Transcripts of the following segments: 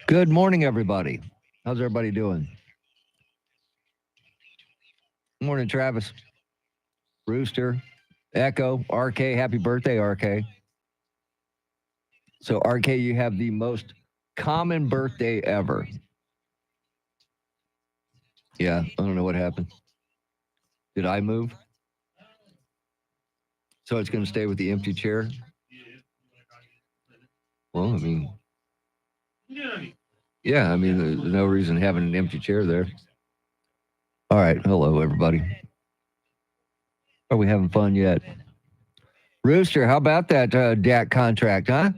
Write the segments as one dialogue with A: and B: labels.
A: Good morning, everybody. How's everybody doing? Morning, Travis, Rooster, Echo, RK. Happy birthday, RK. So, RK, you have the most common birthday ever. Yeah, I don't know what happened. Did I move? So it's going to stay with the empty chair? Well, I mean, yeah, I mean, there's no reason having an empty chair there. All right. Hello, everybody. Are we having fun yet? Rooster, how about that DAC contract, huh?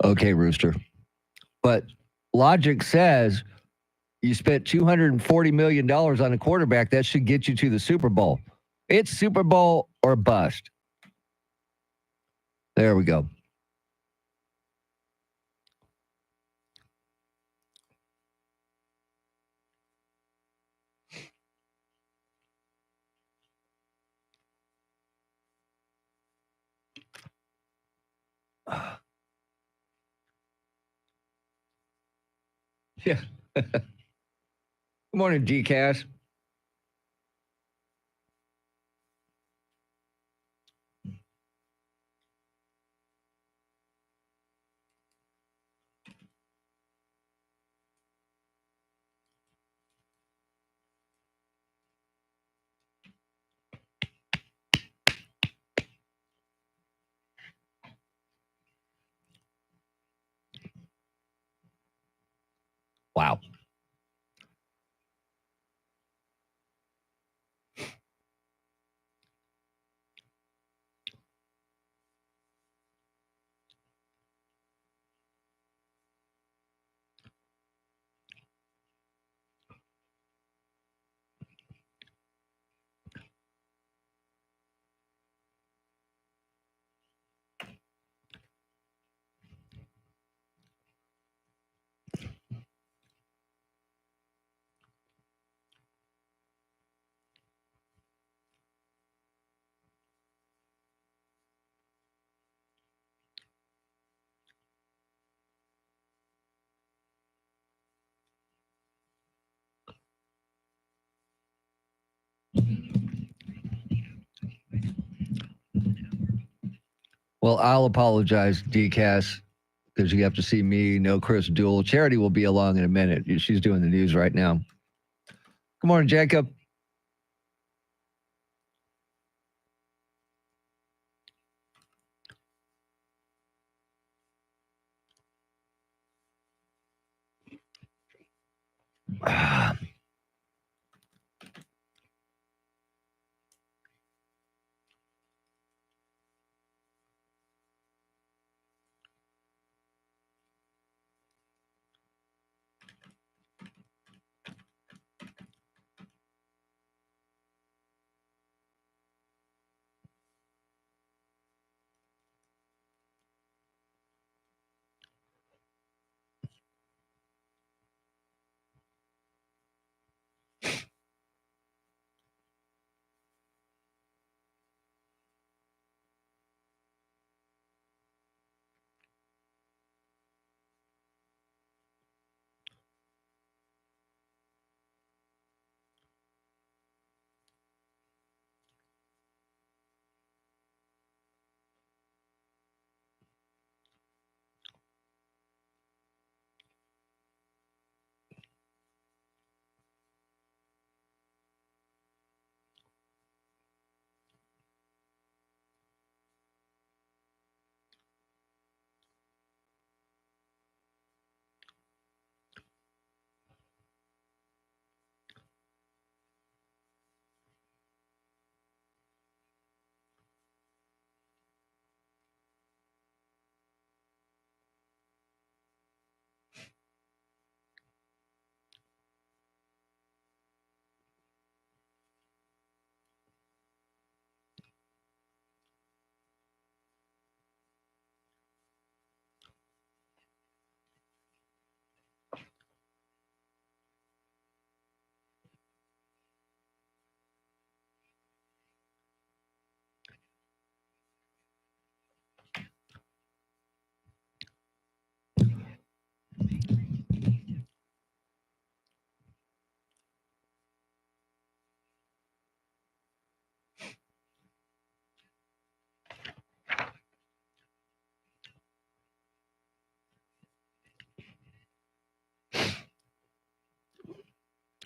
A: Okay, Rooster. But logic says you spent $240 million on a quarterback. That should get you to the Super Bowl. It's Super Bowl or bust. There we go. Yeah. Good morning, DCAS. Wow. Well, I'll apologize, DCAS, because you have to see me. No Chris Duel. Charity will be along in a minute. She's doing the news right now. Good morning, Jacob.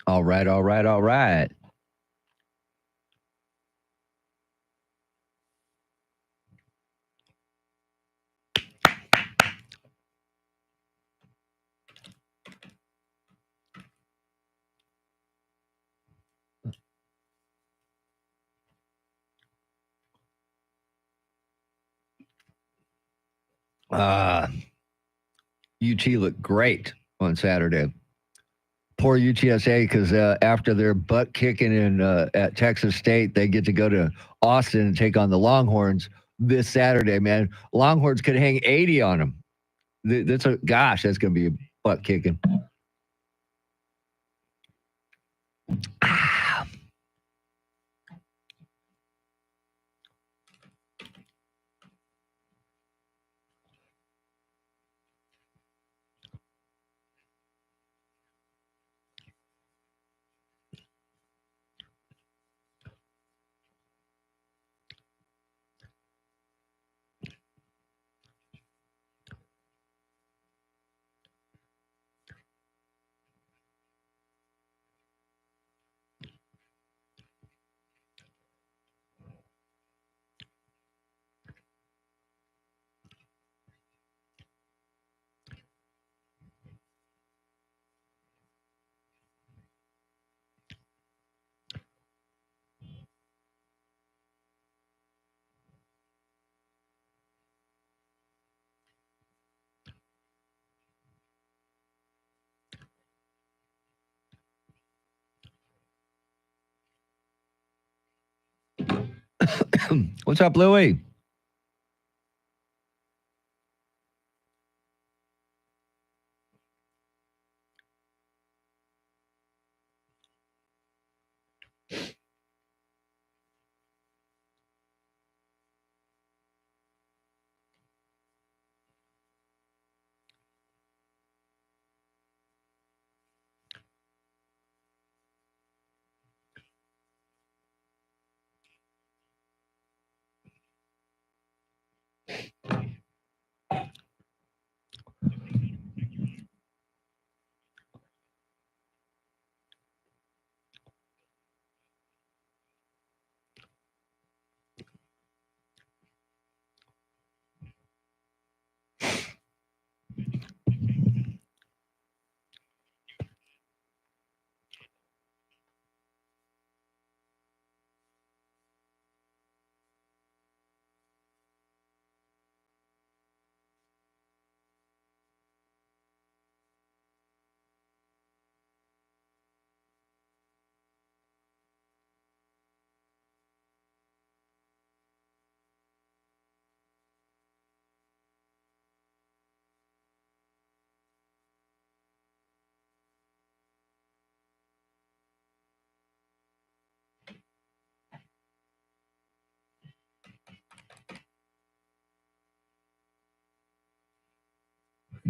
A: All right, all right, all right. UT looked great on Saturday. Poor UTSA, because after their butt kicking in at Texas State, they get to go to Austin and take on the Longhorns this Saturday. Man, Longhorns could hang 80 on them. That's going to be a butt kicking. What's up, Louie?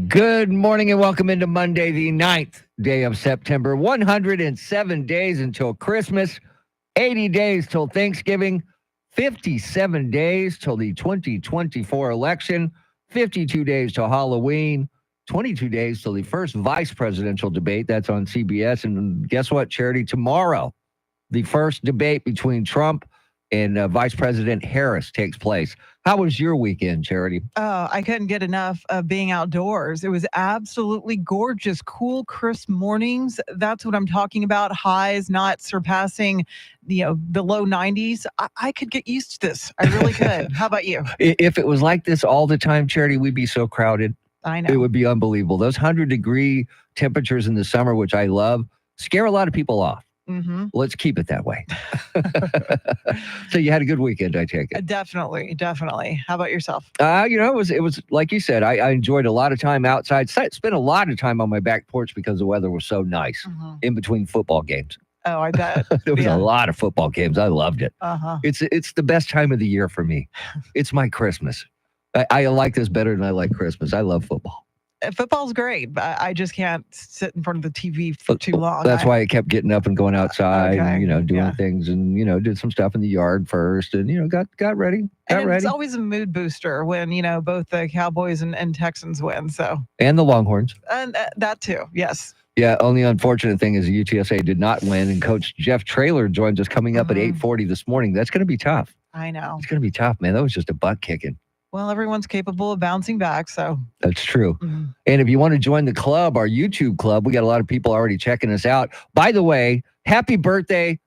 A: Good morning and welcome into Monday, the 9th day of September. 107 days until Christmas, 80 days till Thanksgiving, 57 days till the 2024 election, 52 days till Halloween, 22 days till the first vice presidential debate. That's on CBS. And guess what, Charity? Tomorrow, the first debate between Trump and Vice President Harris takes place. How was your weekend, Charity?
B: Oh, I couldn't get enough of being outdoors. It was absolutely gorgeous, cool, crisp mornings. That's what I'm talking about. Highs not surpassing, the low 90s. I could get used to this. I really could. How about you?
A: If it was like this all the time, Charity, we'd be so crowded.
B: I know.
A: It would be unbelievable. Those 100-degree temperatures in the summer, which I love, scare a lot of people off.
B: Mm-hmm.
A: Let's keep it that way. So you had a good weekend, I take it.
B: Definitely. How about yourself?
A: It was like you said. I enjoyed a lot of time outside. Spent a lot of time on my back porch because the weather was so nice in between football games.
B: Oh, I bet.
A: There was a lot of football games. I loved it. It's the best time of the year for me. It's my Christmas. I like this better than I like Christmas. I love football.
B: Football's great, but I just can't sit in front of the TV for too long.
A: That's why I kept getting up and going outside and, doing things and, did some stuff in the yard first and, got ready.
B: It's always a mood booster when, both the Cowboys and Texans win. So
A: and the Longhorns.
B: And that too. Yes.
A: Yeah, only unfortunate thing is the UTSA did not win, and Coach Jeff Traylor joins us coming up at
B: Mhm.
A: 8:40 this morning. That's going to be tough.
B: I know.
A: It's going to be tough, man. That was just a butt kicking.
B: Well, everyone's capable of bouncing back, so.
A: That's true.
B: Mhm.
A: And if you want to join the club, our YouTube club, we got a lot of people already checking us out. By the way, happy birthday,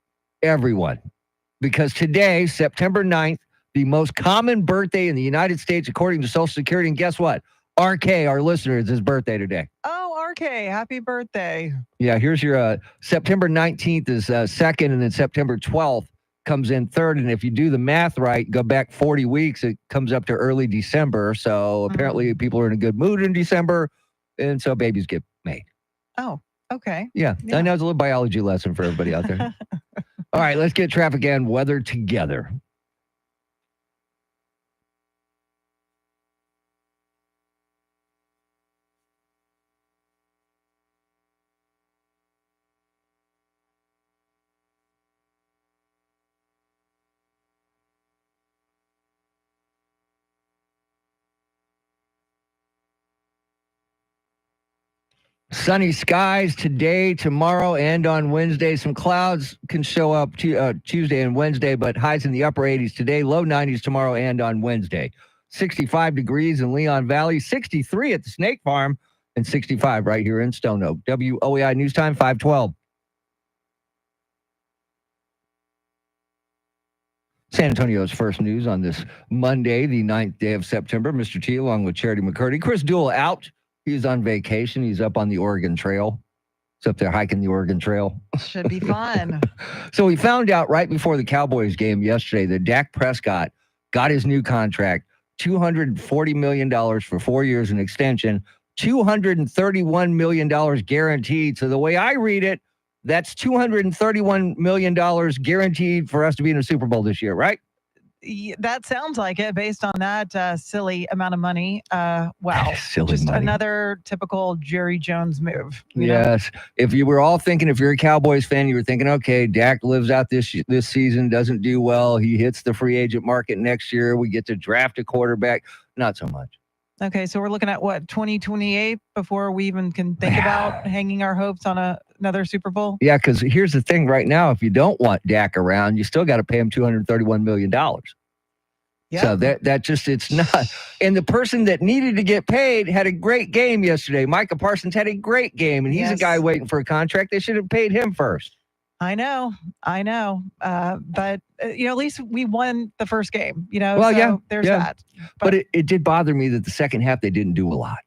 A: everyone. Because today, September 9th, the most common birthday in the United States, according to Social Security. And guess what? RK, our listener, is his birthday today.
B: Oh, RK, happy birthday.
A: Yeah, here's your September 19th is second, and then September 12th comes in third. And if you do the math right, go back 40 weeks, it comes up to early December. So apparently people are in a good mood in December, and so babies get made.
B: Oh, okay.
A: Yeah,
B: Yeah.
A: I know it's a little biology lesson for everybody out there. All right, let's get traffic and weather together. Sunny skies today, tomorrow, and on Wednesday. Some clouds can show up Tuesday and Wednesday, but highs in the upper 80s today, low 90s tomorrow and on Wednesday. 65 degrees in Leon Valley, 63 at the Snake Farm, and 65 right here in Stone Oak. WOEI News Time, 512. San Antonio's first news on this Monday, the 9th day of September. Mr. T, along with Charity McCurdy. Chris Duell out. He's on vacation. He's up on the Oregon Trail. He's up there hiking the Oregon Trail.
B: Should be fun.
A: So we found out right before the Cowboys game yesterday that Dak Prescott got his new contract, $240 million for 4 years, an extension, $231 million guaranteed. So the way I read it, that's $231 million guaranteed for us to be in a Super Bowl this year, right?
B: That sounds like it based on that silly amount of money. Wow.
A: Silly
B: Just
A: money.
B: another typical Jerry Jones move. you know?
A: Yes. If you were all thinking, if you're a Cowboys fan, you were thinking, okay, Dak lives out this season, doesn't do well. He hits the free agent market next year. We get to draft a quarterback. Not so much.
B: Okay, so we're looking at what, 2028 before we even can think about hanging our hopes on another Super Bowl?
A: Yeah, because here's the thing right now, if you don't want Dak around, you still got to pay him $231 million.
B: Yeah.
A: So that just, it's not. And the person that needed to get paid had a great game yesterday. Micah Parsons had a great game, and he's a
B: Yes.
A: guy waiting for a contract. They should have paid him first.
B: I know. But at least we won the first game,
A: Well,
B: so
A: yeah,
B: there's
A: yeah.
B: that.
A: But it did bother me that the second half they didn't do a lot.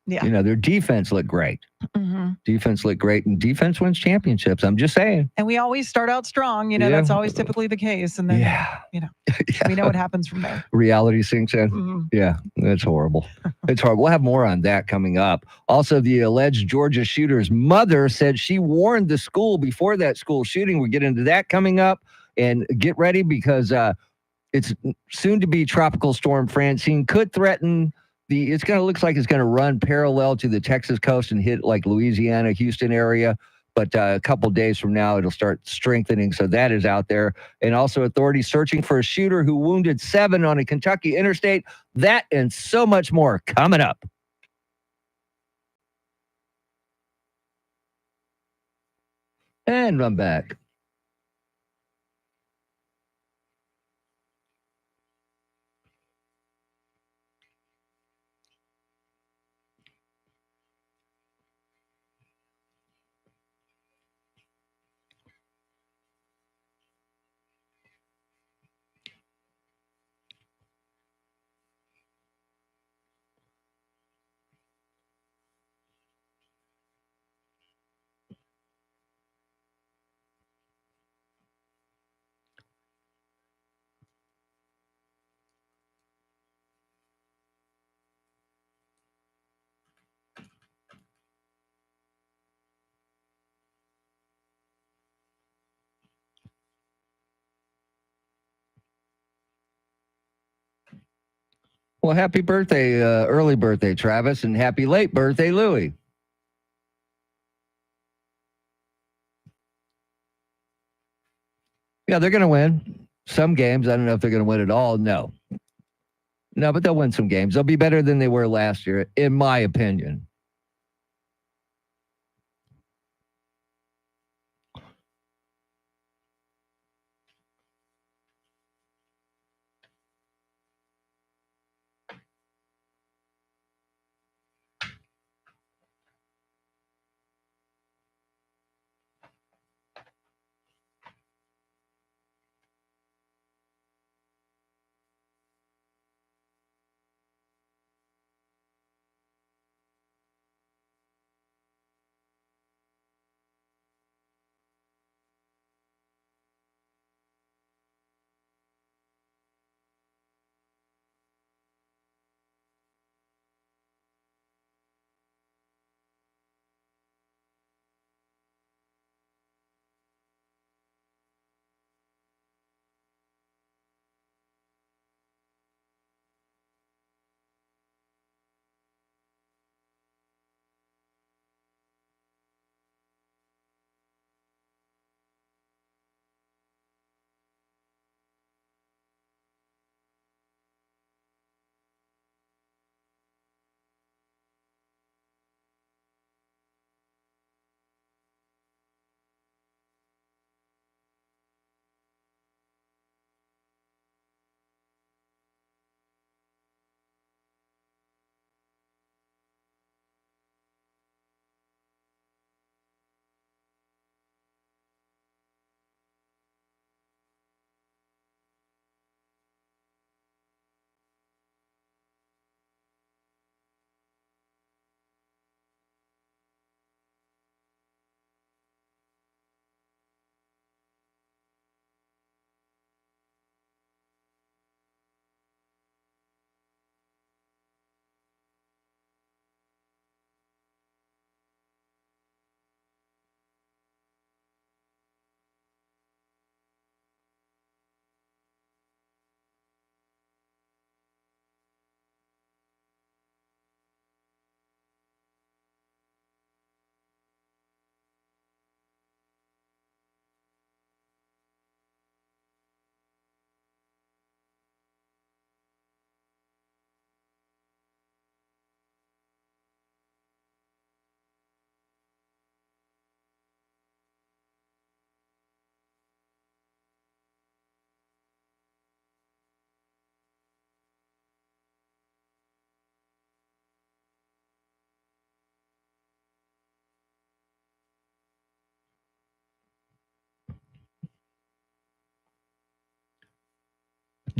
B: Yeah.
A: Their defense looked great.
B: Mhm.
A: Defense looked great, and defense wins championships. I'm just saying.
B: And we always start out strong,
A: Yeah.
B: that's always typically the case. And then
A: Yeah.
B: we know what happens from there.
A: Reality sinks in.
B: Mhm.
A: Yeah, that's horrible. It's horrible. We'll have more on that coming up. Also, the alleged Georgia shooter's mother said she warned the school before that school shooting. We'll get into that coming up. And get ready because it's soon to be Tropical Storm Francine could threaten looks like it's going to run parallel to the Texas coast and hit like Louisiana, Houston area. But a couple days from now, it'll start strengthening. So that is out there. And also authorities searching for a shooter who wounded 7 on a Kentucky interstate. That and so much more coming up. And I'm back. Well, happy birthday, early birthday, Travis, and happy late birthday, Louie. Yeah, they're going to win some games. I don't know if they're going to win it all. No, but they'll win some games. They'll be better than they were last year, in my opinion.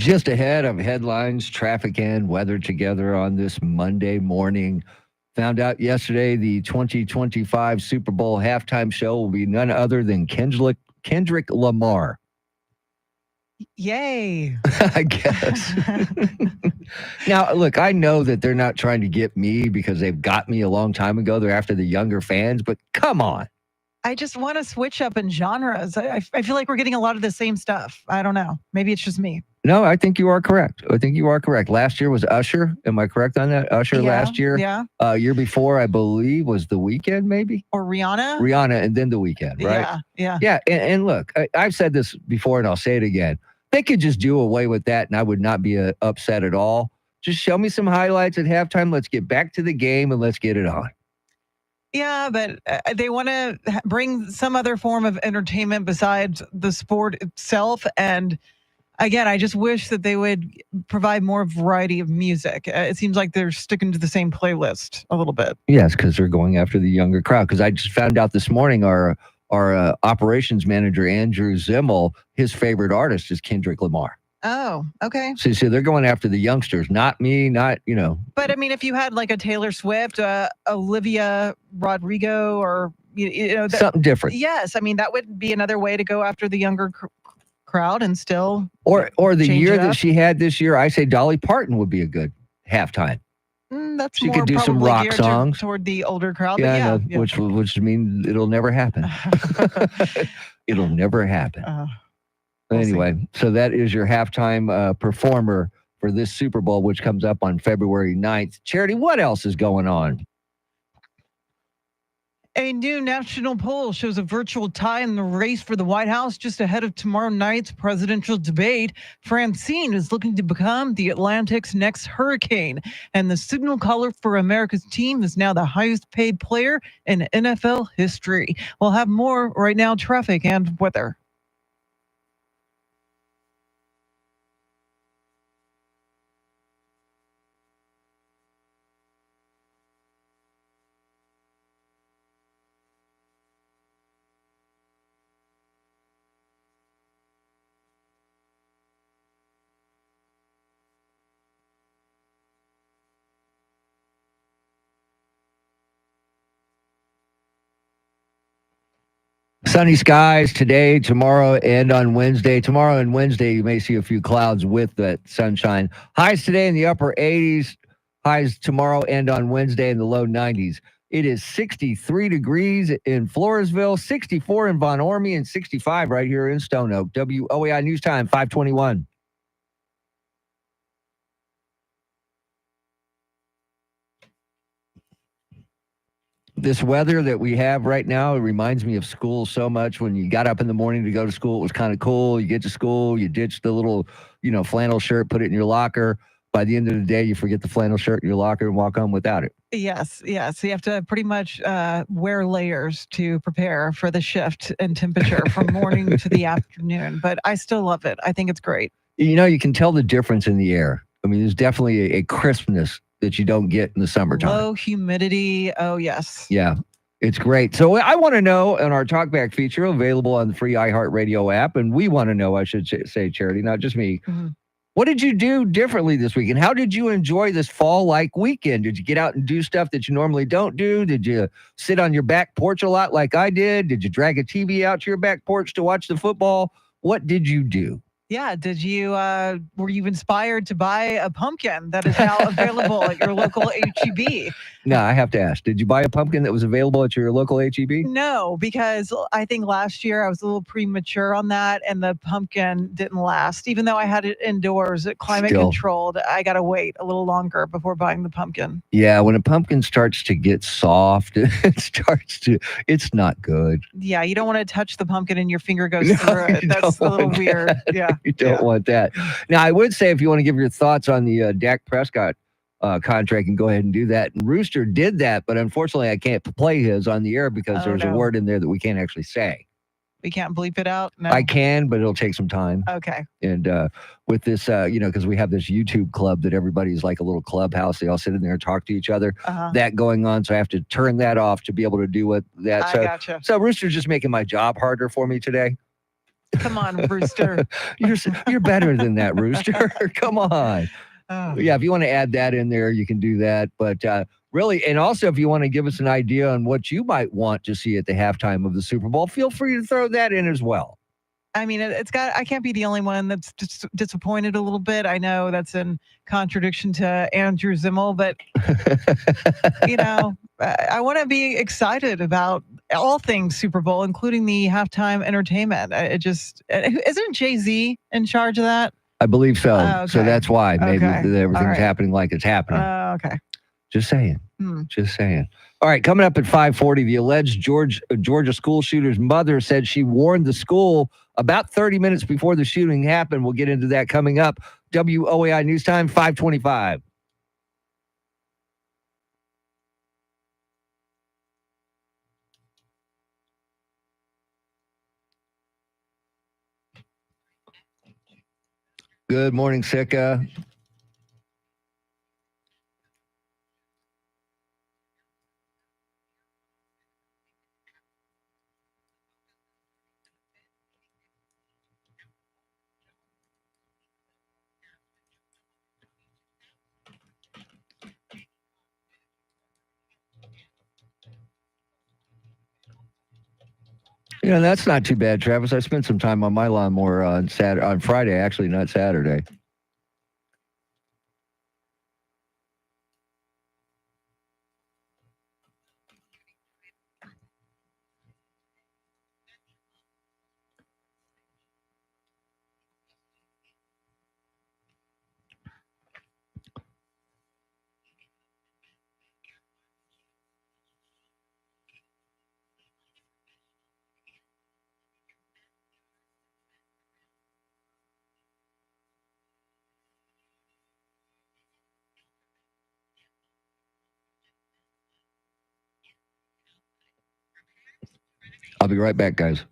A: Just ahead of headlines, traffic and weather together on this Monday morning. Found out yesterday the 2025 Super Bowl halftime show will be none other than Kendrick Lamar.
B: Yay.
A: I guess. Now, look, I know that they're not trying to get me because they've got me a long time ago. They're after the younger fans, but come on.
B: I just want to switch up in genres. I feel like we're getting a lot of the same stuff. I don't know. Maybe it's just me.
A: No, I think you are correct. Last year was Usher. Am I correct on that? Usher last year.
B: Yeah.
A: Year before, I believe, was The Weeknd, maybe?
B: Or Rihanna.
A: Rihanna and then The Weeknd, right?
B: Yeah.
A: Yeah. And look, I've said this before and I'll say it again. They could just do away with that and I would not be upset at all. Just show me some highlights at halftime. Let's get back to the game and let's get it on.
B: Yeah, but they want to bring some other form of entertainment besides the sport itself. And again, I just wish that they would provide more variety of music. It seems like they're sticking to the same playlist a little bit.
A: Yes, because they're going after the younger crowd. Because I just found out this morning our operations manager, Andrew Zimmel, his favorite artist is Kendrick Lamar.
B: Oh, okay.
A: So they're going after the youngsters, not me,
B: But I mean, if you had like a Taylor Swift, Olivia Rodrigo, or
A: something different.
B: Yes, I mean that would be another way to go after the younger crowd and still.
A: Or the year that she had this year, I say Dolly Parton would be a good halftime.
B: That's
A: she could do some rock songs
B: toward the older crowd.
A: Yeah,
B: but yeah.
A: Which means it'll never happen. It'll never happen. Anyway, so that is your halftime performer for this Super Bowl, which comes up on February 9th. Charity, what else is going on?
B: A new national poll shows a virtual tie in the race for the White House just ahead of tomorrow night's presidential debate. Francine is looking to become the Atlantic's next hurricane, and the signal caller for America's team is now the highest paid player in NFL history. We'll have more right now, traffic and weather.
A: Sunny skies today, tomorrow, and on Wednesday. Tomorrow and Wednesday, you may see a few clouds with that sunshine. Highs today in the upper 80s. Highs tomorrow and on Wednesday in the low 90s. It is 63 degrees in Floresville, 64 in Von Ormy, and 65 right here in Stone Oak. WOAI News Time, 521. This weather that we have right now, it reminds me of school so much. When you got up in the morning to go to school, it was kind of cool. You get to school, you ditch the little, flannel shirt, put it in your locker. By the end of the day, you forget the flannel shirt in your locker and walk home without it.
B: Yes. You have to pretty much wear layers to prepare for the shift in temperature from morning to the afternoon. But I still love it. I think it's great.
A: You can tell the difference in the air. I mean, there's definitely a crispness that you don't get in the summertime.
B: Low humidity. Oh, yes.
A: Yeah, it's great. So I want to know in our Talkback feature, available on the free iHeartRadio app, and we want to know, I should say, Charity, not just me, what did you do differently this weekend? How did you enjoy this fall-like weekend? Did you get out and do stuff that you normally don't do? Did you sit on your back porch a lot like I did? Did you drag a TV out to your back porch to watch the football? What did you do?
B: Yeah. Did you, were you inspired to buy a pumpkin that is now available at your local HEB?
A: No, I have to ask. Did you buy a pumpkin that was available at your local HEB?
B: No, because I think last year I was a little premature on that and the pumpkin didn't last. Even though I had it indoors, climate controlled, I got to wait a little longer before buying the pumpkin.
A: Yeah, when a pumpkin starts to get soft, it's not good.
B: Yeah, you don't want to touch the pumpkin and your finger goes through it. That's a little weird. Yeah.
A: You don't want that. Now, I would say if you want to give your thoughts on the Dak Prescott contract, and go ahead and do that. And Rooster did that, but unfortunately, I can't play his on the air because there's a word in there that we can't actually say.
B: We can't bleep it out? No.
A: I can, but it'll take some time.
B: Okay.
A: And with this, because we have this YouTube club that everybody's like a little clubhouse. They all sit in there and talk to each other. That going on. So I have to turn that off to be able to do what that.
B: I gotcha.
A: So Rooster's just making my job harder for me today.
B: Come on, Rooster.
A: You're better than that, Rooster. Come on.
B: Oh.
A: Yeah, if you want to add that in there, you can do that. But really, and also if you want to give us an idea on what you might want to see at the halftime of the Super Bowl, feel free to throw that in as well.
B: I mean, I can't be the only one that's disappointed a little bit. I know that's in contradiction to Andrew Zimmel, but I want to be excited about all things Super Bowl, including the halftime entertainment. Isn't Jay-Z in charge of that?
A: I believe so.
B: Okay.
A: So that's why maybe everything's happening like it's happening.
B: Okay.
A: Just saying. Just saying. All right, coming up at 5:40, the alleged Georgia school shooter's mother said she warned the school about 30 minutes before the shooting happened. We'll get into that coming up. WOAI News Time, 5:25. Good morning, Sika. That's not too bad, Travis. I spent some time on my lawnmower on Friday, actually, not Saturday. I'll be right back, guys.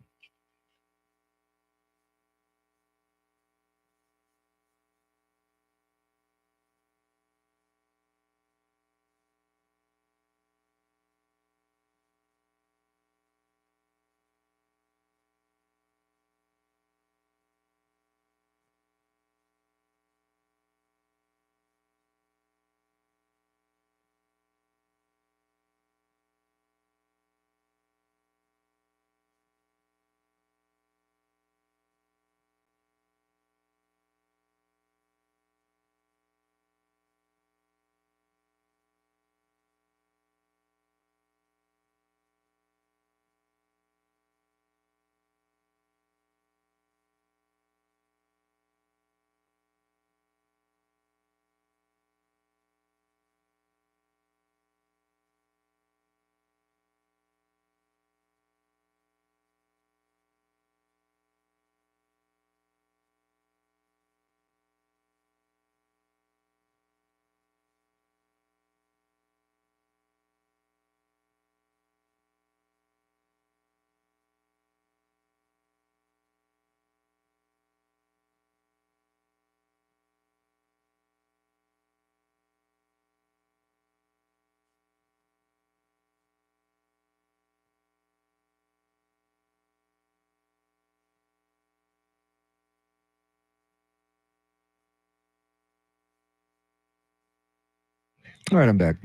A: All right, I'm back.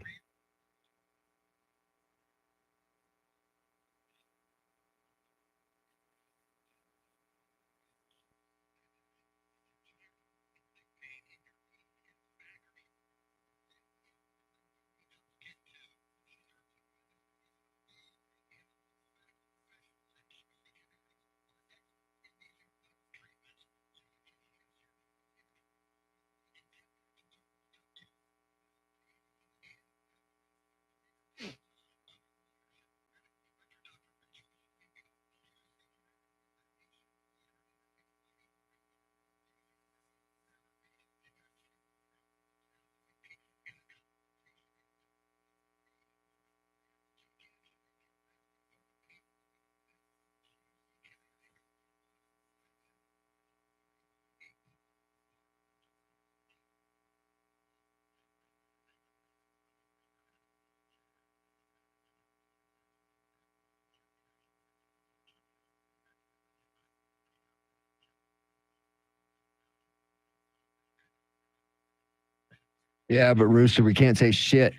A: Yeah, but Rooster, we can't say shit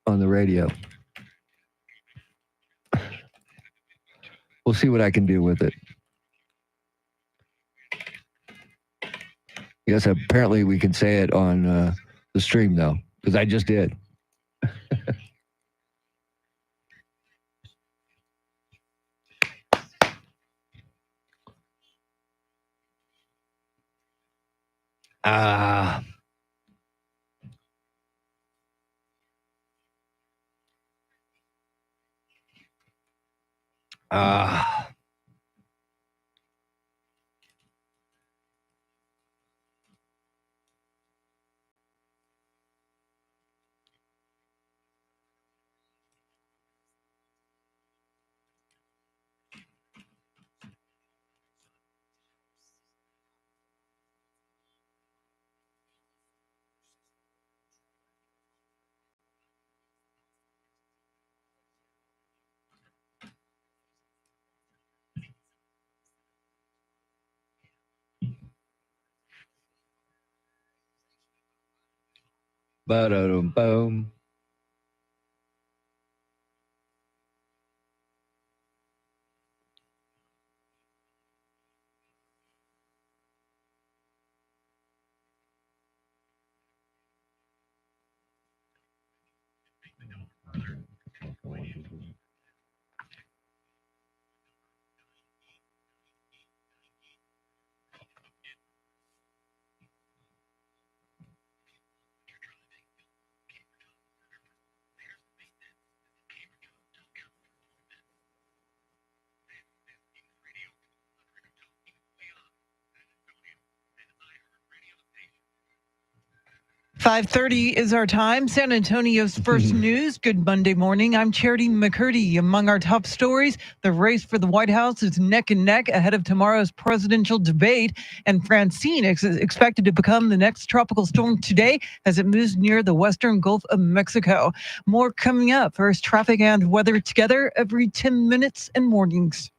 A: on the radio. We'll see what I can do with it. Yes, apparently we can say it on the stream, though, because I just did. Ah. Ah. Ba-da-dum-boom.
B: .30 is our time. San Antonio's first news. Good Monday morning. I'm Charity McCurdy. Among our top stories, the race for the White House is neck and neck ahead of tomorrow's presidential debate. And Francine is expected to become the next tropical storm today as it moves near the western Gulf of Mexico. More coming up. First, traffic and weather together every 10 minutes and mornings.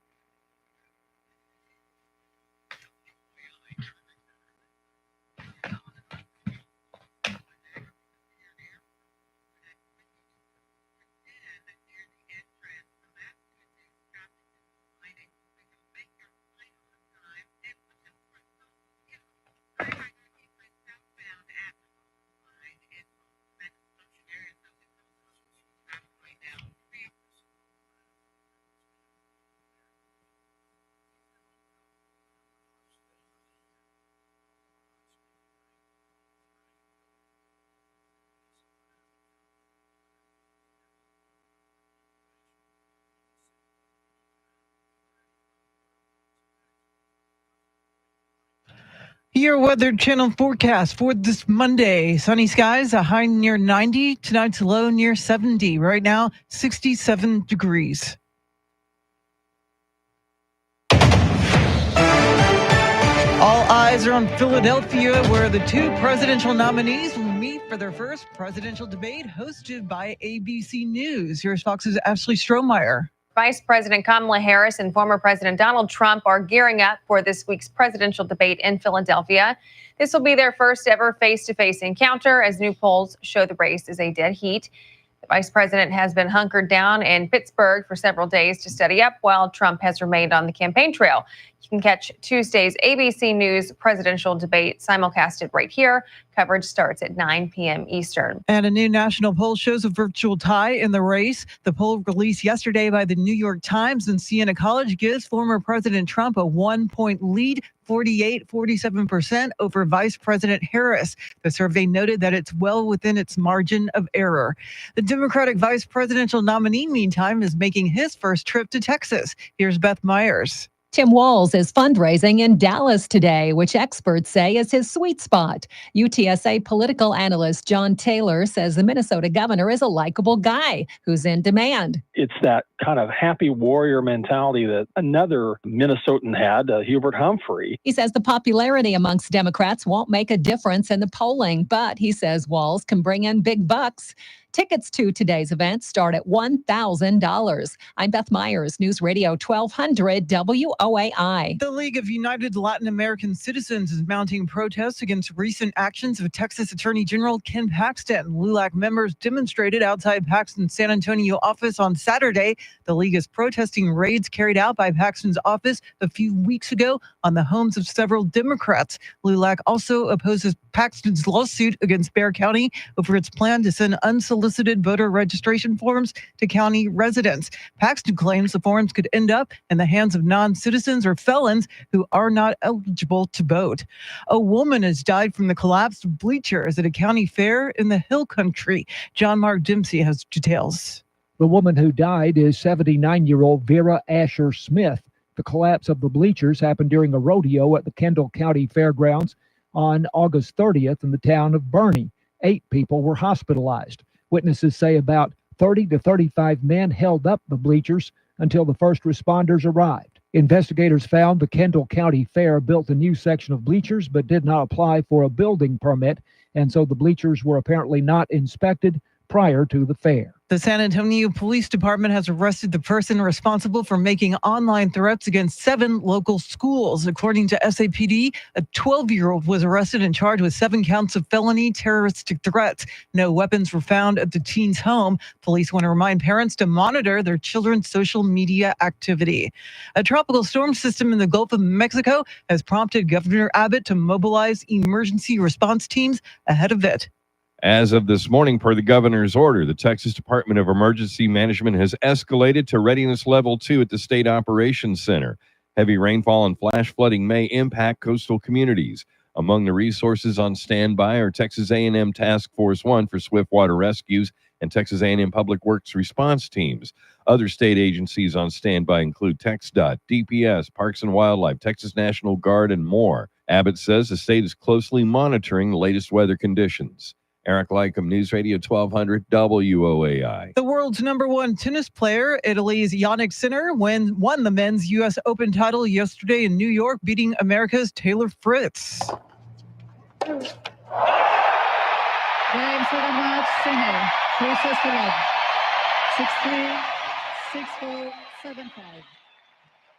B: Your Weather Channel forecast for this Monday. Sunny skies, a high near 90. Tonight's low near 70. Right now, 67 degrees. All eyes are on Philadelphia, where the two presidential nominees will meet for their first presidential debate hosted by ABC News. Here's Fox's Ashley Strohmeyer.
C: Vice President Kamala Harris and former President Donald Trump are gearing up for this week's presidential debate in Philadelphia. This will be their first ever face-to-face encounter, as new polls show the race is a dead heat. The vice president has been hunkered down in Pittsburgh for several days to study up, while Trump has remained on the campaign trail. You can catch Tuesday's ABC News presidential debate simulcasted right here. Coverage starts at 9 p.m. Eastern.
B: And a new national poll shows a virtual tie in the race. The poll released yesterday by the New York Times and Siena College gives former President Trump a 1-point lead, 47% over Vice President Harris. The survey noted that it's well within its margin of error. The Democratic vice presidential nominee, meantime, is making his first trip to Texas. Here's Beth Myers.
D: Tim Walz is fundraising in Dallas today, which experts say is his sweet spot. UTSA political analyst John Taylor says the Minnesota governor is a likable guy who's in demand.
E: It's that kind of happy warrior mentality that another Minnesotan had, Hubert Humphrey.
D: He says the popularity amongst Democrats won't make a difference in the polling, but he says Walz can bring in big bucks. Tickets to today's event start at $1,000. I'm Beth Myers, News Radio 1200 WOAI.
B: The League of United Latin American Citizens is mounting protests against recent actions of Texas Attorney General Ken Paxton. LULAC members demonstrated outside Paxton's San Antonio office on Saturday. The league is protesting raids carried out by Paxton's office a few weeks ago on the homes of several Democrats. LULAC also opposes Paxton's lawsuit against Bexar County over its plan to send unsolicited voter registration forms to county residents. Paxton claims the forms could end up in the hands of non-citizens or felons who are not eligible to vote. A woman has died from the collapse of bleachers at a county fair in the Hill Country. John Mark Dempsey has details.
F: The woman who died is 79-year-old Vera Asher Smith. The collapse of the bleachers happened during a rodeo at the Kendall County Fairgrounds on August 30th in the town of Bernie. 8 people were hospitalized. Witnesses say about 30 to 35 men held up the bleachers until the first responders arrived. Investigators found the Kendall County Fair built a new section of bleachers but did not apply for a building permit, and so the bleachers were apparently not inspected prior to the fair.
B: The San Antonio Police Department has arrested the person responsible for making online threats against 7 local schools. According to SAPD, a 12-year-old was arrested and charged with 7 counts of felony terroristic threats. No weapons were found at the teen's home. Police want to remind parents to monitor their children's social media activity. A tropical storm system in the Gulf of Mexico has prompted Governor Abbott to mobilize emergency response teams ahead of it.
G: As of this morning, per the governor's order, the Texas Department of Emergency Management has escalated to readiness level 2 at the State Operations Center. Heavy rainfall and flash flooding may impact coastal communities. Among the resources on standby are Texas A&M Task Force 1 for swift water rescues and Texas A&M Public Works response teams. Other state agencies on standby include TxDOT, DPS, Parks and Wildlife, Texas National Guard, and more. Abbott says the state is closely monitoring the latest weather conditions. Eric Lycum, News Radio 1200 WOAI.
B: The world's #1 tennis player, Italy's Yannick Sinner, won the men's U.S. Open title yesterday in New York, beating America's Taylor Fritz.
H: Game for the match, Sinner. 3 sets to love. 6-3, 6-4, 7-5.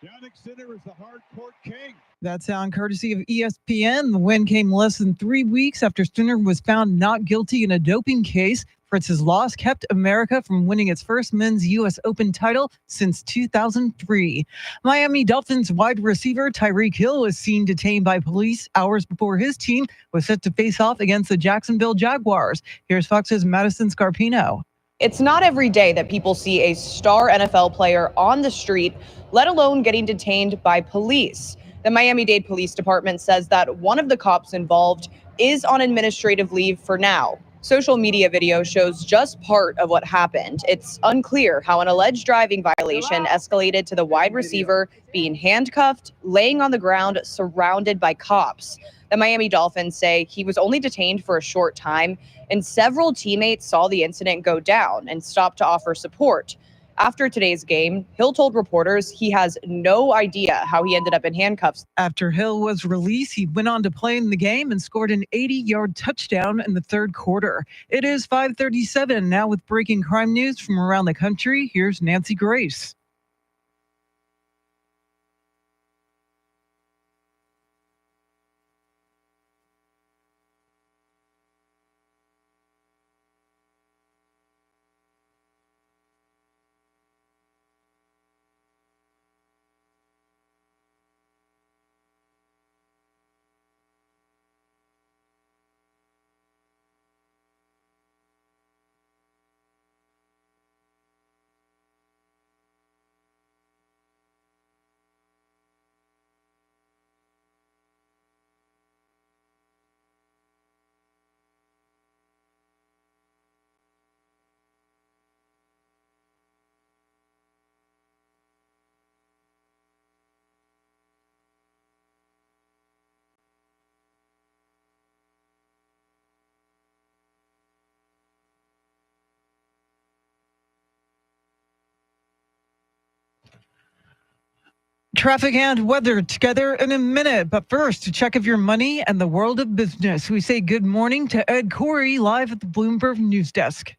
I: Yannick Sinner is the hard court king.
B: That sound courtesy of ESPN. The win came less than 3 weeks after Sinner was found not guilty in a doping case. Fritz's loss kept America from winning its first men's U.S. Open title since 2003. Miami Dolphins wide receiver Tyreek Hill was seen detained by police hours before his team was set to face off against the Jacksonville Jaguars. Here's Fox's Madison Scarpino.
J: It's not every day that people see a star NFL player on the street, let alone getting detained by police. The Miami-Dade Police Department says that one of the cops involved is on administrative leave for now. Social media video shows just part of what happened. It's unclear how an alleged driving violation escalated to the wide receiver being handcuffed, laying on the ground, surrounded by cops. The Miami Dolphins say he was only detained for a short time, and several teammates saw the incident go down and stopped to offer support. After today's game, Hill told reporters he has no idea how he ended up in handcuffs.
B: After Hill was released, he went on to play in the game and scored an 80-yard touchdown in the third quarter. It is 5:37 now with breaking crime news from around the country. Here's Nancy Grace. Traffic and weather together in a minute. But first, to check of your money and the world of business, we say good morning to Ed Corey live at the Bloomberg News Desk.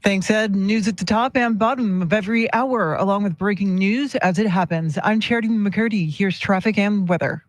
B: Thanks, Ed. News at the top and bottom of every hour, along with breaking news as it happens. I'm Charity McCurdy. Here's traffic and weather.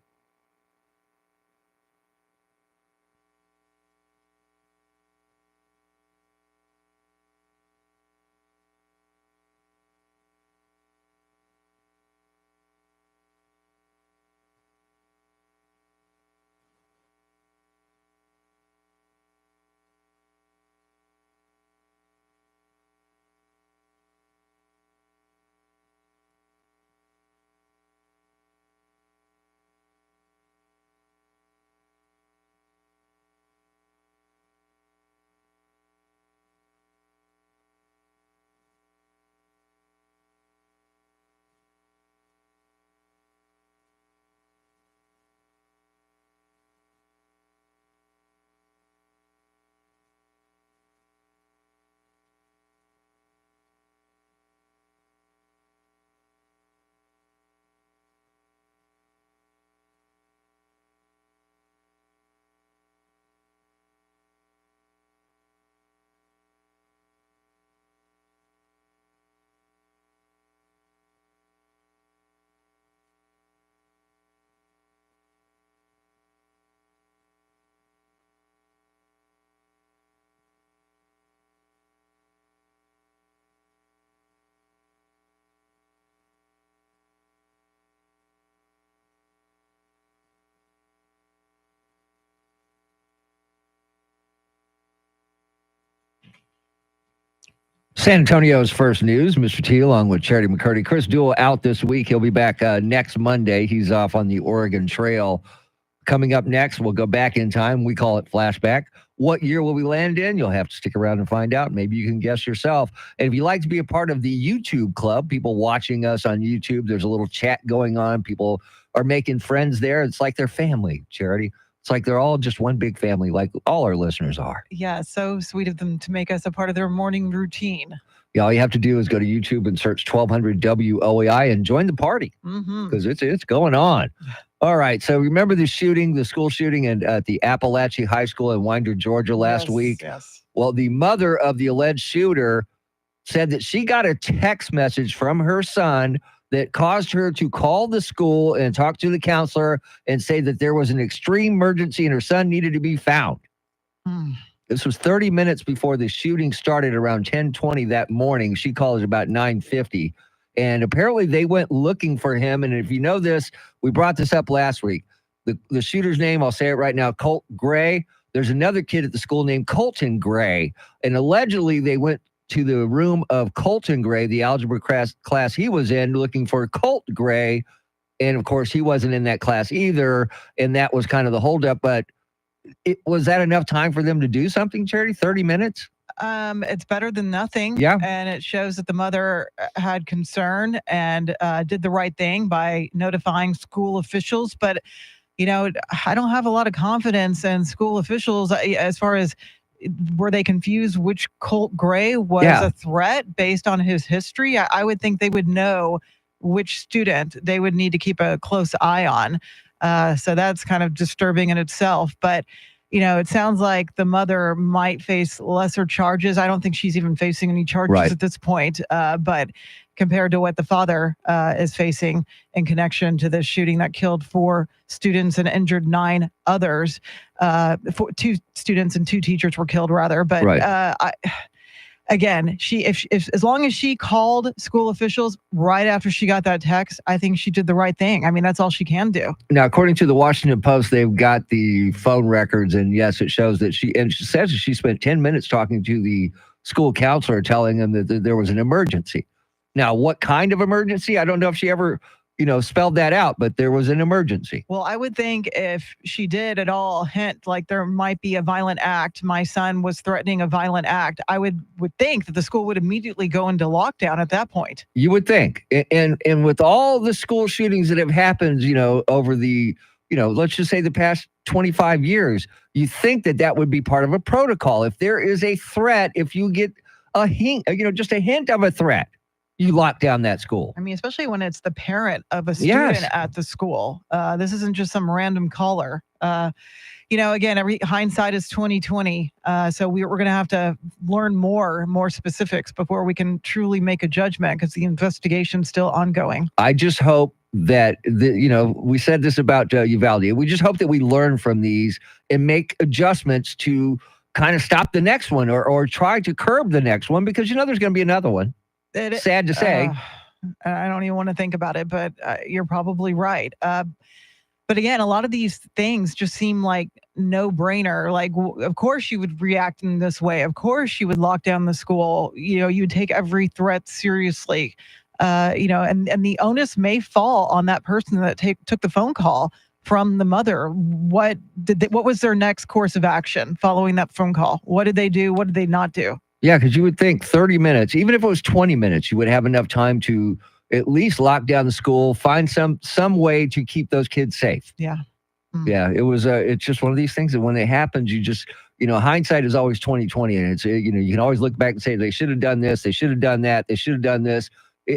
A: San Antonio's first news, Mr. T, along with Charity McCurdy. Chris Duell out this week. He'll be back next Monday. He's off on the Oregon Trail. Coming up next, we'll go back in time. We call it Flashback. What year will we land in? You'll have to stick around and find out. Maybe you can guess yourself. And if you'd like to be a part of the YouTube club, people watching us on YouTube, there's a little chat going on. People are making friends there. It's like they're family, Charity. It's like they're all just one big family, like all our listeners are.
B: Yeah, so sweet of them to make us a part of their morning routine.
A: Yeah, all you have to do is go to YouTube and search 1200 WOAI and join the party
B: Mm-hmm.
A: because it's going on. All right, so remember the shooting, the school shooting at the Appalachia High School in Winder, Georgia last week?
B: Yes.
A: Well, the mother of the alleged shooter said that she got a text message from her son that caused her to call the school and talk to the counselor and say that there was an extreme emergency and her son needed to be found.
B: Mm.
A: This was 30 minutes before the shooting started around 10:20 that morning. She called it about 9:50. And apparently they went looking for him. And if you know this, we brought this up last week. The shooter's name, I'll say it right now, Colt Gray. There's another kid at the school named Colton Gray. And allegedly they went to the room of Colton Gray, the algebra class he was in, looking for Colt Gray. And of course, he wasn't in that class either. And that was kind of the holdup. But was that enough time for them to do something, Charity? 30 minutes?
B: It's better than nothing.
A: Yeah.
B: And it shows that the mother had concern and did the right thing by notifying school officials. But, you know, I don't have a lot of confidence in school officials as far as were they confused which Colt Gray was a threat based on his history. I would think they would know which student they would need to keep a close eye on. So that's kind of disturbing in itself. But you know, it sounds like the mother might face lesser charges. I don't think she's even facing any charges at this point. But compared to what the father is facing in connection to this shooting that killed 4 students and injured 9 others, 2 students and 2 teachers were killed, rather. But again, if as long as she called school officials right after she got that text, I think she did the right thing. I mean, that's all she can do.
A: Now, according to the Washington Post, they've got the phone records, and yes, it shows that she says that she spent 10 minutes talking to the school counselor, telling him that there was an emergency. Now, what kind of emergency? I don't know if she ever, spelled that out, but there was an emergency.
B: Well, I would think if she did at all hint like there might be a violent act, my son was threatening a violent act, I would think that the school would immediately go into lockdown at that point.
A: You would think. And with all the school shootings that have happened, over the, let's just say the past 25 years, you think that would be part of a protocol. If there is a threat, if you get a hint, just a hint of a threat, you lock down that school.
B: I mean, especially when it's the parent of a student at the school. This isn't just some random caller. Again, every hindsight is 2020. So we're going to have to learn more specifics before we can truly make a judgment because the investigation's still ongoing.
A: I just hope that we said this about Uvalde. We just hope that we learn from these and make adjustments to kind of stop the next one or try to curb the next one because there's going to be another one. Sad to say.
B: I don't even want to think about it, but you're probably right. But again, a lot of these things just seem like no brainer. Like, of course you would react in this way. Of course you would lock down the school. You would take every threat seriously. And the onus may fall on that person that took the phone call from the mother. What was their next course of action following that phone call? What did they do? What did they not do?
A: Yeah, because you would think 30 minutes, even if it was 20 minutes, you would have enough time to at least lock down the school, find some way to keep those kids safe.
B: Yeah.
A: Yeah, it's just one of these things that when it happens, you just, hindsight is always 2020. And it's, you can always look back and say, they should have done this. They should have done that. They should have done this.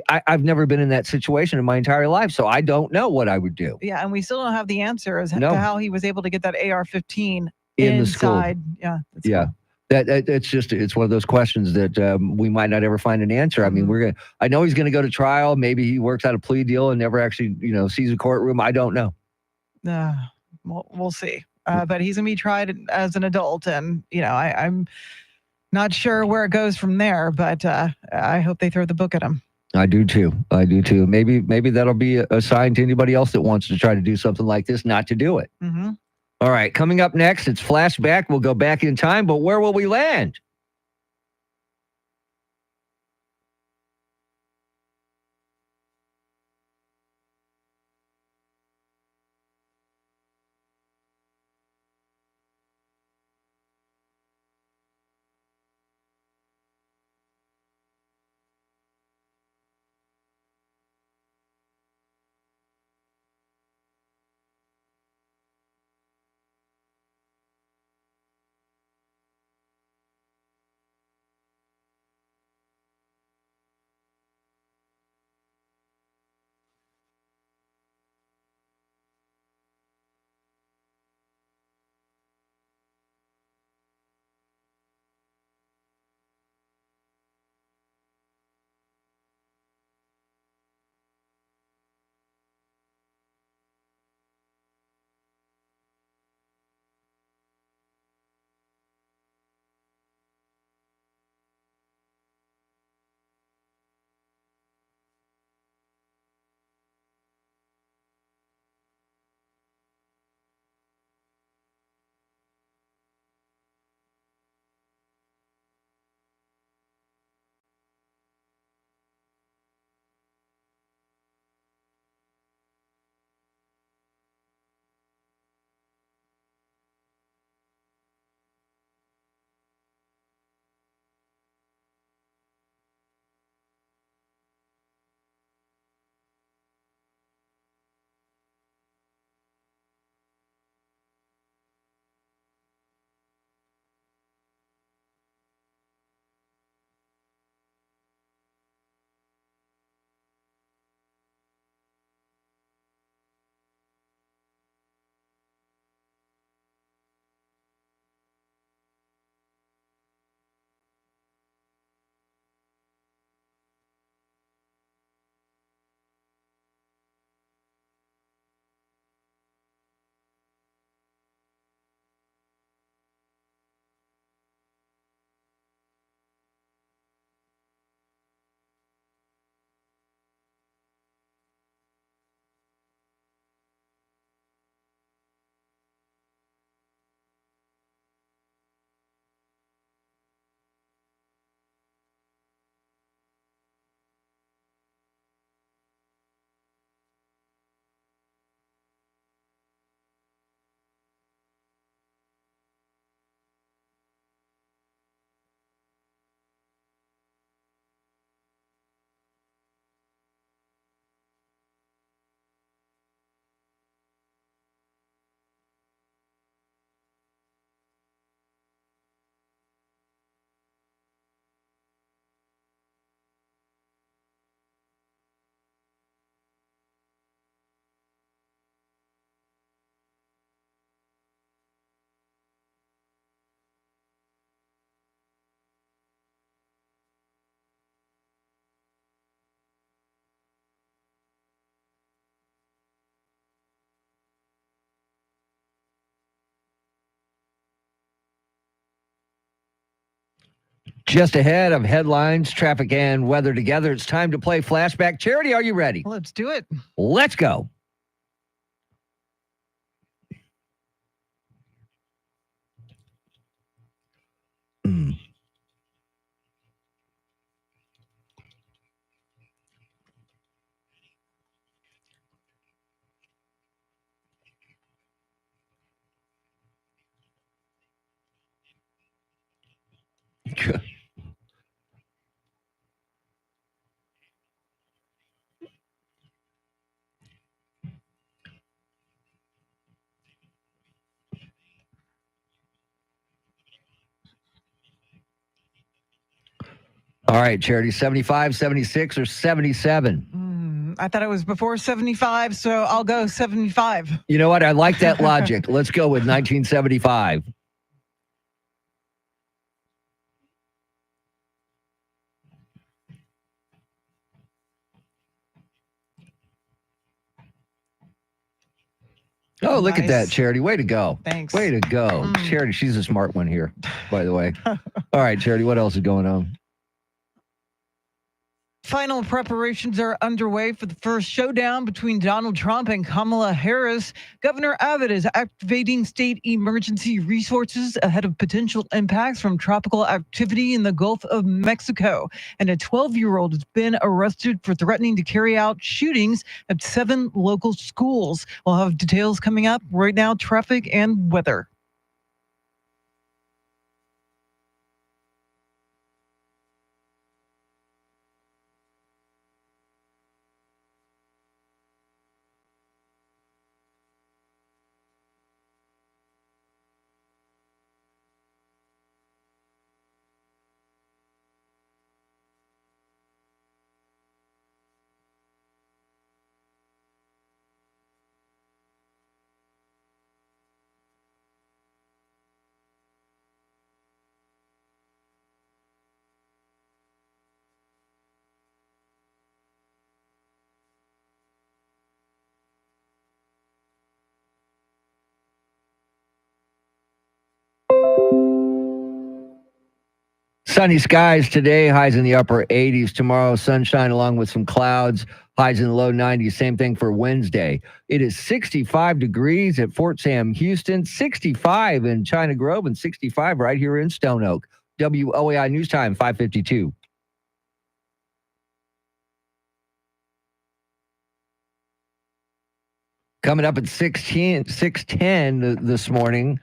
A: I've never been in that situation in my entire life, so I don't know what I would do.
B: Yeah, and we still don't have the answer as to how he was able to get that AR-15
A: in the school.
B: inside. Yeah.
A: Yeah.
B: Cool.
A: It's one of those questions that we might not ever find an answer. I mean, I know he's going to go to trial. Maybe he works out a plea deal and never actually, sees a courtroom. I don't know.
B: We'll see. But he's going to be tried as an adult. And, I'm not sure where it goes from there, but I hope they throw the book at him.
A: I do too. Maybe that'll be a sign to anybody else that wants to try to do something like this, not to do it.
B: Mm-hmm.
A: All right, coming up next, it's Flashback. We'll go back in time, but where will we land? Just ahead of headlines, traffic, and weather together, it's time to play Flashback. Charity, are you ready?
B: Let's do it.
A: Let's go. All right, Charity, 75, 76, or 77?
B: I thought it was before 75, so I'll go 75.
A: You know what? I like that logic. Let's go with 1975. Oh, look at that,
B: Nice.
A: Charity. Way to go.
B: Thanks.
A: Way to go. Charity, she's a smart one here, by the way. All right, Charity, what else is going on?
B: Final preparations are underway for the first showdown between Donald Trump and Kamala Harris. Governor Abbott is activating state emergency resources ahead of potential impacts from tropical activity in the Gulf of Mexico. And a 12-year-old has been arrested for threatening to carry out shootings at 7 local schools. We'll have details coming up right now, traffic and weather.
A: Sunny skies today, highs in the upper 80s. Tomorrow, sunshine along with some clouds, highs in the low 90s. Same thing for Wednesday. It is 65 degrees at Fort Sam Houston, 65 in China Grove, and 65 right here in Stone Oak. WOAI News Time, 5:52. Coming up at 6:10 this morning,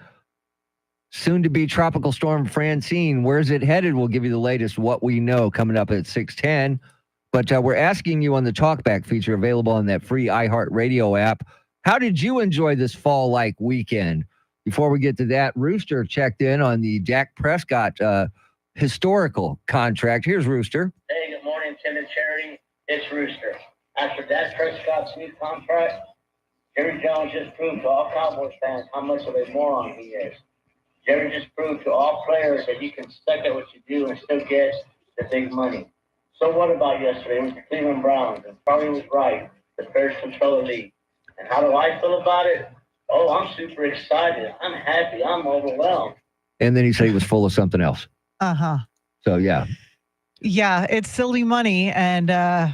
A: soon to be Tropical Storm Francine. Where's it headed? We'll give you the latest what we know coming up at 6:10. But we're asking you on the Talkback feature available on that free iHeartRadio app. How did you enjoy this fall-like weekend? Before we get to that, Rooster checked in on the Dak Prescott historical contract. Here's Rooster.
K: Hey, good morning, Tim and Charity. It's Rooster. After Dak Prescott's new contract, Jerry Jones just proved to all Cowboys fans how much of a moron he is. Jerry just proved to all players that you can suck at what you do and still get the big money. So what about yesterday? It was the Cleveland Browns, and Charlie was right. The Bears control the league. And how do I feel about it? Oh, I'm super excited. I'm happy. I'm overwhelmed.
A: And then he said he was full of something else.
B: Uh-huh.
A: So, yeah.
B: Yeah, it's silly money. And, I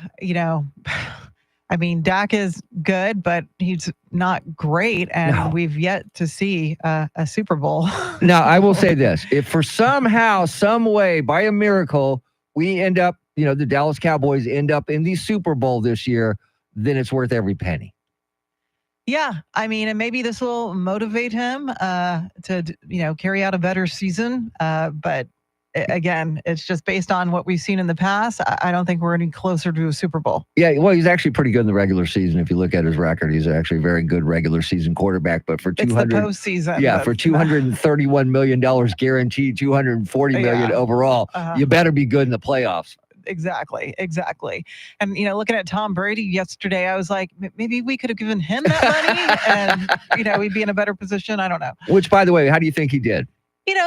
B: mean, Dak is good, but he's not great. And we've yet to see a Super Bowl.
A: Now, I will say this. If for somehow, some way, by a miracle, we end up, the Dallas Cowboys end up in the Super Bowl this year, then it's worth every penny.
B: Yeah, I mean, and maybe this will motivate him to, carry out a better season. But again, it's just based on what we've seen in the past. I don't think we're any closer to a Super Bowl.
A: Yeah, well, he's actually pretty good in the regular season. If you look at his record, he's actually a very good regular season quarterback. But for
B: it's the postseason.
A: yeah, for $231 million guaranteed, $240 million overall, you better be good in the playoffs.
B: Exactly. And, looking at Tom Brady yesterday, I was like, maybe we could have given him that money and, we'd be in a better position. I don't know.
A: Which, by the way, how do you think he did?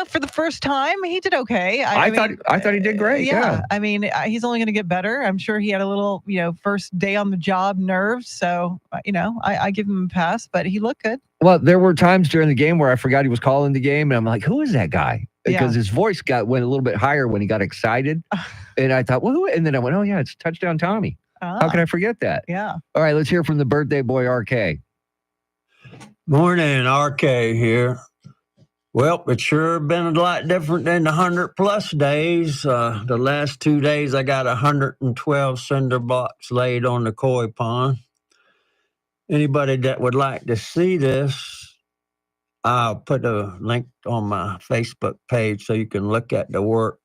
B: For the first time, he did okay.
A: I thought he did great. Yeah.
B: I mean, he's only going to get better. I'm sure he had a little, first day on the job nerves. So, I give him a pass, but he looked good.
A: Well, there were times during the game where I forgot he was calling the game, and I'm like, who is that guy? because his voice went a little bit higher when he got excited. And I thought, well, and then I went, oh, yeah, it's Touchdown Tommy. How can I forget that?
B: Yeah.
A: All right, let's hear from the birthday boy, RK.
L: Morning, RK here. Well, it's sure been a lot different than the 100+ days. The last 2 days, I got 112 cinder blocks laid on the koi pond. Anybody that would like to see this, I'll put a link on my Facebook page so you can look at the work.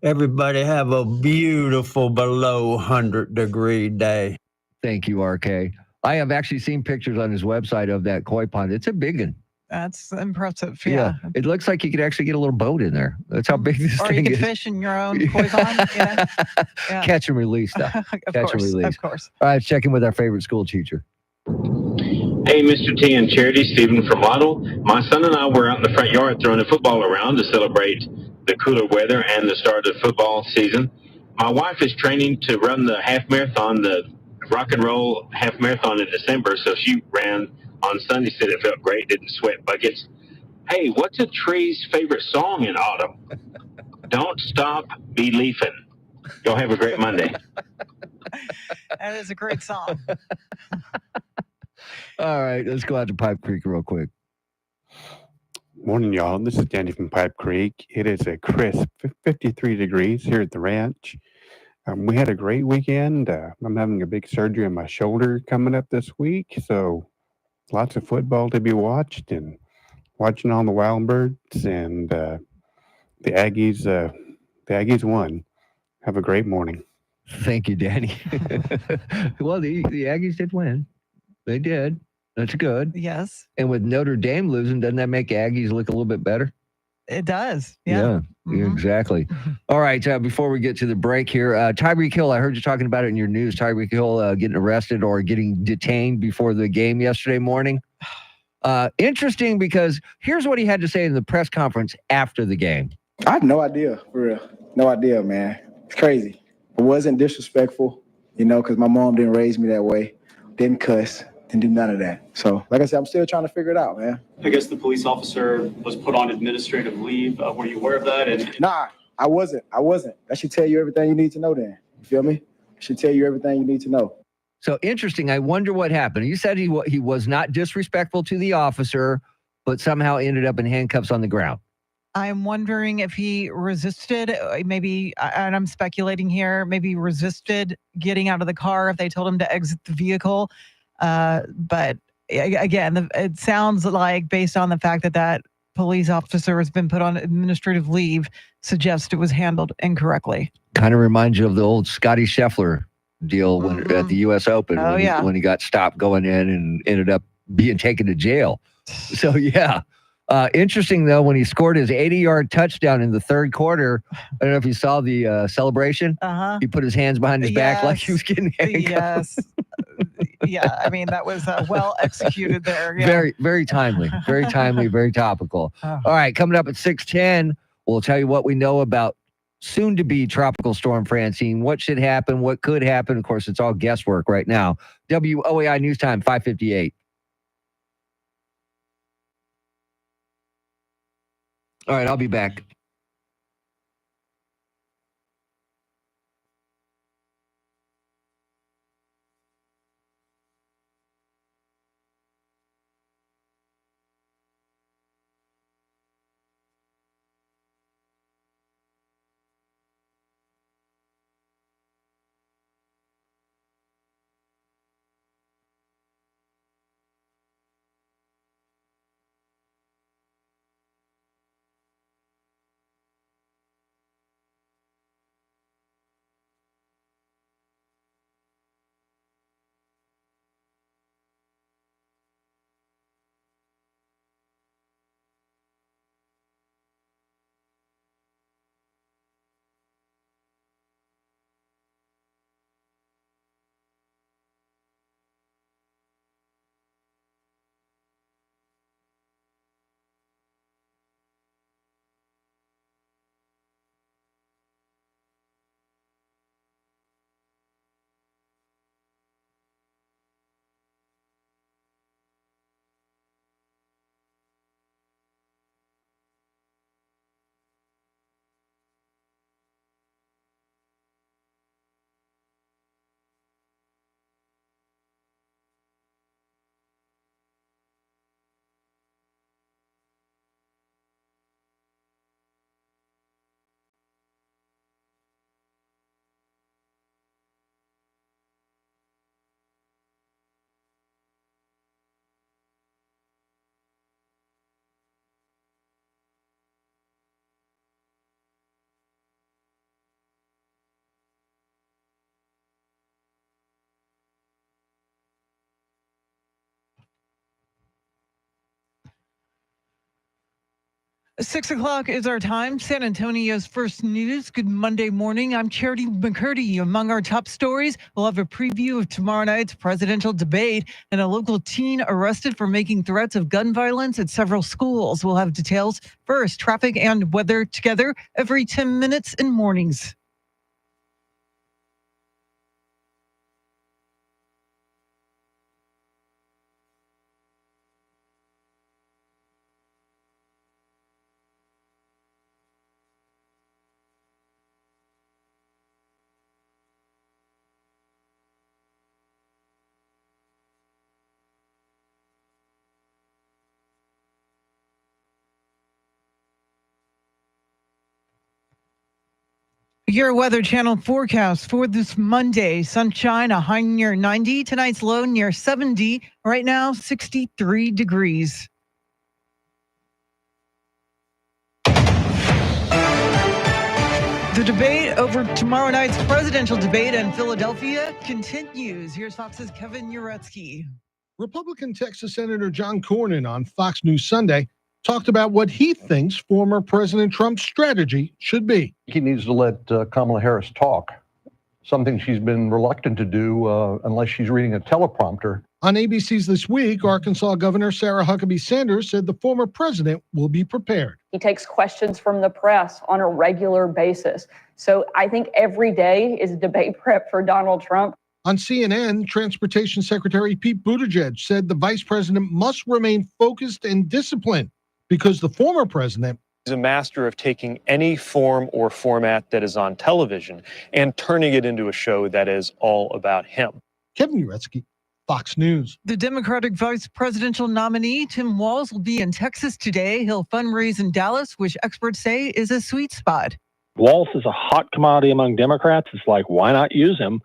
L: Everybody have a beautiful below 100-degree day.
A: Thank you, RK. I have actually seen pictures on his website of that koi pond. It's a big one.
B: That's impressive. Yeah.
A: It looks like you could actually get a little boat in there. That's how big this
B: Or
A: thing
B: you could
A: is.
B: fish in your own koi pond. Yeah.
A: Catch and release stuff. Catch and release.
B: Of course.
A: All right, check in with our favorite school teacher.
M: Hey, Mr. T and Charity, Stephen from Waddle. My son and I were out in the front yard throwing the football around to celebrate the cooler weather and the start of football season. My wife is training to run the half marathon, the rock and roll half marathon in December, so she ran on Sunday, said it felt great, didn't sweat buckets. Hey, what's a tree's favorite song in autumn? Don't Stop Be Leafin'. Y'all have a great Monday.
B: That is a great song.
A: All right, let's go out to Pipe Creek real quick.
N: Morning, y'all. This is Danny from Pipe Creek. It is a crisp 53 degrees here at the ranch. We had a great weekend. I'm having a big surgery on my shoulder coming up this week, so lots of football to be watched and watching all the Wild Birds and the Aggies. The Aggies won. Have a great morning.
A: Thank you, Danny. Well, the Aggies did win. They did. That's good.
B: Yes.
A: And with Notre Dame losing, doesn't that make Aggies look a little bit better?
B: It does. Yeah.
A: Exactly. All right. Before we get to the break here, Tyreek Hill, I heard you talking about it in your news. Tyreek Hill getting arrested or getting detained before the game yesterday morning. Interesting because here's what he had to say in the press conference after the game.
O: I have no idea, for real. No idea, man. It's crazy. It wasn't disrespectful, because my mom didn't raise me that way. Didn't cuss. Didn't do none of that. So, like I said, I'm still trying to figure it out, man.
P: I guess the police officer was put on administrative leave. Were you aware of that?
O: Nah, I wasn't. That should tell you everything you need to know then. You feel me? It should tell you everything you need to know.
A: So interesting. I wonder what happened. You said he was not disrespectful to the officer, but somehow ended up in handcuffs on the ground.
B: I'm wondering if he resisted, maybe, and I'm speculating here, maybe resisted getting out of the car if they told him to exit the vehicle. But again, it sounds like, based on the fact that police officer has been put on administrative leave, suggests it was handled incorrectly.
A: Kind of reminds you of the old Scotty Scheffler deal when at the U.S. Open when he got stopped going in and ended up being taken to jail. So, yeah. Interesting, though, when he scored his 80-yard touchdown in the third quarter, I don't know if you saw the celebration. He put his hands behind his back like he was getting handcuffed.
B: Yes. Yeah, I mean, that was well executed there. Yeah.
A: Very, very timely. Very timely, very topical. All right, coming up at 6:10, we'll tell you what we know about soon-to-be Tropical Storm Francine, what should happen, what could happen. Of course, it's all guesswork right now. WOAI News Time, 5:58. All right, I'll be back.
B: 6 o'clock is our time. San Antonio's first news. Good Monday morning. I'm Charity McCurdy. Among our top stories, we'll have a preview of tomorrow night's presidential debate and a local teen arrested for making threats of gun violence at several schools. We'll have details. First, traffic and weather together every 10 minutes in mornings. Your Weather Channel forecast for this Monday. Sunshine, a high near 90. Tonight's low near 70. Right now, 63 degrees. The debate over tomorrow night's presidential debate in Philadelphia continues. Here's Fox's Kevin Uretsky.
I: Republican Texas Senator John Cornyn on Fox News Sunday talked about what he thinks former President Trump's strategy should be.
Q: He needs to let Kamala Harris talk, something she's been reluctant to do unless she's reading a teleprompter.
I: On ABC's This Week, Arkansas Governor Sarah Huckabee Sanders said the former president will be prepared.
R: He takes questions from the press on a regular basis. So I think every day is debate prep for Donald Trump.
I: On CNN, Transportation Secretary Pete Buttigieg said the vice president must remain focused and disciplined because the former president
S: is a master of taking any form or format that is on television and turning it into a show that is all about him.
I: Kevin Uretsky, Fox News.
B: The Democratic vice presidential nominee, Tim Walz, will be in Texas today. He'll fundraise in Dallas, which experts say is a sweet spot.
E: Walz is a hot commodity among Democrats. It's like, why not use him?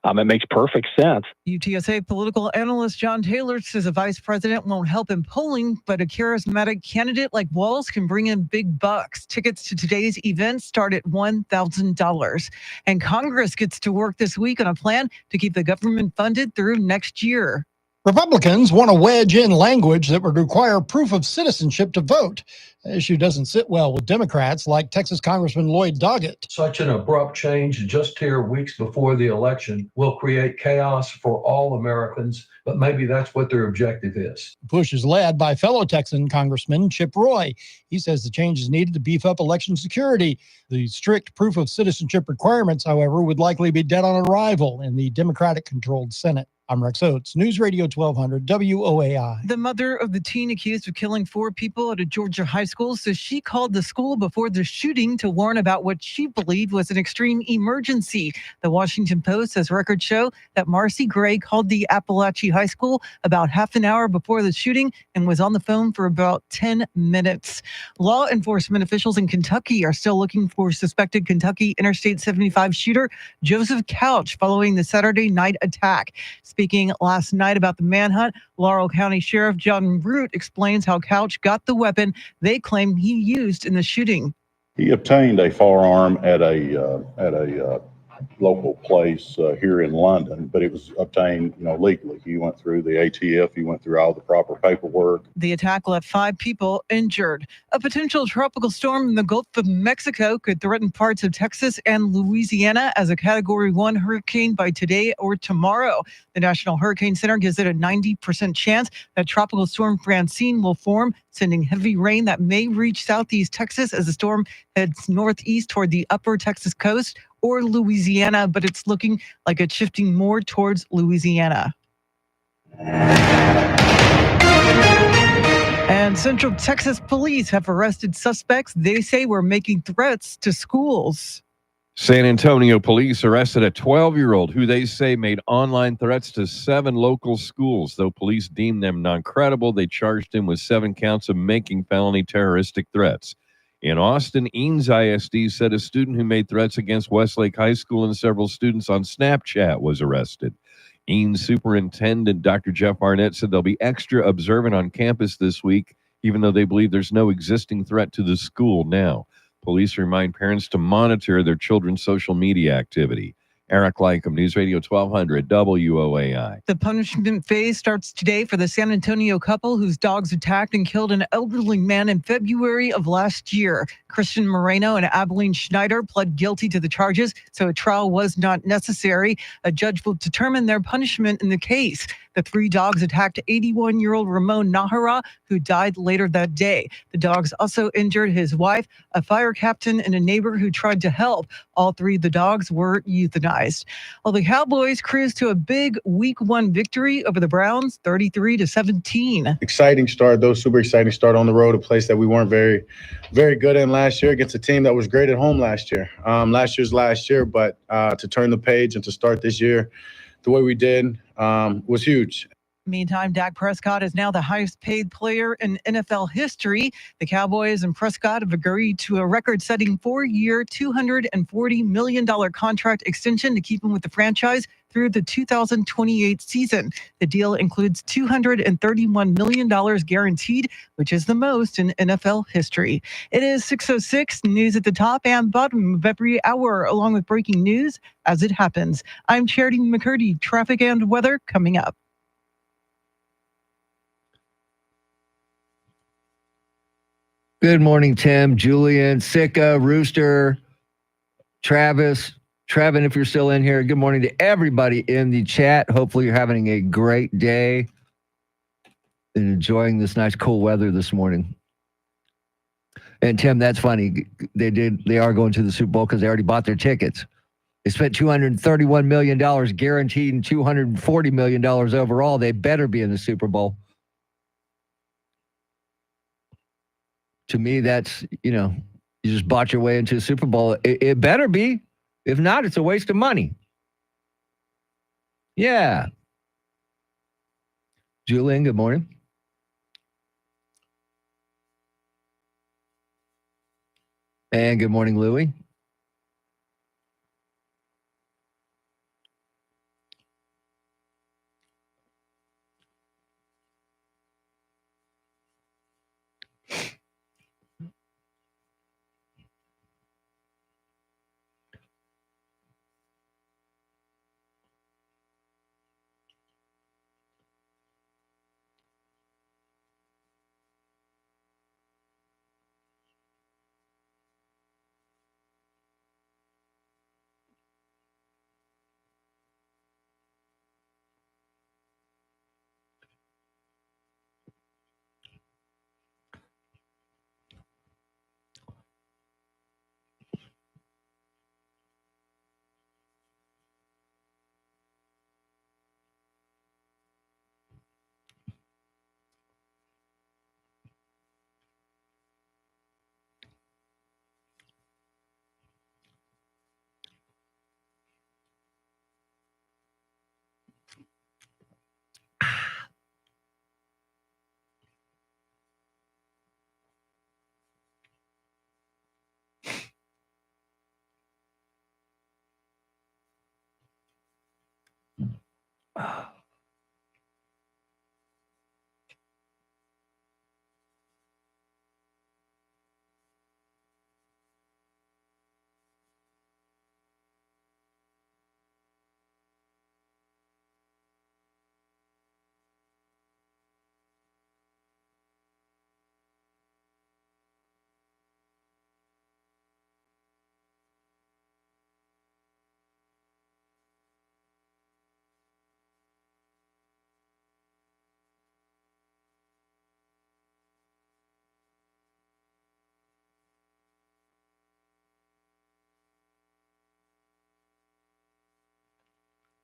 E: It makes perfect sense.
B: UTSA political analyst John Taylor says a vice president won't help in polling, but a charismatic candidate like Walz can bring in big bucks. Tickets to today's event start at $1,000. And Congress gets to work this week on a plan to keep the government funded through next year.
T: Republicans want to wedge in language that would require proof of citizenship to vote. The issue doesn't sit well with Democrats like Texas Congressman Lloyd Doggett.
U: Such an abrupt change just here weeks before the election will create chaos for all Americans, but maybe that's what their objective is.
T: The push is led by fellow Texan Congressman Chip Roy. He says the change is needed to beef up election security. The strict proof of citizenship requirements, however, would likely be dead on arrival in the Democratic-controlled Senate. I'm Rex Oates, News Radio 1200 WOAI.
B: The mother of the teen accused of killing 4 people at a Georgia high school says she called the school before the shooting to warn about what she believed was an extreme emergency. The Washington Post says records show that Marcy Gray called the Appalachia High School about half an hour before the shooting and was on the phone for about 10 minutes. Law enforcement officials in Kentucky are still looking for suspected Kentucky Interstate 75 shooter Joseph Couch following the Saturday night attack. Speaking last night about the manhunt, Laurel County Sheriff John Root explains how Couch got the weapon they claim he used in the shooting.
V: He obtained a firearm at a local place here in London, but it was obtained, legally. He went through the ATF. He went through all the proper paperwork.
B: The attack left 5 people injured. A potential tropical storm in the Gulf of Mexico could threaten parts of Texas and Louisiana as a Category 1 hurricane by today or tomorrow. The National Hurricane Center gives it a 90% chance that Tropical Storm Francine will form, sending heavy rain that may reach southeast Texas as the storm heads northeast toward the upper Texas coast or Louisiana, but it's looking like it's shifting more towards Louisiana. And Central Texas police have arrested suspects they say were making threats to schools.
G: San Antonio police arrested a 12-year-old who they say made online threats to 7 local schools. Though police deemed them non-credible, they charged him with 7 counts of making felony terroristic threats. In Austin, Eanes ISD said a student who made threats against Westlake High School and several students on Snapchat was arrested. Eanes Superintendent Dr. Jeff Arnett said they'll be extra observant on campus this week, even though they believe there's no existing threat to the school now. Police remind parents to monitor their children's social media activity. Eric Lycum, News Radio 1200 WOAI.
B: The punishment phase starts today for the San Antonio couple whose dogs attacked and killed an elderly man in February of last year. Christian Moreno and Abilene Schneider pled guilty to the charges, so a trial was not necessary. A judge will determine their punishment in the case. The three dogs attacked 81-year-old Ramon Nahara, who died later that day. The dogs also injured his wife, a fire captain, and a neighbor who tried to help. All three of the dogs were euthanized. Well, the Cowboys cruised to a big Week 1 victory over the Browns, 33-17.
C: Exciting start, though. Super exciting start on the road, a place that we weren't very good in last year against a team that was great at home last year. Last year, but to turn the page and to start this year the way we did was huge.
B: Meantime, Dak Prescott is now the highest paid player in NFL history. The Cowboys and Prescott have agreed to a record-setting 4-year, $240 million contract extension to keep him with the franchise through the 2028 season. The deal includes $231 million guaranteed, which is the most in NFL history. It is 6:06, news at the top and bottom of every hour, along with breaking news as it happens. I'm Charity McCurdy. Traffic and weather coming up.
A: Good morning, Tim, Julian, Sika, Rooster, Travis, Trevin, if you're still in here. Good morning to everybody in the chat. Hopefully you're having a great day and enjoying this nice cool weather this morning. And Tim, that's funny. They are going to the Super Bowl because they already bought their tickets. They spent $231 million guaranteed and $240 million overall. They better be in the Super Bowl. To me, that's, you just bought your way into a Super Bowl. It better be. If not, it's a waste of money. Yeah. Julian, good morning. And good morning, Louie.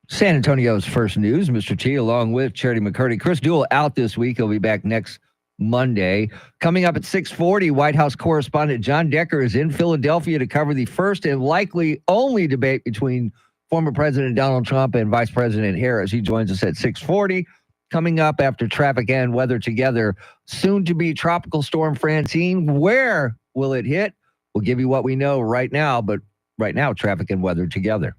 A: San Antonio's first news, Mr. T, along with Charity McCurdy. Chris Duell out this week. He'll be back next Monday. Coming up at 6:40, White House correspondent John Decker is in Philadelphia to cover the first and likely only debate between former President Donald Trump and Vice President Harris. He joins us at 6:40. Coming up after traffic and weather together, soon to be Tropical Storm Francine. Where will it hit? We'll give you what we know right now, but right now, traffic and weather together.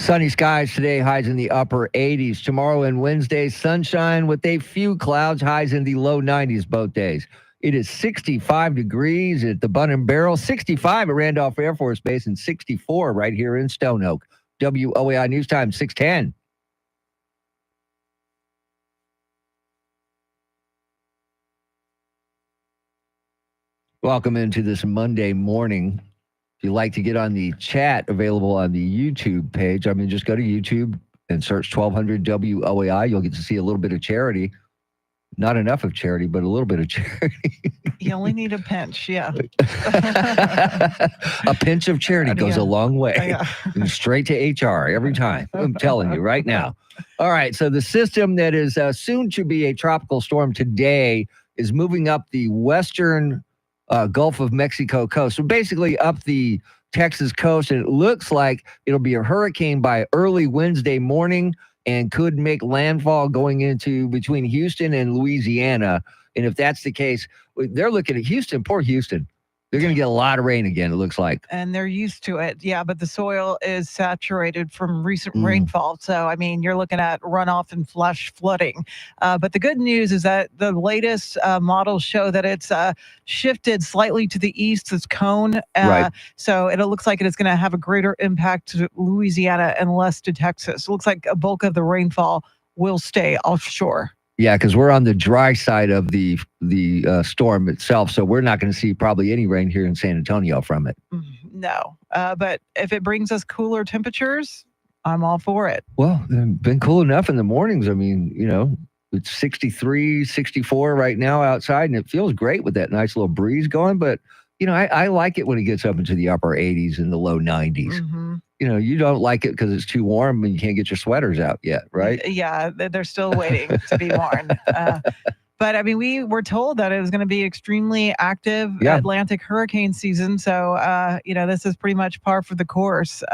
A: Sunny skies today, highs in the upper 80s. Tomorrow and Wednesday, sunshine with a few clouds, highs in the low 90s both days. It is 65 degrees at the Bun and Barrel, 65 at Randolph Air Force Base, and 64 right here in Stone Oak. WOAI News Time, 610. Welcome into this Monday morning. If you'd like to get on the chat available on the YouTube page, just go to YouTube and search 1200 WOAI. You'll get to see a little bit of charity. Not enough of charity, but a little bit of charity.
B: You only need a pinch, yeah.
A: A pinch of charity goes a long way.
B: Yeah.
A: And straight to HR every time. I'm telling you right now. All right, so the system that is soon to be a tropical storm today is moving up the western Gulf of Mexico coast. So basically up the Texas coast, and it looks like it'll be a hurricane by early Wednesday morning and could make landfall going into between Houston and Louisiana. And if that's the case, they're looking at Houston, poor Houston. They're going to get a lot of rain again, it looks like.
B: And they're used to it. Yeah, but the soil is saturated from recent rainfall. So, you're looking at runoff and flash flooding. But the good news is that the latest models show that it's shifted slightly to the east, this cone.
A: Right.
B: So it looks like it is going to have a greater impact to Louisiana and less to Texas. It looks like a bulk of the rainfall will stay offshore.
A: Yeah, because we're on the dry side of the storm itself, so we're not going to see probably any rain here in San Antonio from it.
B: No, but if it brings us cooler temperatures, I'm all for it.
A: Well, it's been cool enough in the mornings. It's 63, 64 right now outside, and it feels great with that nice little breeze going. But, I like it when it gets up into the upper 80s and the low 90s. You don't like it because it's too warm and you can't get your sweaters out yet, right?
B: Yeah, they're still waiting to be worn. But we were told that it was going to be extremely active Atlantic hurricane season. So, this is pretty much par for the course.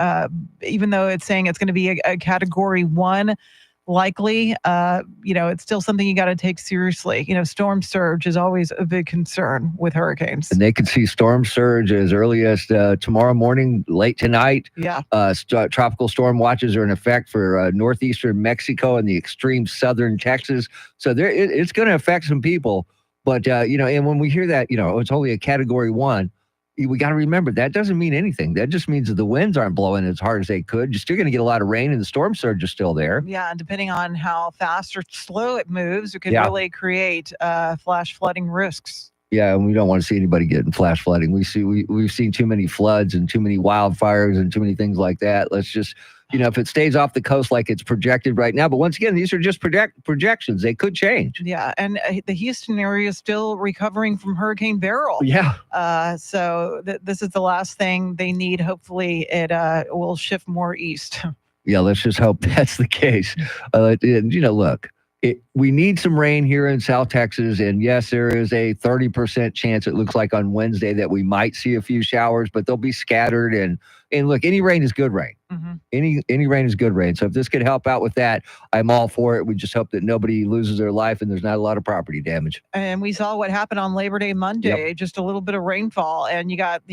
B: Even though it's saying it's going to be a category 1 likely, it's still something you got to take seriously. Storm surge is always a big concern with hurricanes.
A: And they could see storm surge as early as tomorrow morning, late tonight.
B: Yeah.
A: Tropical storm watches are in effect for northeastern Mexico and the extreme southern Texas. So it's going to affect some people. But, and when we hear that, it's only a category 1, we got to remember that doesn't mean anything. That just means that the winds aren't blowing as hard as they could. You're still going to get a lot of rain and the storm surge is still there.
B: Yeah, and depending on how fast or slow it moves, it could really create flash flooding risks.
A: Yeah, and we don't want to see anybody getting flash flooding. We've seen too many floods and too many wildfires and too many things like that. Let's just, if it stays off the coast like it's projected right now. But once again, these are just projections. They could change.
B: Yeah, and the Houston area is still recovering from Hurricane Beryl.
A: Yeah.
B: So this is the last thing they need. Hopefully it will shift more east.
A: Yeah, let's just hope that's the case. Look. We need some rain here in South Texas, and yes, there is a 30% chance, it looks like, on Wednesday that we might see a few showers, but they'll be scattered. And look, any rain is good rain. Any rain is good rain. So if this could help out with that, I'm all for it. We just hope that nobody loses their life and there's not a lot of property damage.
B: And we saw what happened on Labor Day Monday, just a little bit of rainfall, and you got,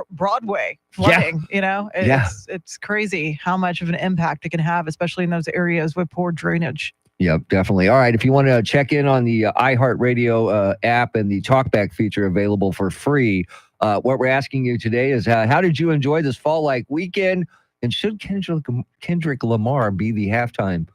B: Broadway flooding, It's crazy how much of an impact it can have, especially in those areas with poor drainage.
A: Yep, definitely. All right. If you want to check in on the iHeartRadio app and the TalkBack feature available for free, what we're asking you today is how did you enjoy this fall-like weekend? And should Kendrick Lamar be the halftime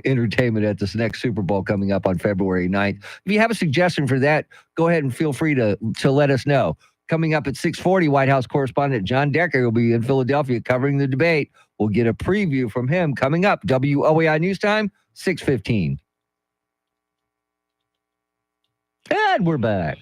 A: entertainment at this next Super Bowl coming up on February 9th? If you have a suggestion for that, go ahead and feel free to let us know. Coming up at 6:40, White House correspondent John Decker will be in Philadelphia covering the debate. We'll get a preview from him coming up. WOAI News Time, 6:15. And we're back.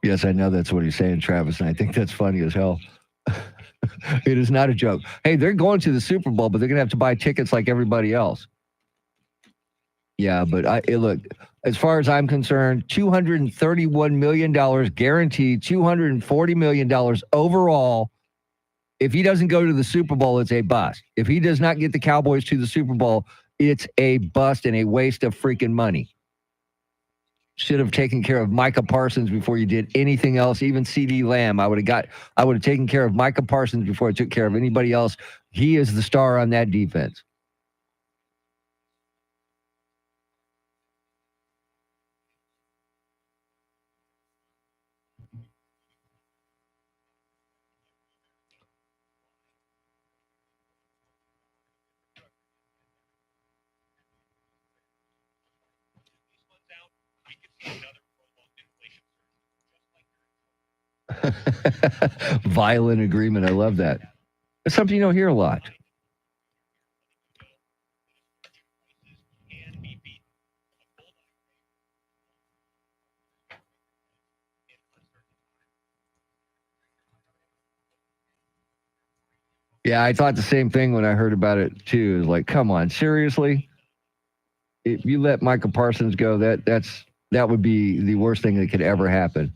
A: Yes, I know that's what he's saying, Travis, and I think that's funny as hell. It is not a joke. Hey, they're going to the Super Bowl, but they're going to have to buy tickets like everybody else. Yeah, but look, as far as I'm concerned, $231 million guaranteed, $240 million overall. If he doesn't go to the Super Bowl, it's a bust. If he does not get the Cowboys to the Super Bowl, it's a bust and a waste of freaking money. Should have taken care of Micah Parsons before you did anything else. Even CD Lamb, I would have taken care of Micah Parsons before I took care of anybody else. He is the star on that defense. Violent agreement. I love that. It's something you don't hear a lot. Yeah, I thought the same thing when I heard about it too. It's like, come on, seriously? If you let Micah Parsons go, that would be the worst thing that could ever happen.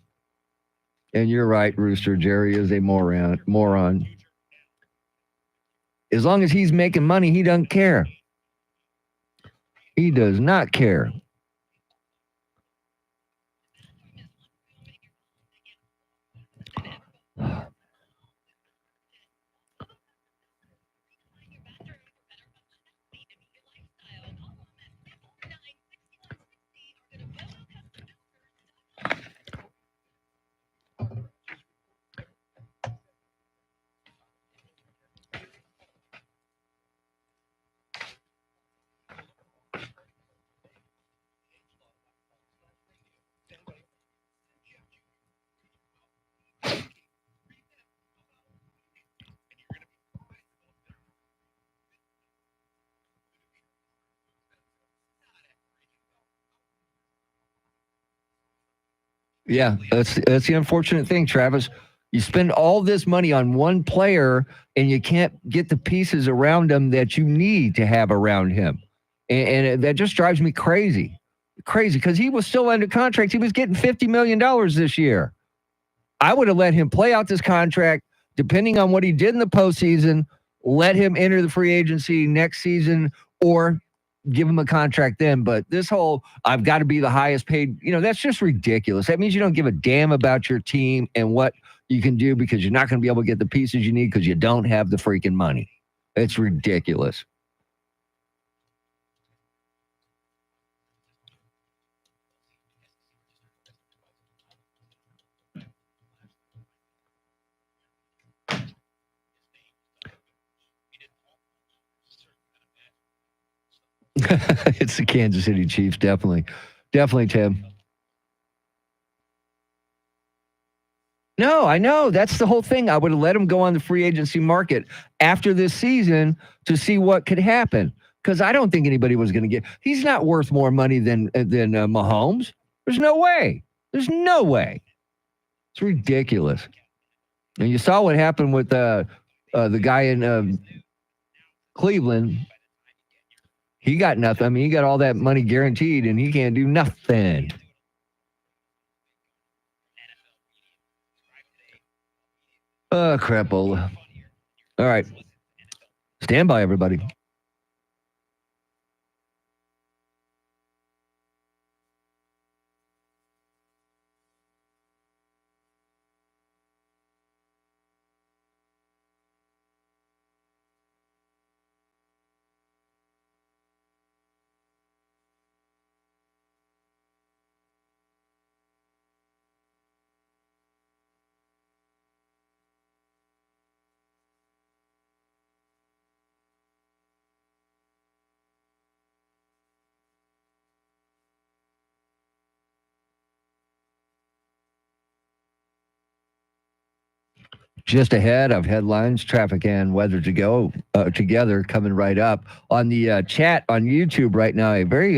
A: And you're right, Rooster. Jerry is a moron. As long as he's making money, he doesn't care. He does not care. Yeah, that's the unfortunate thing, Travis. You spend all this money on one player and you can't get the pieces around him that you need to have around him. And that just drives me crazy. Crazy, because he was still under contract. He was getting $50 million this year. I would have let him play out this contract, depending on what he did in the postseason, let him enter the free agency next season, or give him a contract then. But this whole, I've got to be the highest paid, that's just ridiculous. That means you don't give a damn about your team and what you can do, because you're not going to be able to get the pieces you need because you don't have the freaking money. It's ridiculous. It's the Kansas City Chiefs, definitely. Definitely, Tim. No, I know. That's the whole thing. I would have let him go on the free agency market after this season to see what could happen, because I don't think anybody was going to get. He's not worth more money than Mahomes. There's no way. There's no way. It's ridiculous. And you saw what happened with the guy in Cleveland. He got nothing. I mean, he got all that money guaranteed, and he can't do nothing. Crapola. All right. Stand by, everybody. Just ahead of headlines, traffic, and weather to go together coming right up. On the chat on YouTube right now, a very,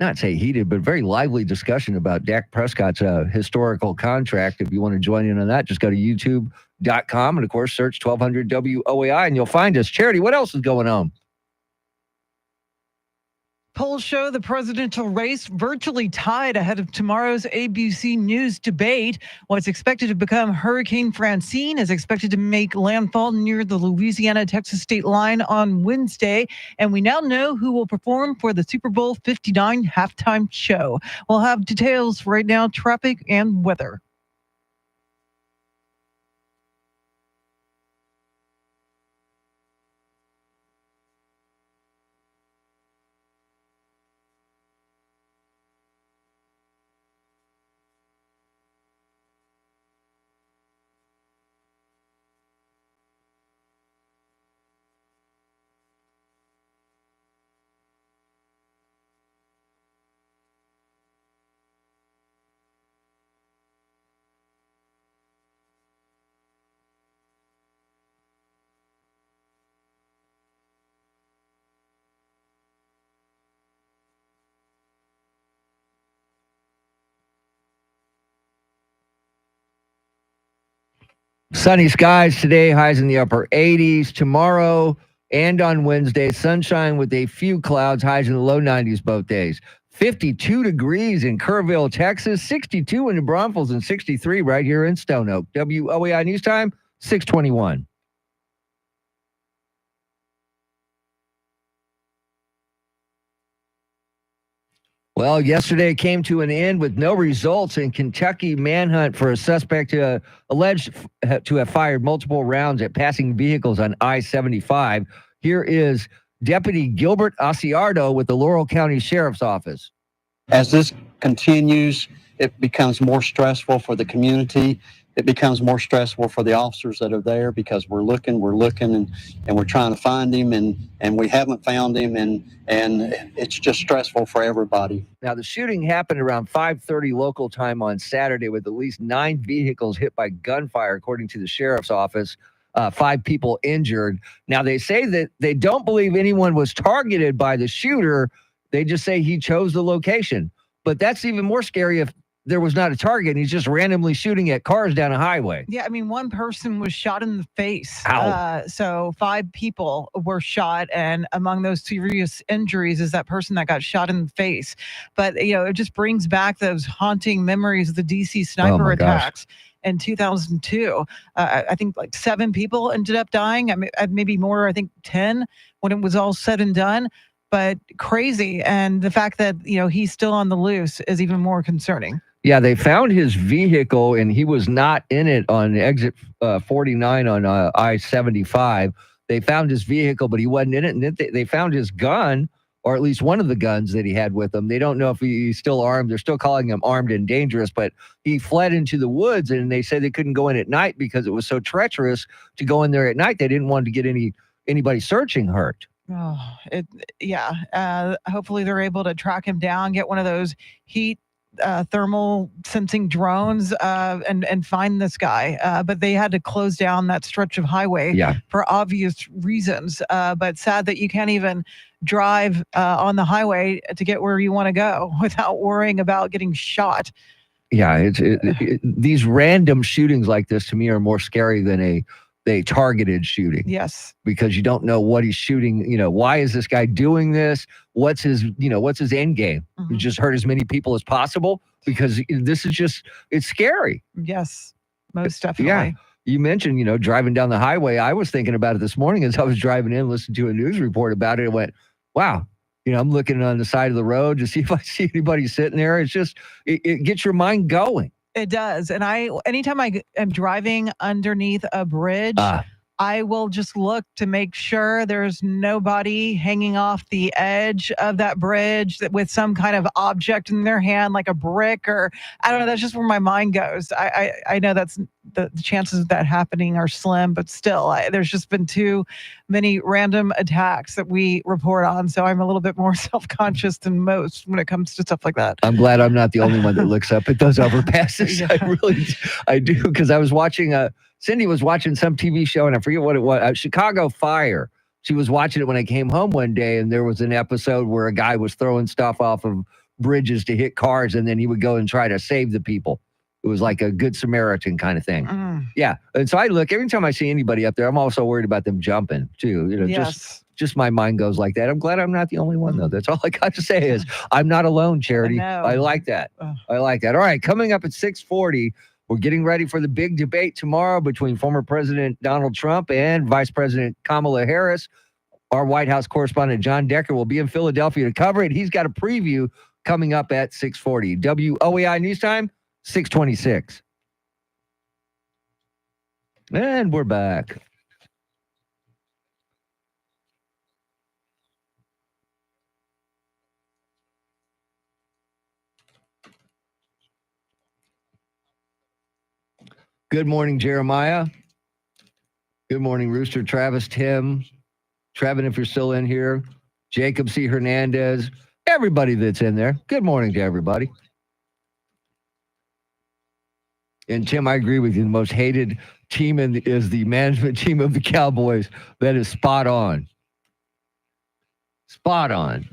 A: not say heated, but very lively discussion about Dak Prescott's historical contract. If you want to join in on that, just go to youtube.com and, of course, search 1200 WOAI and you'll find us. Charity, what else is going on?
B: Polls show the presidential race virtually tied ahead of tomorrow's ABC News debate. What's expected to become Hurricane Francine is expected to make landfall near the Louisiana-Texas state line on Wednesday. And we now know who will perform for the Super Bowl 59 halftime show. We'll have details right now, traffic and weather.
A: Sunny skies today, highs in the upper 80s. Tomorrow and on Wednesday, sunshine with a few clouds, highs in the low 90s both days. 52 degrees in Kerrville, Texas, 62 in New Braunfels, and 63 right here in Stone Oak. WOAI News Time, 621. Well, yesterday came to an end with no results in Kentucky manhunt for a suspect alleged to have fired multiple rounds at passing vehicles on I-75. Here is Deputy Gilbert Asiardo with the Laurel County Sheriff's Office.
D: As this continues, it becomes more stressful for the community. It becomes more stressful for the officers that are there because we're looking, and we're trying to find him, and we haven't found him, and it's just stressful for everybody.
A: Now, the shooting happened around 5:30 local time on Saturday with at least 9 vehicles hit by gunfire, according to the sheriff's office. 5 people injured. Now, they say that they don't believe anyone was targeted by the shooter. They just say he chose the location. But that's even more scary if there was not a target and he's just randomly shooting at cars down a highway.
B: Yeah, I mean, one person was shot in the face.
A: Ow.
B: So 5 people were shot, and among those serious injuries is that person that got shot in the face. But, it just brings back those haunting memories of the DC sniper attacks in 2002. I think like 7 people ended up dying. I mean, maybe more, I think 10 when it was all said and done. But crazy. And the fact that, he's still on the loose is even more concerning.
A: Yeah, they found his vehicle, and he was not in it on exit 49 on I-75. They found his vehicle, but he wasn't in it. And then they found his gun, or at least one of the guns that he had with him. They don't know if he's still armed. They're still calling him armed and dangerous, but he fled into the woods, and they said they couldn't go in at night because it was so treacherous to go in there at night. They didn't want to get anybody searching hurt.
B: Oh, hopefully they're able to track him down, get one of those heat thermal sensing drones and find this guy. But they had to close down that stretch of highway for obvious reasons. But sad that you can't even drive on the highway to get where you want to go without worrying about getting shot.
A: Yeah, these random shootings like this to me are more scary than a targeted shooting.
B: Yes.
A: Because you don't know what he's shooting. Why is this guy doing this? What's his end game?
B: Mm-hmm.
A: Just hurt as many people as possible, because this is it's scary.
B: Yes, most definitely.
A: Yeah. You mentioned, driving down the highway. I was thinking about it this morning as I was driving in, listening to a news report about it. I went, wow, I'm looking on the side of the road to see if I see anybody sitting there. It's just, it gets your mind going.
B: It does. And anytime I am driving underneath a bridge, I will just look to make sure there's nobody hanging off the edge of that bridge with some kind of object in their hand, like a brick, or I don't know. That's just where my mind goes. I know that's the chances of that happening are slim, but still, there's just been too many random attacks that we report on. So I'm a little bit more self-conscious than most when it comes to stuff like that.
A: I'm glad I'm not the only one that looks up at those overpasses. I do, because I was watching Cindy was watching some TV show, and I forget what it was, Chicago Fire. She was watching it when I came home one day, and there was an episode where a guy was throwing stuff off of bridges to hit cars, and then he would go and try to save the people. It was like a Good Samaritan kind of thing. Yeah. And so I look, every time I see anybody up there, I'm also worried about them jumping too.
B: Yes.
A: Just my mind goes like that. I'm glad I'm not the only one, though. That's all I got to say is I'm not alone, Charity. I like that. I like that. All right, coming up at 6:40, we're getting ready for the big debate tomorrow between former President Donald Trump and Vice President Kamala Harris. Our White House correspondent, John Decker, will be in Philadelphia to cover it. He's got a preview coming up at 6:40. WOAI News Time, 6:26. And we're back. Good morning, Jeremiah. Good morning, Rooster, Travis, Tim, Trevin, if you're still in here, Jacob C. Hernandez, everybody that's in there. Good morning to everybody. And Tim, I agree with you. The most hated team is the management team of the Cowboys. That is spot on. Spot on.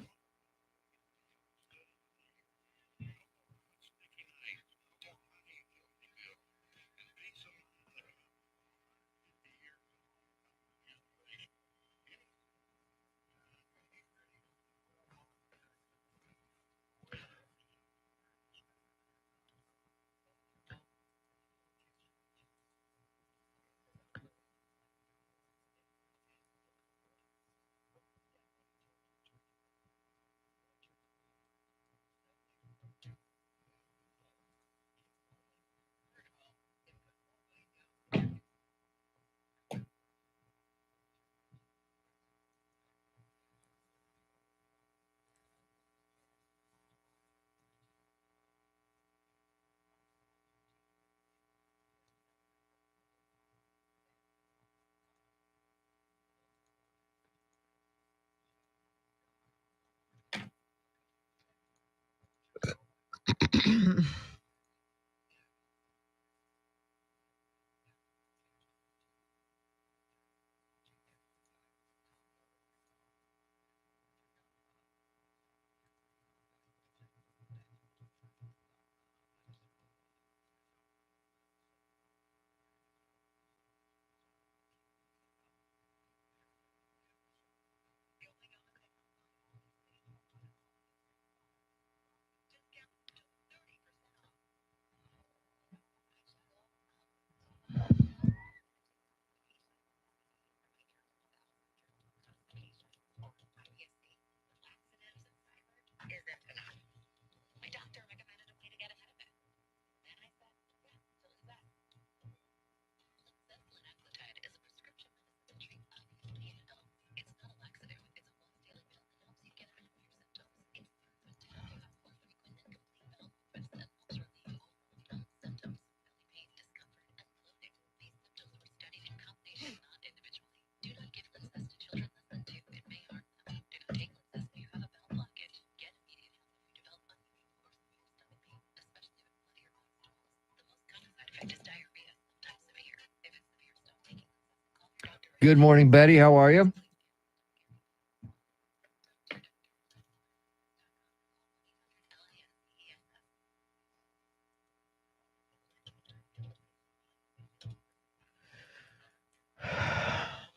A: Good morning, Betty. How are you?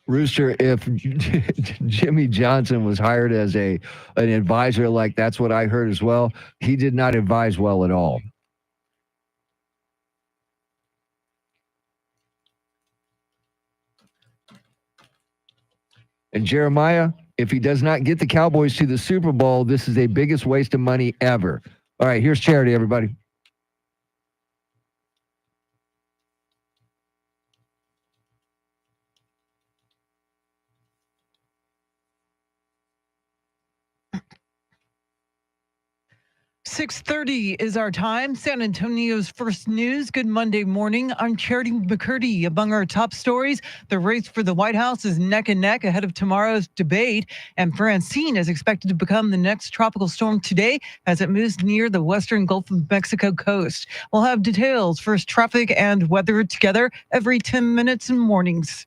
A: Rooster, if Jimmy Johnson was hired as an advisor, like that's what I heard as well, he did not advise well at all. And Jeremiah, if he does not get the Cowboys to the Super Bowl, this is the biggest waste of money ever. All right, here's Charity, everybody.
B: .30 is our time. San Antonio's first news. Good Monday morning. I'm Charity McCurdy. Among our top stories, the race for the White House is neck and neck ahead of tomorrow's debate. And Francine is expected to become the next tropical storm today as it moves near the western Gulf of Mexico coast. We'll have details, first traffic and weather together every 10 minutes in mornings.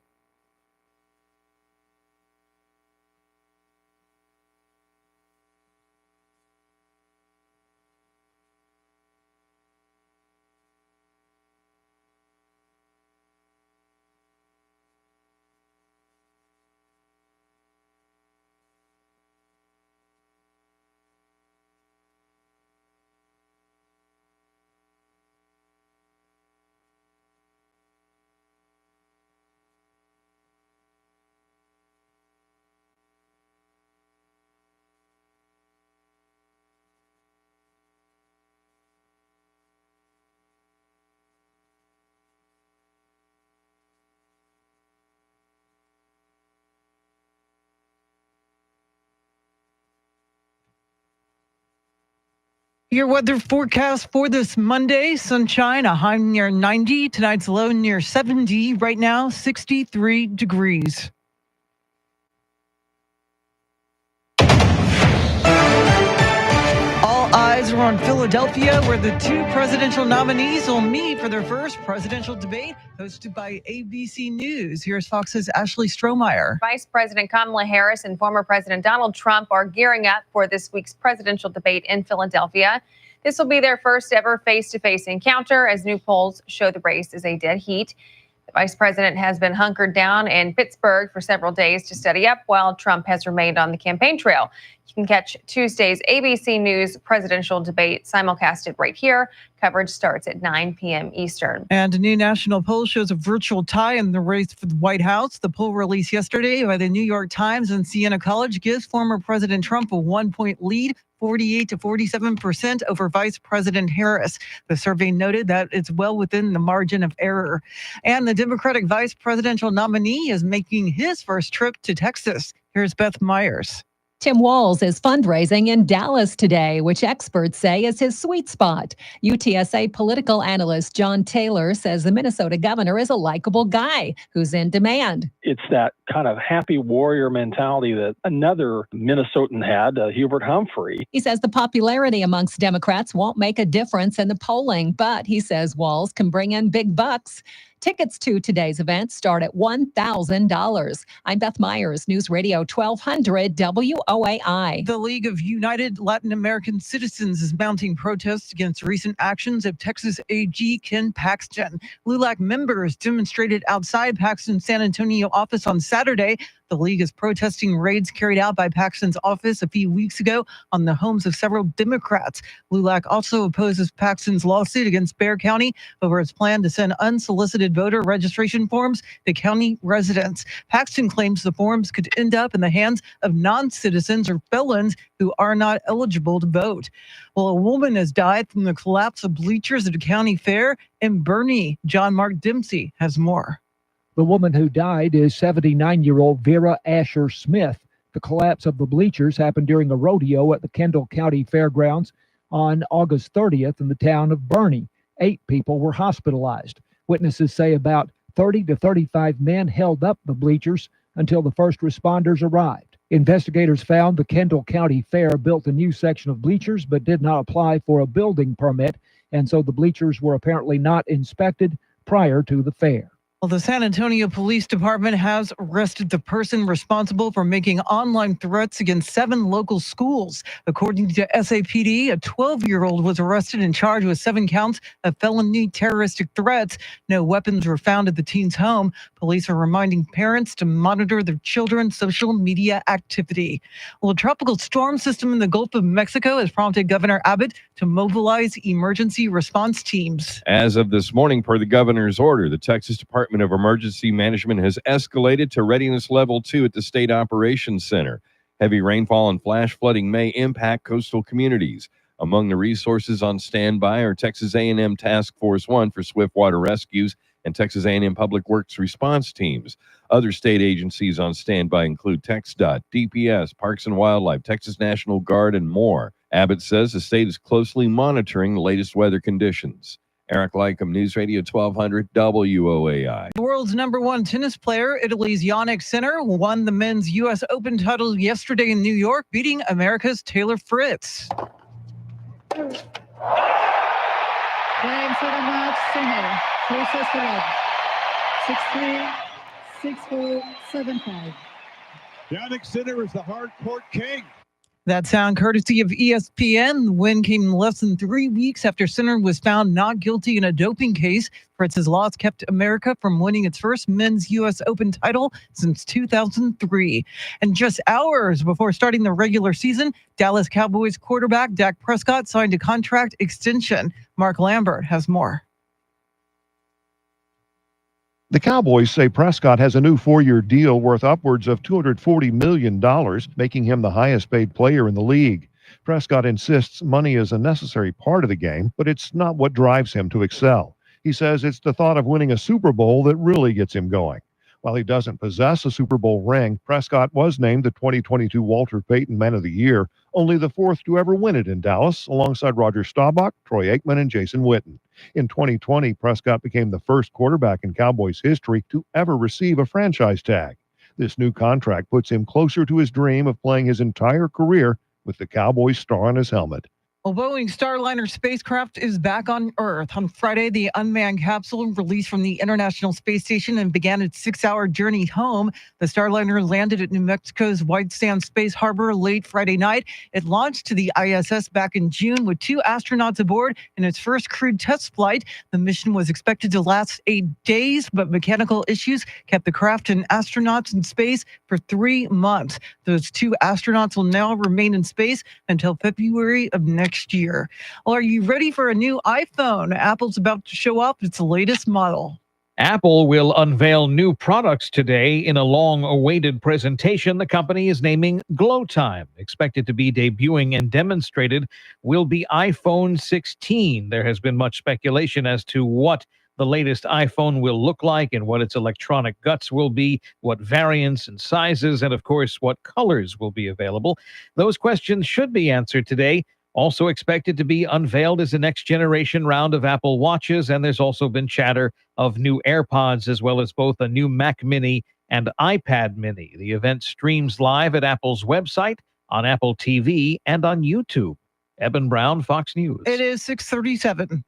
B: Your weather forecast for this Monday: sunshine, a high near 90. Tonight's low near 70. Right now, 63 degrees. All eyes are on Philadelphia, where the two presidential nominees will meet for their first presidential debate, hosted by ABC News. Here's Fox's Ashley Strohmeyer.
F: Vice President Kamala Harris and former President Donald Trump are gearing up for this week's presidential debate in Philadelphia. This will be their first ever face-to-face encounter, as new polls show the race is a dead heat. The vice president has been hunkered down in Pittsburgh for several days to study up, while Trump has remained on the campaign trail. You can catch Tuesday's ABC News presidential debate simulcasted right here. Coverage starts at 9 p.m. Eastern.
B: And a new national poll shows a virtual tie in the race for the White House. The poll released yesterday by the New York Times and Siena College gives former President Trump a 1-point lead, 48 to 47% over Vice President Harris. The survey noted that it's well within the margin of error. And the Democratic vice presidential nominee is making his first trip to Texas. Here's Beth Myers.
H: Tim Walz is fundraising in Dallas today, which experts say is his sweet spot. UTSA political analyst John Taylor says the Minnesota governor is a likable guy who's in demand.
E: It's that kind of happy warrior mentality that another Minnesotan had, Hubert Humphrey.
H: He says the popularity amongst Democrats won't make a difference in the polling, but he says Walz can bring in big bucks. Tickets to today's event start at $1,000. I'm Beth Myers, News Radio 1200 WOAI.
B: The League of United Latin American Citizens is mounting protests against recent actions of Texas AG Ken Paxton. LULAC members demonstrated outside Paxton's San Antonio office on Saturday. The league is protesting raids carried out by Paxton's office a few weeks ago on the homes of several Democrats. LULAC also opposes Paxton's lawsuit against Bexar County over its plan to send unsolicited voter registration forms to county residents. Paxton claims the forms could end up in the hands of non-citizens or felons who are not eligible to vote. Well, a woman has died from the collapse of bleachers at a county fair in Bernie. John Mark Dempsey has more.
W: The woman who died is 79-year-old Vera Asher Smith. The collapse of the bleachers happened during a rodeo at the Kendall County Fairgrounds on August 30th in the town of Bernie. 8 people were hospitalized. Witnesses say about 30 to 35 men held up the bleachers until the first responders arrived. Investigators found the Kendall County Fair built a new section of bleachers but did not apply for a building permit, and so the bleachers were apparently not inspected prior to the fair.
B: Well, the San Antonio Police Department has arrested the person responsible for making online threats against 7 local schools. According to SAPD, a 12-year-old was arrested and charged with 7 counts of felony terroristic threats. No weapons were found at the teen's home. Police are reminding parents to monitor their children's social media activity. Well, a tropical storm system in the Gulf of Mexico has prompted Governor Abbott to mobilize emergency response teams.
G: As of this morning, per the governor's order, the Texas Department of Emergency Management has escalated to readiness level 2 at the State Operations Center. Heavy rainfall and flash flooding may impact coastal communities. Among the resources on standby are Texas A&M Task Force 1 for swift water rescues and Texas A&M Public Works response teams. Other state agencies on standby include TxDOT, DPS, Parks and Wildlife, Texas National Guard, and more. Abbott says the state is closely monitoring the latest weather conditions. Eric Lycum, News Radio 1200 WOAI.
B: The world's #1 tennis player, Italy's Yannick Sinner, won the men's U.S. Open title yesterday in New York, beating America's Taylor Fritz.
X: Playing for the match, Sinner. First set 6-3, 6-4, 7-5.
Y: Yannick Sinner is the hard court king.
B: That sound courtesy of ESPN. The win came less than 3 weeks after Sinner was found not guilty in a doping case. Fritz's loss kept America from winning its first men's U.S. Open title since 2003. And just hours before starting the regular season, Dallas Cowboys quarterback Dak Prescott signed a contract extension. Mark Lambert has more.
Z: The Cowboys say Prescott has a new 4-year deal worth upwards of $240 million, making him the highest-paid player in the league. Prescott insists money is a necessary part of the game, but it's not what drives him to excel. He says it's the thought of winning a Super Bowl that really gets him going. While he doesn't possess a Super Bowl ring, Prescott was named the 2022 Walter Payton Man of the Year, only the fourth to ever win it in Dallas, alongside Roger Staubach, Troy Aikman, and Jason Witten. In 2020, Prescott became the first quarterback in Cowboys history to ever receive a franchise tag. This new contract puts him closer to his dream of playing his entire career with the Cowboys star on his helmet.
B: A Boeing Starliner spacecraft is back on Earth. On Friday, the unmanned capsule released from the International Space Station and began its 6-hour journey home. The Starliner landed at New Mexico's White Sands Space Harbor late Friday night. It launched to the ISS back in June with 2 astronauts aboard in its first crewed test flight. The mission was expected to last 8 days, but mechanical issues kept the craft and astronauts in space for 3 months. Those 2 astronauts will now remain in space until February of next year. Well, are you ready for a new iPhone? Apple's about to show off its latest model.
J: Apple will unveil new products today in a long-awaited presentation the company is naming Glow Time. Expected to be debuting and demonstrated will be iPhone 16. There has been much speculation as to what the latest iPhone will look like and what its electronic guts will be, what variants and sizes, and of course, what colors will be available. Those questions should be answered today. Also expected to be unveiled is the next generation round of Apple Watches, and there's also been chatter of new AirPods as well as both a new Mac Mini and iPad Mini. The event streams live at Apple's website, on Apple TV, and on YouTube. Eben Brown, Fox News.
B: It is 6:37.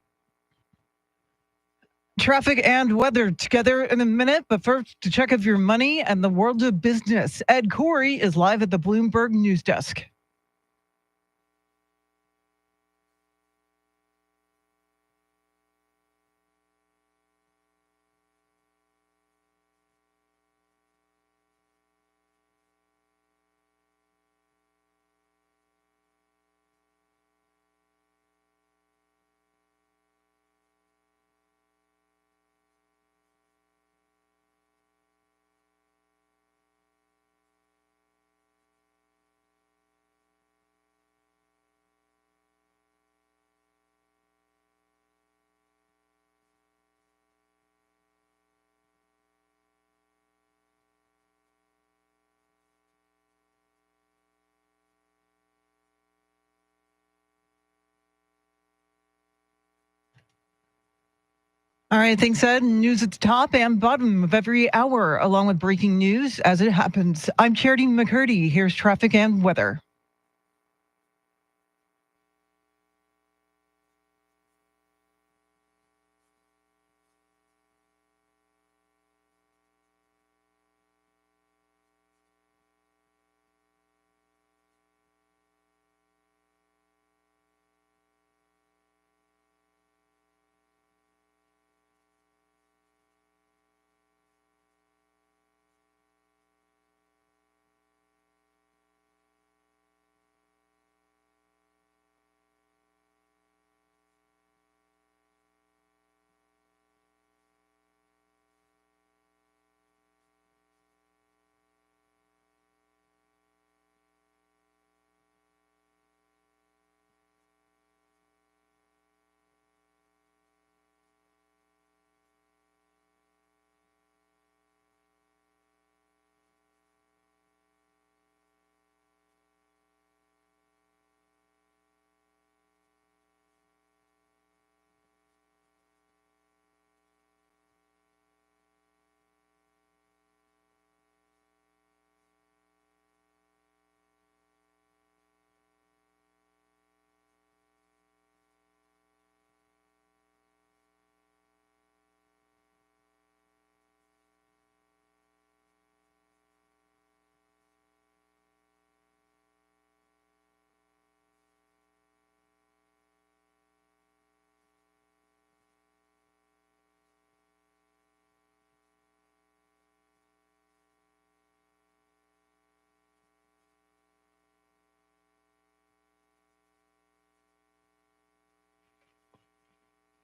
B: Traffic and weather together in a minute, but first to check of your money and the world of business. Ed Corey is live at the Bloomberg News Desk. All right, thanks, Ed. News at the top and bottom of every hour, along with breaking news as it happens. I'm Charity McCurdy. Here's traffic and weather.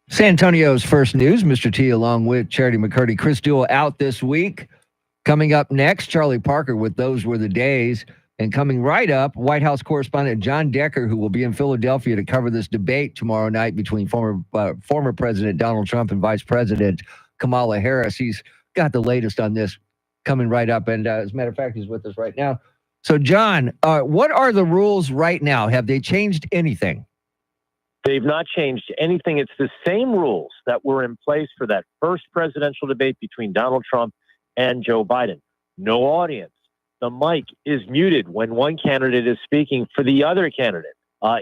B: San Antonio's first news, Mr. T, along with Charity McCurdy. Chris Duell out this week. Coming up next, Charlie Parker with Those Were the Days. And coming right up, White House correspondent John Decker, who will be in Philadelphia to cover this debate tomorrow night between former President Donald Trump and Vice President Kamala Harris. He's got the latest on this coming right up. And as a matter of fact, he's with us right now.
A: So, John, what are the rules right now? Have they changed anything?
K: They've not changed anything. It's the same rules that were in place for that first presidential debate between Donald Trump and Joe Biden. No audience. The mic is muted when one candidate is speaking for the other candidate.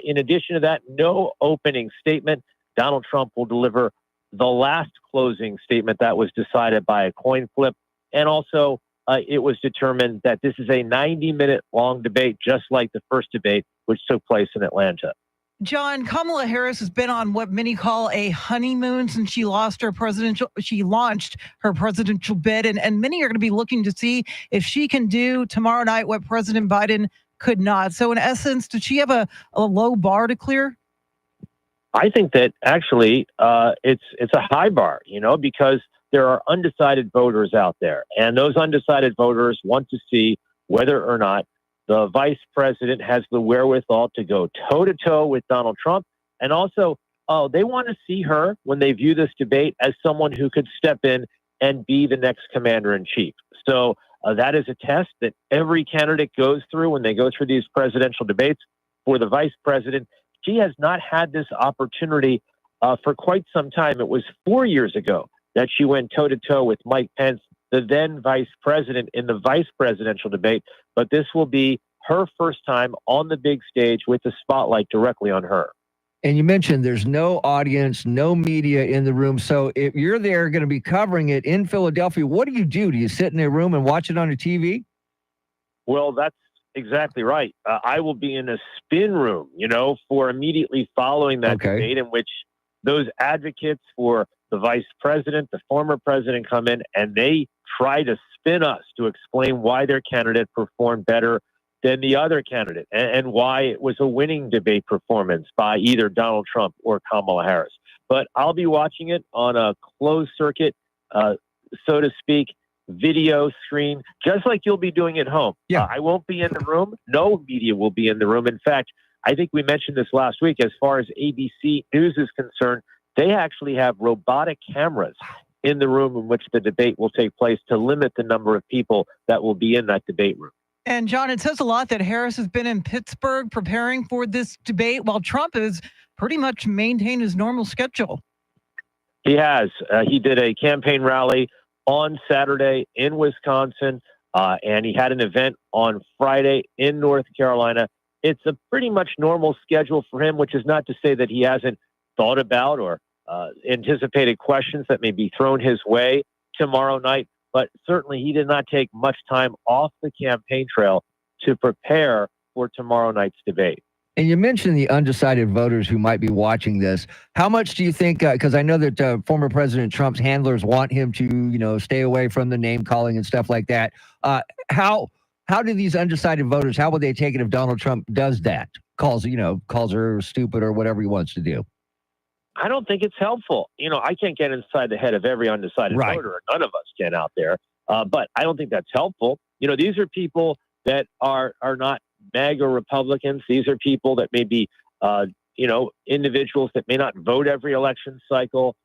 K: In addition to that, no opening statement. Donald Trump will deliver the last closing statement that was decided by a coin flip. And also, it was determined that this is a 90-minute long debate, just like the first debate, which took place in Atlanta.
B: John, Kamala Harris has been on what many call a honeymoon since she launched her presidential bid, and many are going to be looking to see if she can do tomorrow night what President Biden could not. So in essence, did she have a low bar to clear?
K: I think that actually it's a high bar, because there are undecided voters out there, and those undecided voters want to see whether or not the vice president has the wherewithal to go toe-to-toe with Donald Trump. And also, they want to see her, when they view this debate, as someone who could step in and be the next commander-in-chief. So that is a test that every candidate goes through when they go through these presidential debates. For the vice president, she has not had this opportunity for quite some time. It was 4 years ago that she went toe-to-toe with Mike Pence, the then vice president, in the vice presidential debate. But this will be her first time on the big stage with the spotlight directly on her.
A: And you mentioned there's no audience, no media in the room. So if you're there going to be covering it in Philadelphia, what do? Do you sit in a room and watch it on a TV?
K: Well, that's exactly right. I will be in a spin room, for immediately following that debate, in which those advocates for the vice president, the former president, come in and they try to spin us to explain why their candidate performed better than the other candidate and why it was a winning debate performance by either Donald Trump or Kamala Harris. But I'll be watching it on a closed circuit, so to speak, video screen, just like you'll be doing at home.
A: Yeah.
K: I won't be in the room. No media will be in the room. In fact, I think we mentioned this last week. As far as ABC News is concerned, they actually have robotic cameras in the room in which the debate will take place to limit the number of people that will be in that debate room.
B: And John, it says a lot that Harris has been in Pittsburgh preparing for this debate while Trump has pretty much maintained his normal schedule.
K: He has. He did a campaign rally on Saturday in Wisconsin, and he had an event on Friday in North Carolina. It's a pretty much normal schedule for him, which is not to say that he hasn't thought about or anticipated questions that may be thrown his way tomorrow night. But certainly he did not take much time off the campaign trail to prepare for tomorrow night's debate.
A: And you mentioned the undecided voters who might be watching this. How much do you think, because I know that former President Trump's handlers want him to, stay away from the name calling and stuff like that. How do these undecided voters, how would they take it if Donald Trump does that? Calls her stupid or whatever he wants to do?
K: I don't think it's helpful. I can't get inside the head of every undecided voter, or none of us can out there. But I don't think that's helpful. These are people that are not MAGA Republicans. These are people that may be, individuals that may not vote every election cycle.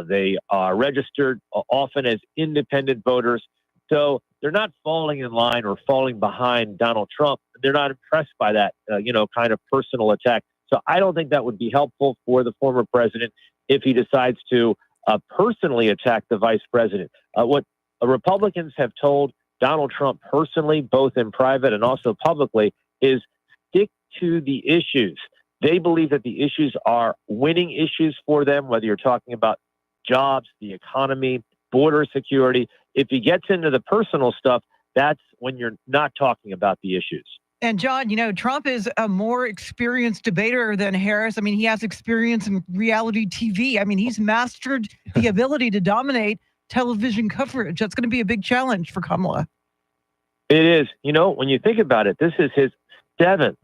K: They are registered often as independent voters. So they're not falling in line or falling behind Donald Trump. They're not impressed by that, kind of personal attack. So I don't think that would be helpful for the former president if he decides to personally attack the vice president. What Republicans have told Donald Trump personally, both in private and also publicly, is stick to the issues. They believe that the issues are winning issues for them, whether you're talking about jobs, the economy, border security. If he gets into the personal stuff, that's when you're not talking about the issues.
B: And John, Trump is a more experienced debater than Harris. I mean, he has experience in reality TV. I mean, he's mastered the ability to dominate television coverage. That's going to be a big challenge for Kamala.
K: It is. When you think about it, this is his 7th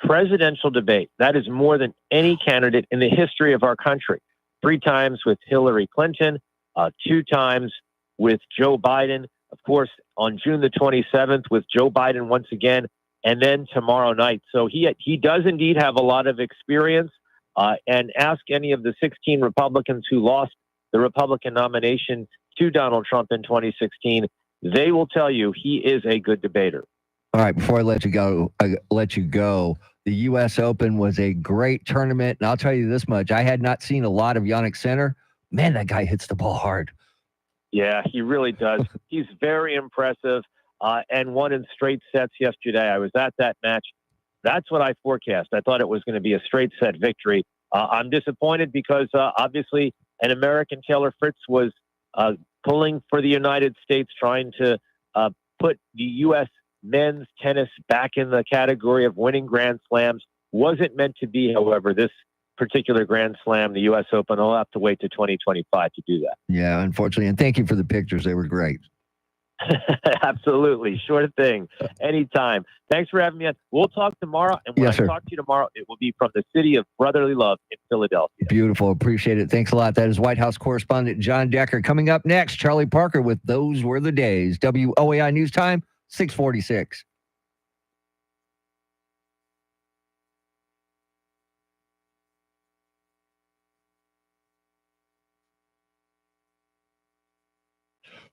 K: presidential debate. That is more than any candidate in the history of our country. 3 times with Hillary Clinton, 2 times with Joe Biden. Of course, on June the 27th with Joe Biden once again, and then tomorrow night. So he does indeed have a lot of experience. And ask any of the 16 Republicans who lost the Republican nomination to Donald Trump in 2016. They will tell you he is a good debater.
A: All right, before I let you go, the U.S. Open was a great tournament, and I'll tell you this much: I had not seen a lot of Yannick Sinner. Man, that guy hits the ball hard.
K: Yeah, he really does. He's very impressive and won in straight sets yesterday. I was at that match. That's what I forecast. I thought it was going to be a straight set victory. I'm disappointed because obviously an American, Taylor Fritz, was pulling for the United States, trying to put the U.S. men's tennis back in the category of winning Grand Slams. Wasn't meant to be, however, this particular Grand Slam, the U.S. Open. I'll have to wait to 2025 to do that.
A: Yeah, unfortunately. And thank you for the pictures. They were great.
K: Absolutely. Sure thing. Anytime. Thanks for having me on. We'll talk tomorrow. And when
A: Yes, sir.
K: I talk to you tomorrow, it will be from the city of brotherly love in Philadelphia.
A: Beautiful. Appreciate it. Thanks a lot. That is White House correspondent John Decker. Coming up next, Charlie Parker with Those Were the Days. WOAI News Time, 646.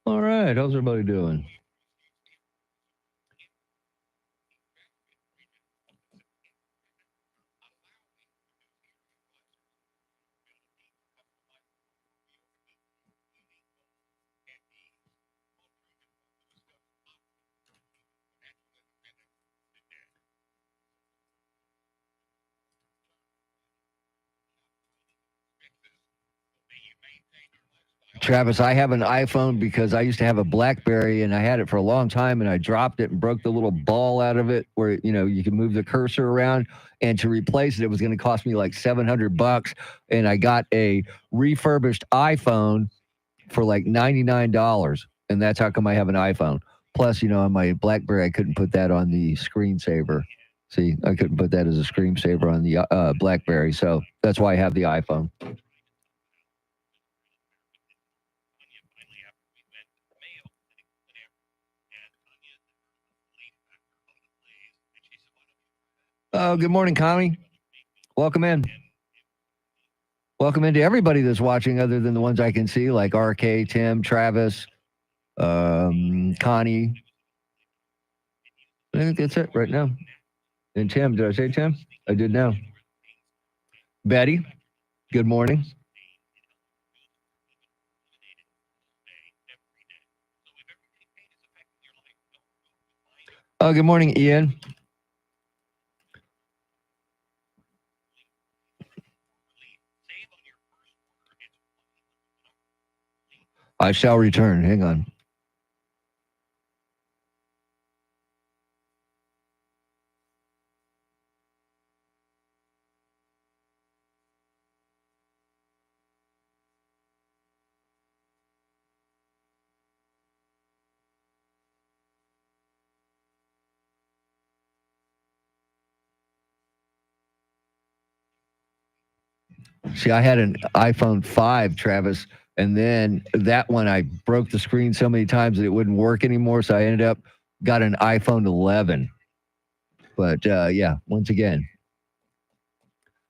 A: All right. How's everybody doing? Travis, I have an iPhone because I used to have a BlackBerry and I had it for a long time and I dropped it and broke the little ball out of it where, you can move the cursor around, and to replace it, it was going to cost me like $700. And I got a refurbished iPhone for like $99. And that's how come I have an iPhone. Plus, on my BlackBerry, I couldn't put that on the screensaver. See, I couldn't put that as a screensaver on the BlackBerry. So that's why I have the iPhone. Oh, good morning, Connie. Welcome in. Welcome into everybody that's watching other than the ones I can see, like RK, Tim, Travis, Connie. I think that's it right now. And Tim, did I say Tim? I did now. Betty, good morning. Oh, good morning, Ian. I shall return. Hang on. See, I had an iPhone 5, Travis, and then that one I broke the screen so many times that it wouldn't work anymore. So I ended up got an iPhone 11. But yeah, once again,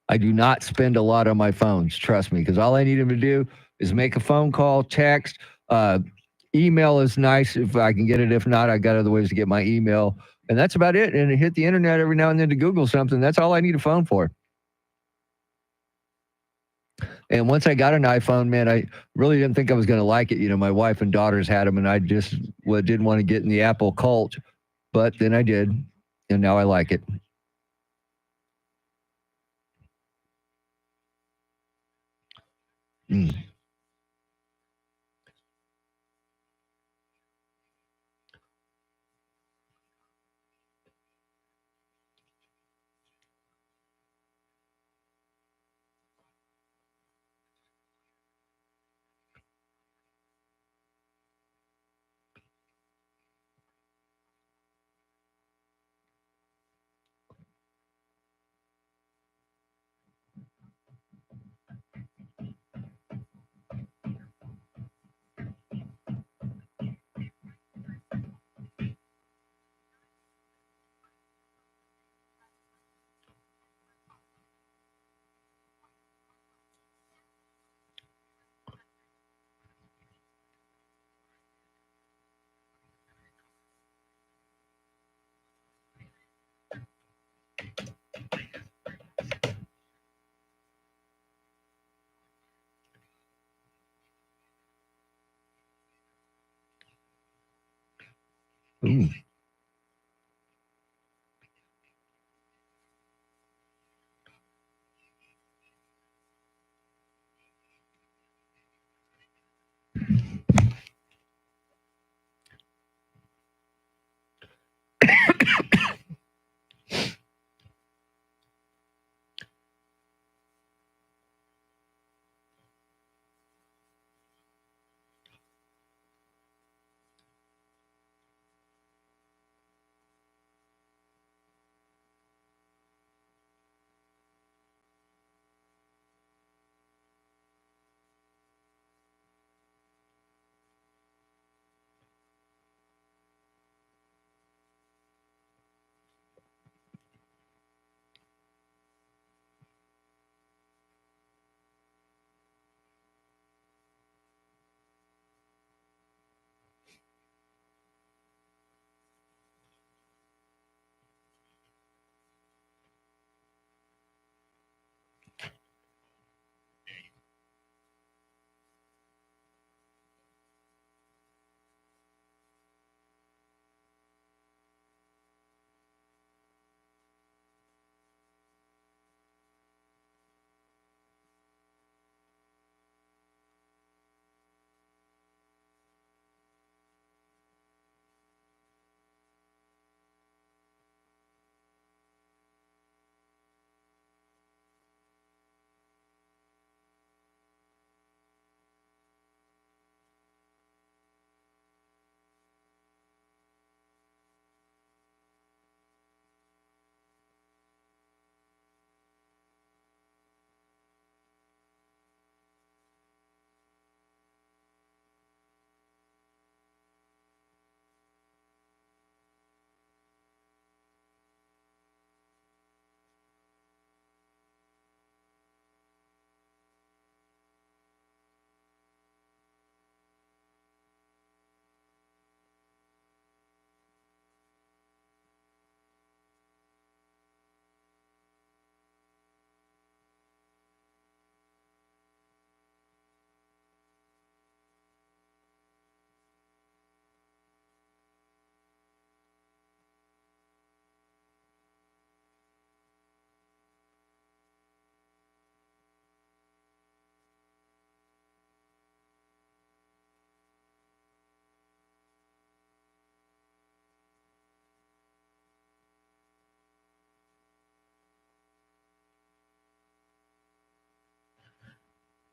A: I do not spend a lot on my phones. Trust me, because all I need them to do is make a phone call, text, email is nice if I can get it. If not, I got other ways to get my email, and that's about it. And hit the internet every now and then to Google something. That's all I need a phone for. And once I got an iPhone, man, I really didn't think I was going to like it. My wife and daughters had them, and I just didn't want to get in the Apple cult. But then I did, and now I like it. Mm. Ooh.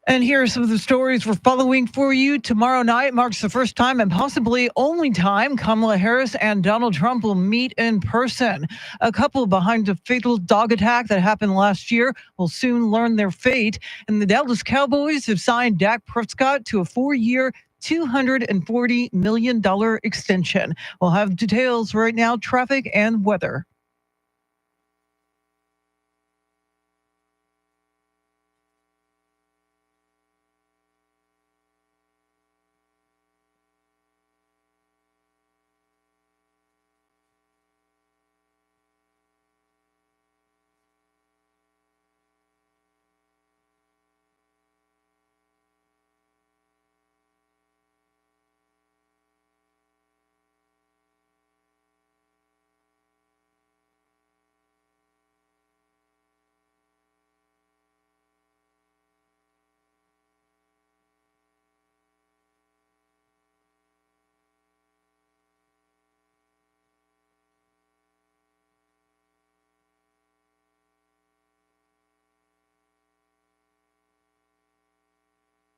B: And here are some of the stories we're following for you. Tomorrow night marks the first time and possibly only time Kamala Harris and Donald Trump will meet in person. A couple behind a fatal dog attack that happened last year will soon learn their fate. And the Dallas Cowboys have signed Dak Prescott to a 4-year, $240 million extension. We'll have details right now, traffic and weather.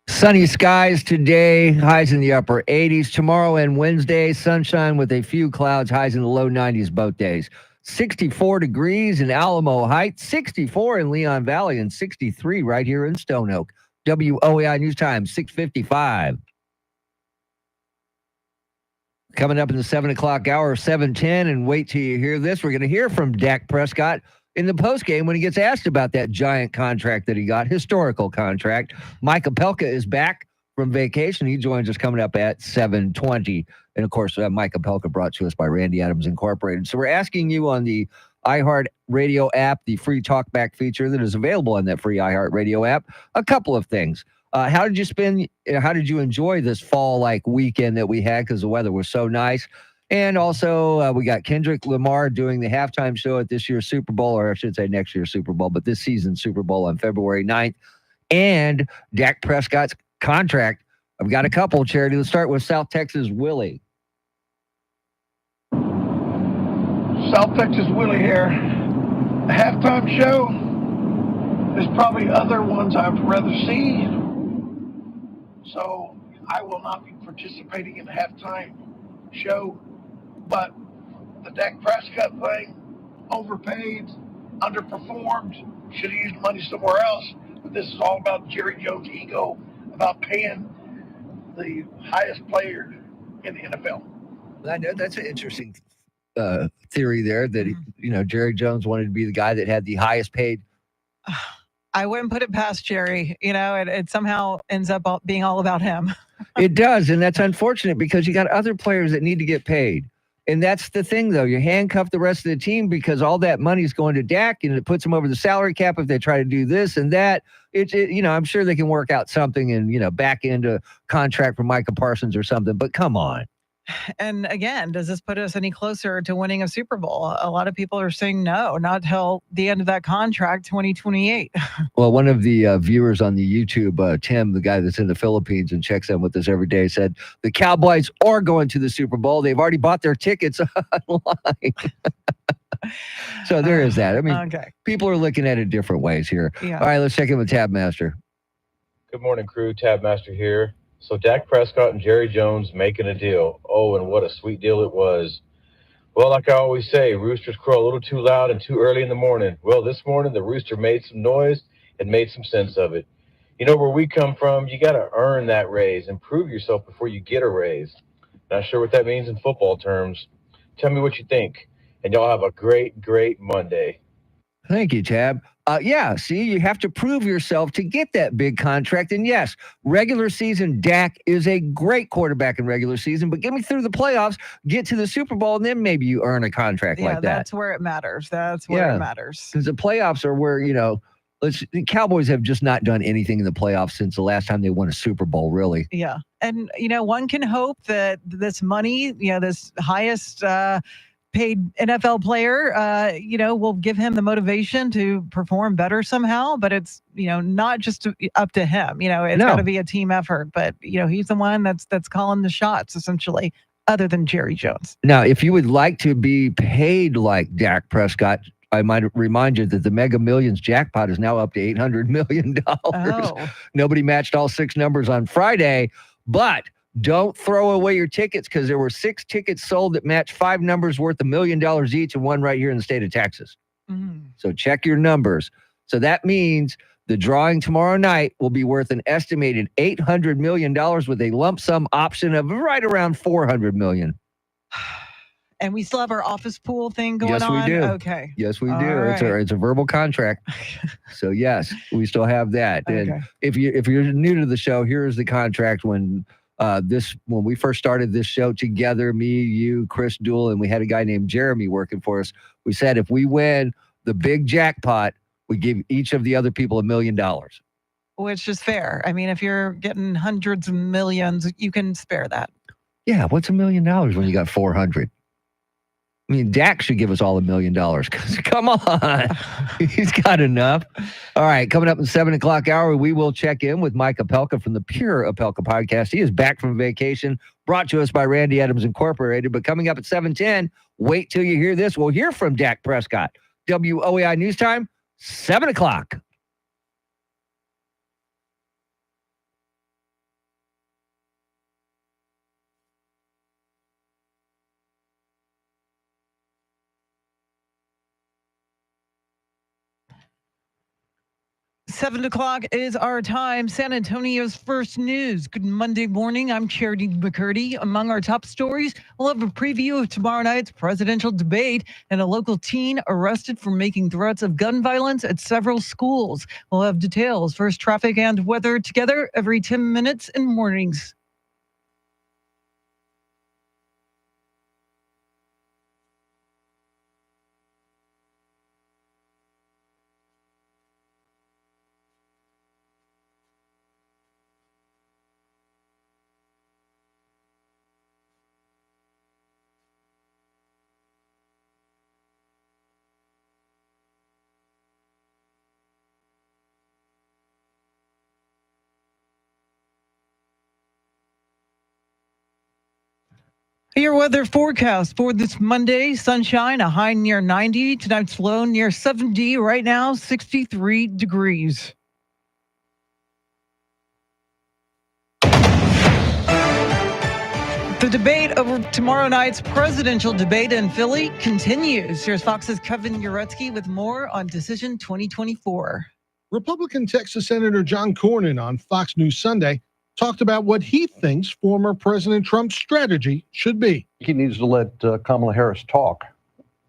A: Sunny skies today, highs in the upper 80s. Tomorrow and Wednesday, sunshine with a few clouds, highs in the low 90s both days. 64 degrees in Alamo Heights, 64 in Leon Valley, and 63 right here in Stone Oak. WOAI News Time, 6:55. Coming up in the 7 o'clock hour, 7:10, and wait till you hear this. We're going to hear from Dak Prescott in the postgame when he gets asked about that giant contract that he got, historical contract. Mike Opelka is back from vacation. He joins us coming up at 7:20. And of course, Mike Opelka brought to us by Randy Adams Incorporated. So we're asking you on the iHeart Radio app, the free talkback feature that is available on that free iHeart Radio app, a couple of things. How did you enjoy this fall-like weekend that we had because the weather was so nice? And also, we got Kendrick Lamar doing the halftime show at this year's Super Bowl, or I should say next year's Super Bowl, but this season's Super Bowl on February 9th. And Dak Prescott's contract. I've got a couple, Charity. Let's start with South Texas Willie.
L: South Texas Willie here. The halftime show, there's probably other ones I'd rather see. So I will not be participating in the halftime show. But the Dak Prescott thing, overpaid, underperformed, should have used money somewhere else. But this is all about Jerry Jones' ego, about paying the highest player in the NFL.
A: I know that's an interesting theory there that, Jerry Jones wanted to be the guy that had the highest paid.
B: I wouldn't put it past Jerry. It somehow ends up being all about him.
A: It does. And that's unfortunate because you got other players that need to get paid. And that's the thing, though. You handcuff the rest of the team because all that money is going to Dak and it puts them over the salary cap if they try to do this and that. I'm sure they can work out something and, back into contract for Micah Parsons or something. But come on.
B: And again, does this put us any closer to winning a Super Bowl? A lot of people are saying no, not till the end of that contract, 2028.
A: Well, one of the viewers on the YouTube, Tim, the guy that's in the Philippines and checks in with us every day, said the Cowboys are going to the Super Bowl. They've already bought their tickets online. So there is that. I mean, people are looking at it different ways here.
B: Yeah.
A: All right, let's check in with Tab Master.
M: Good morning, crew. Tab Master here. So Dak Prescott and Jerry Jones making a deal. Oh, and what a sweet deal it was. Well, like I always say, roosters crow a little too loud and too early in the morning. Well, this morning the rooster made some noise and made some sense of it. Where we come from, you got to earn that raise and prove yourself before you get a raise. Not sure what that means in football terms. Tell me what you think. And y'all have a great, great Monday.
A: Thank you, Tab. See, you have to prove yourself to get that big contract. And yes, regular season, Dak is a great quarterback in regular season, but get me through the playoffs, get to the Super Bowl, and then maybe you earn a contract like that.
B: That's where it matters. That's where it matters.
A: Because the playoffs are where, the Cowboys have just not done anything in the playoffs since the last time they won a Super Bowl, really.
B: Yeah. And, one can hope that this money, this highest paid NFL player, will give him the motivation to perform better somehow. But it's, not just up to him. It's got to be a team effort. But, he's the one that's calling the shots, essentially, other than Jerry Jones.
A: Now, if you would like to be paid like Dak Prescott, I might remind you that the Mega Millions jackpot is now up to $800 million.
B: Oh.
A: Nobody matched all 6 numbers on Friday, but don't throw away your tickets because there were 6 tickets sold that matched 5 numbers worth $1 million each and one right here in the state of Texas. So check your numbers. So that means the drawing tomorrow night will be worth an estimated $800 million with a lump sum option of right around $400 million.
B: And we still have our office pool thing going on?
A: Yes, we do.
B: Okay.
A: Yes, we
B: All
A: do.
B: right.
A: It's a verbal contract. So yes, we still have that.
B: Okay.
A: And if you're new to the show, here is the contract when we first started this show together, me, you, Chris Duell, and we had a guy named Jeremy working for us. We said if we win the big jackpot, we give each of the other people $1 million.
B: Which is fair. I mean, if you're getting hundreds of millions, you can spare that.
A: Yeah, what's $1 million when you got 400? I mean, Dak should give us all $1 million because come on, he's got enough. All right, coming up in the 7 o'clock hour, we will check in with Mike Opelka from the Pure Opelka podcast. He is back from vacation, brought to us by Randy Adams Incorporated. But coming up at 7:10, wait till you hear this. We'll hear from Dak Prescott. WOAI News Time, 7 o'clock.
B: Seven o'clock is our time. San Antonio's first news. Good Monday morning. I'm Charity McCurdy. Among our top stories, we'll have a preview of tomorrow night's presidential debate and a local teen arrested for making threats of gun violence at several schools. We'll have details, first traffic and weather together every 10 minutes in mornings. Your weather forecast for this Monday: sunshine, a high near 90. Tonight's low near 70. Right now, 63 degrees. The debate over tomorrow night's presidential debate in Philly continues. Here's Fox's Kevin Uretsky with more on Decision 2024.
I: Republican Texas Senator John Cornyn on Fox News Sunday talked about what he thinks former President Trump's strategy should be.
U: He needs to let Kamala Harris talk,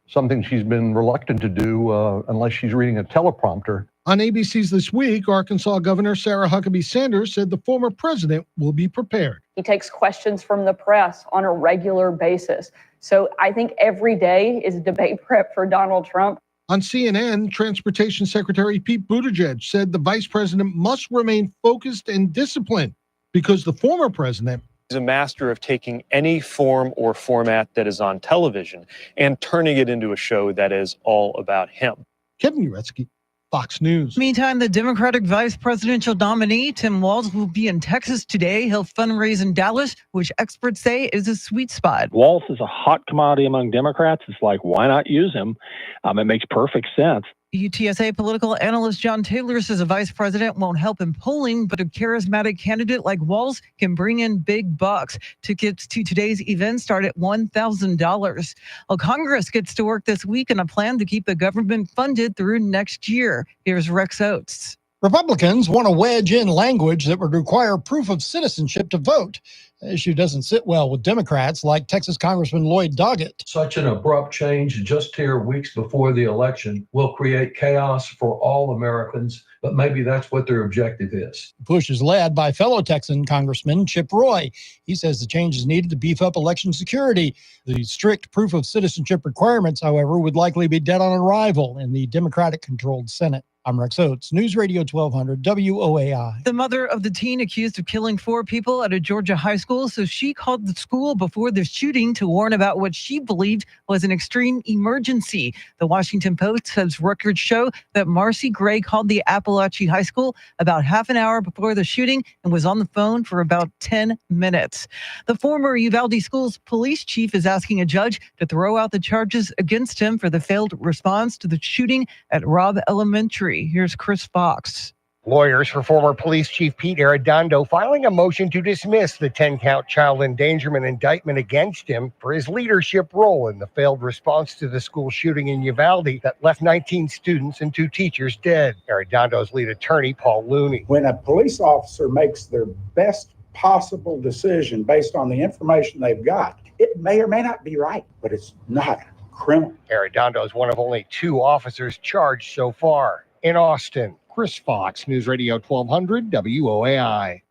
U: something she's been reluctant to do unless she's reading a teleprompter.
I: On ABC's This Week, Arkansas Governor Sarah Huckabee Sanders said the former president will be prepared.
N: He takes questions from the press on a regular basis. So I think every day is debate prep for Donald Trump.
I: On CNN, Transportation Secretary Pete Buttigieg said the vice president must remain focused and disciplined because the former president
O: is a master of taking any form or format that is on television and turning it into a show that is all about him.
I: Kevin Uretsky, Fox News.
B: Meantime, the Democratic vice presidential nominee, Tim Walz, will be in Texas today. He'll fundraise in Dallas, which experts say is a sweet spot.
E: Walz is a hot commodity among Democrats. It's like, why not use him? It makes perfect sense.
B: UTSA political analyst John Taylor says a vice president won't help in polling, but a charismatic candidate like Walz can bring in big bucks. Tickets to today's event start at $1,000. Well, Congress gets to work this week on a plan to keep the government funded through next year. Here's Rex Oates.
T: Republicans want to wedge in language that would require proof of citizenship to vote. The issue doesn't sit well with Democrats like Texas Congressman Lloyd Doggett.
U: Such an abrupt change just here weeks before the election will create chaos for all Americans, but maybe that's what their objective is.
T: The push is led by fellow Texan Congressman Chip Roy. He says the change is needed to beef up election security. The strict proof of citizenship requirements, however, would likely be dead on arrival in the Democratic-controlled Senate. I'm Rex Oates, News Radio 1200 WOAI.
B: The mother of the teen accused of killing 4 people at a Georgia high school, so she called the school before the shooting to warn about what she believed was an extreme emergency. The Washington Post says records show that Marcy Gray called the Appalachia High School about half an hour before the shooting and was on the phone for about 10 minutes. The former Uvalde Schools police chief is asking a judge to throw out the charges against him for the failed response to the shooting at Robb Elementary. Here's Chris Fox.
P: Lawyers for former police chief Pete Arredondo filing a motion to dismiss the 10-count child endangerment indictment against him for his leadership role in the failed response to the school shooting in Uvalde that left 19 students and 2 teachers dead. Arredondo's lead attorney, Paul Looney.
Q: When a police officer makes their best possible decision based on the information they've got, it may or may not be right, but it's not criminal.
P: Arredondo is one of only 2 officers charged so far. In Austin, Chris Fox, News Radio 1200 WOAI.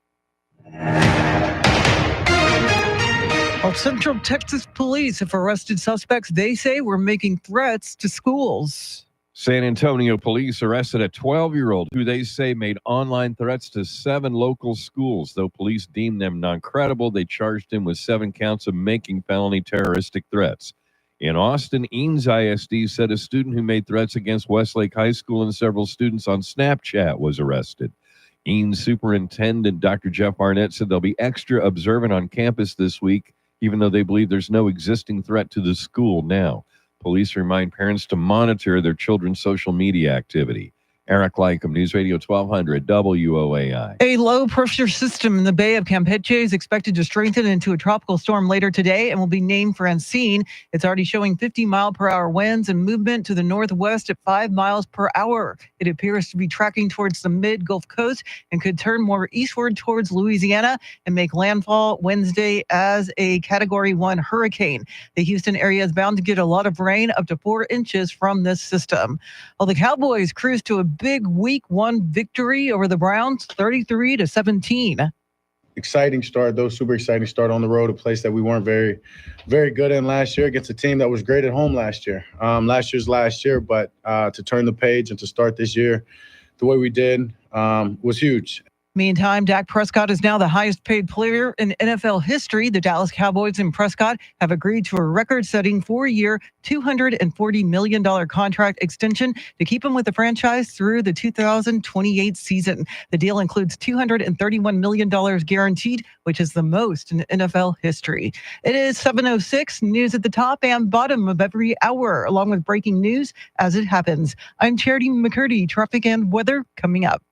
B: Well, Central Texas police have arrested suspects they say were making threats to schools.
G: San Antonio police arrested a 12-year-old who they say made online threats to 7 local schools. Though police deemed them non-credible, they charged him with 7 counts of making felony terroristic threats. In Austin, Eanes ISD said a student who made threats against Westlake High School and several students on Snapchat was arrested. Eanes Superintendent Dr. Jeff Barnett said they'll be extra observant on campus this week, even though they believe there's no existing threat to the school now. Police remind parents to monitor their children's social media activity. Eric Lycum, News Radio 1200 WOAI.
B: A low-pressure system in the Bay of Campeche is expected to strengthen into a tropical storm later today and will be named Francine. It's already showing 50-mile-per-hour winds and movement to the northwest at 5 miles per hour. It appears to be tracking towards the mid-Gulf Coast and could turn more eastward towards Louisiana and make landfall Wednesday as a Category 1 hurricane. The Houston area is bound to get a lot of rain, up to 4 inches from this system. Well, the Cowboys cruised to a big week 1 victory over the Browns, 33-17.
C: Exciting start, though, super exciting start on the road, a place that we weren't very, very good in last year against a team that was great at home last year. Last year, but to turn the page and to start this year the way we did was huge.
B: Meantime, Dak Prescott is now the highest paid player in NFL history. The Dallas Cowboys and Prescott have agreed to a record-setting 4-year, $240 million contract extension to keep him with the franchise through the 2028 season. The deal includes $231 million guaranteed, which is the most in NFL history. It is 7:06, news at the top and bottom of every hour, along with breaking news as it happens. I'm Charity McCurdy, traffic and weather coming up.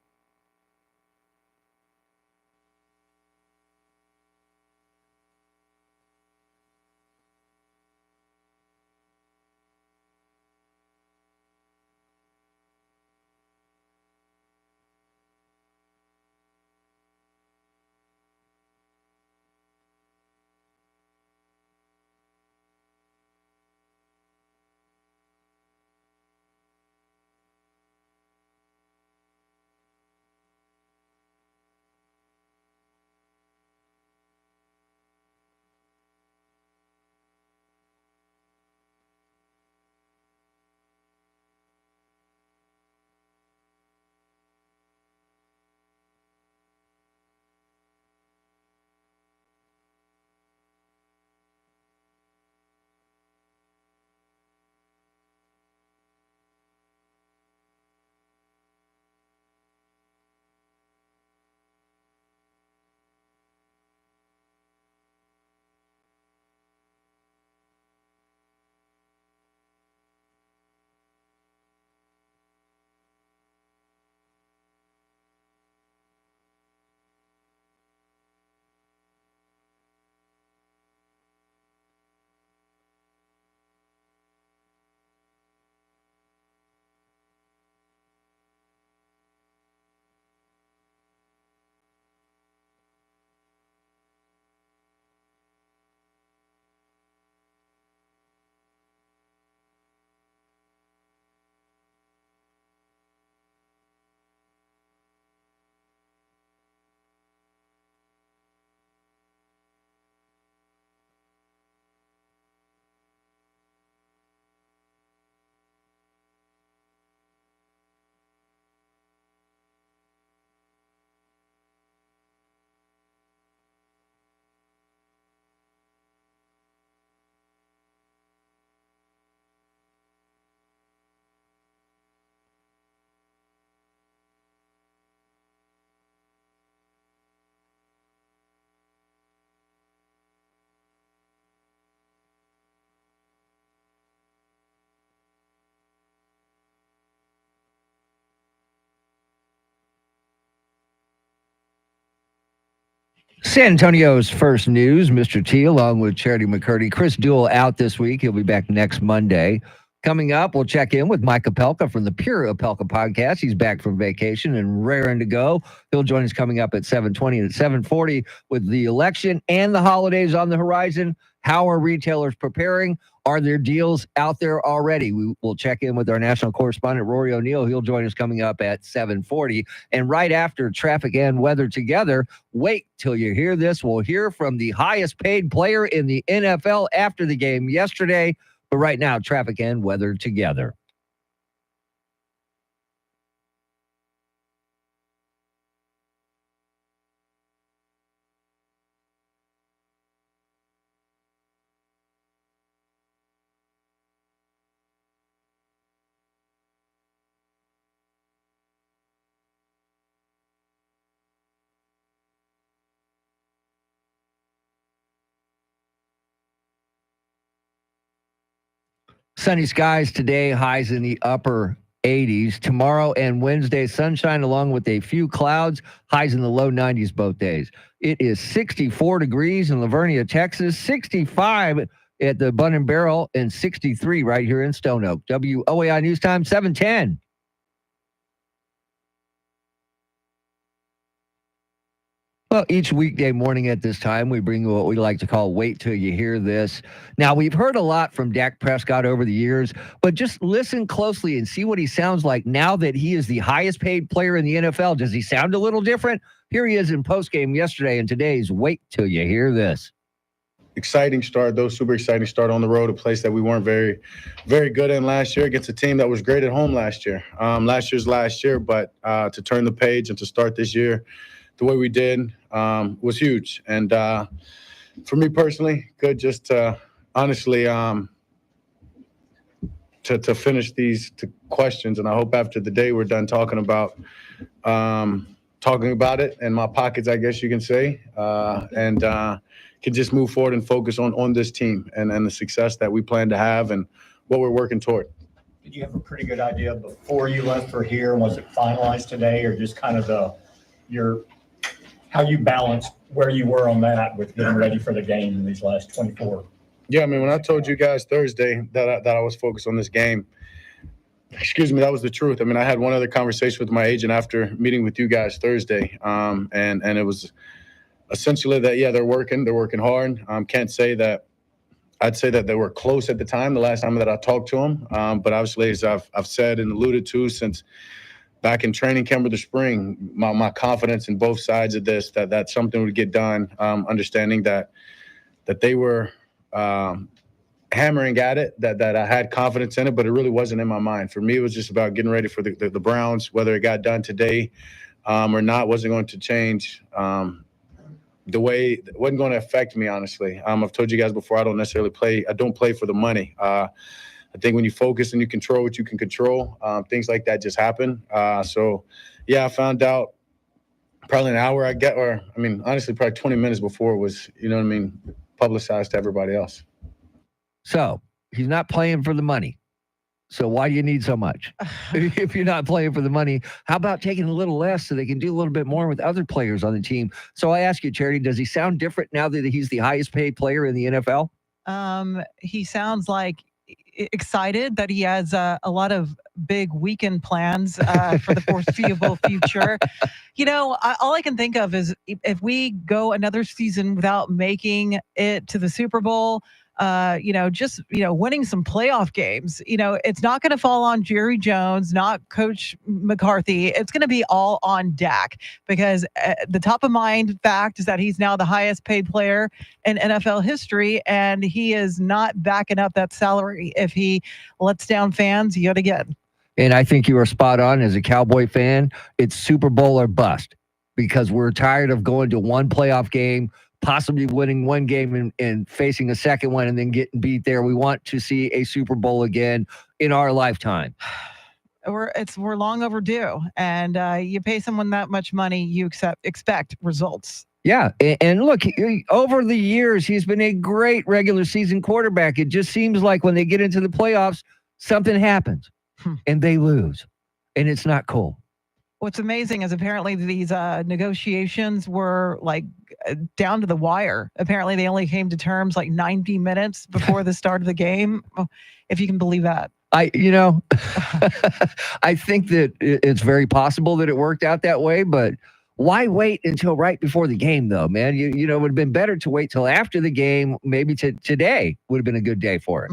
A: San Antonio's first news, Mr. T, along with Charity McCurdy. Chris Duell out this week. He'll be back next Monday. Coming up, we'll check in with Mike Opelka from the Pure Opelka podcast. He's back from vacation and raring to go. He'll join us coming up at 7:20 and at 7:40 with the election and the holidays on the horizon. How are retailers preparing? Are there deals out there already? We will check in with our national correspondent, Rory O'Neill. He'll join us coming up at 7:40. And right after traffic and weather together, wait till you hear this. We'll hear from the highest paid player in the NFL after the game yesterday. But right now, traffic and weather together. Sunny skies today, highs in the upper 80s. Tomorrow and Wednesday, sunshine along with a few clouds, highs in the low 90s both days. It is 64 degrees in Lavernia, Texas, 65 at the Bun and Barrel, and 63 right here in Stone Oak. WOAI News Time, 7:10. Well, each weekday morning at this time, we bring you what we like to call Wait Till You Hear This. Now, we've heard a lot from Dak Prescott over the years, but just listen closely and see what he sounds like now that he is the highest paid player in the NFL. Does he sound a little different? Here he is in postgame yesterday and today's Wait Till You Hear This.
C: Exciting start, though, super exciting start on the road, a place that we weren't very, very good in last year against a team that was great at home last year. Last year, but to turn the page and to start this year the way we did was huge. And for me personally, good just to honestly to finish these questions. And I hope after the day we're done talking about it in my pockets, I guess you can say, and can just move forward and focus on this team and the success that we plan to have and what we're working toward.
D: Did you have a pretty good idea before you left for here? Was it finalized today, or just kind of how you balanced where you were on that with getting ready for the game in these last 24?
C: Yeah, I mean, when I told you guys Thursday that I was focused on this game, that was the truth. I mean, I had one other conversation with my agent after meeting with you guys Thursday, and it was essentially that, yeah, they're working hard. Can't say that. I'd say that they were close at the time, the last time that I talked to them. But obviously, as I've said and alluded to since back in training camp of the spring, my confidence in both sides of this, that something would get done, understanding that they were hammering at it, that I had confidence in it, but it really wasn't in my mind. For me, it was just about getting ready for the Browns. Whether it got done today or not wasn't going to change the way, it wasn't going to affect me, honestly. I've told you guys before, I don't play for the money. I think when you focus and you control what you can control, things like that just happen. So, yeah, I found out probably an hour honestly, probably 20 minutes before it was, publicized to everybody else.
A: So he's not playing for the money. So why do you need so much? If you're not playing for the money, how about taking a little less so they can do a little bit more with other players on the team? So I ask you, Charity, does he sound different now that he's the highest paid player in the NFL?
B: He sounds like excited that he has a lot of big weekend plans for the foreseeable future. All I can think of is if we go another season without making it to the Super Bowl, winning some playoff games, it's not going to fall on Jerry Jones, not Coach McCarthy. It's going to be all on Dak, because the top of mind fact is that he's now the highest paid player in NFL history, and he is not backing up that salary if he lets down fans yet again.
A: And I think you are spot on. As a Cowboy fan, it's Super Bowl or bust, because we're tired of going to one playoff game, possibly winning one game and facing a second one and then getting beat there. We want to see a Super Bowl again in our lifetime.
B: We're long overdue, and you pay someone that much money, you expect results.
A: Yeah, and look, over the years, he's been a great regular season quarterback. It just seems like when they get into the playoffs, something happens and they lose, and it's not cool.
B: What's amazing is apparently these negotiations were down to the wire. Apparently they only came to terms 90 minutes before the start of the game, if you can believe that.
A: I think that it's very possible that it worked out that way, but why wait until right before the game, though, man? It would have been better to wait till after the game. Maybe today would have been a good day for it.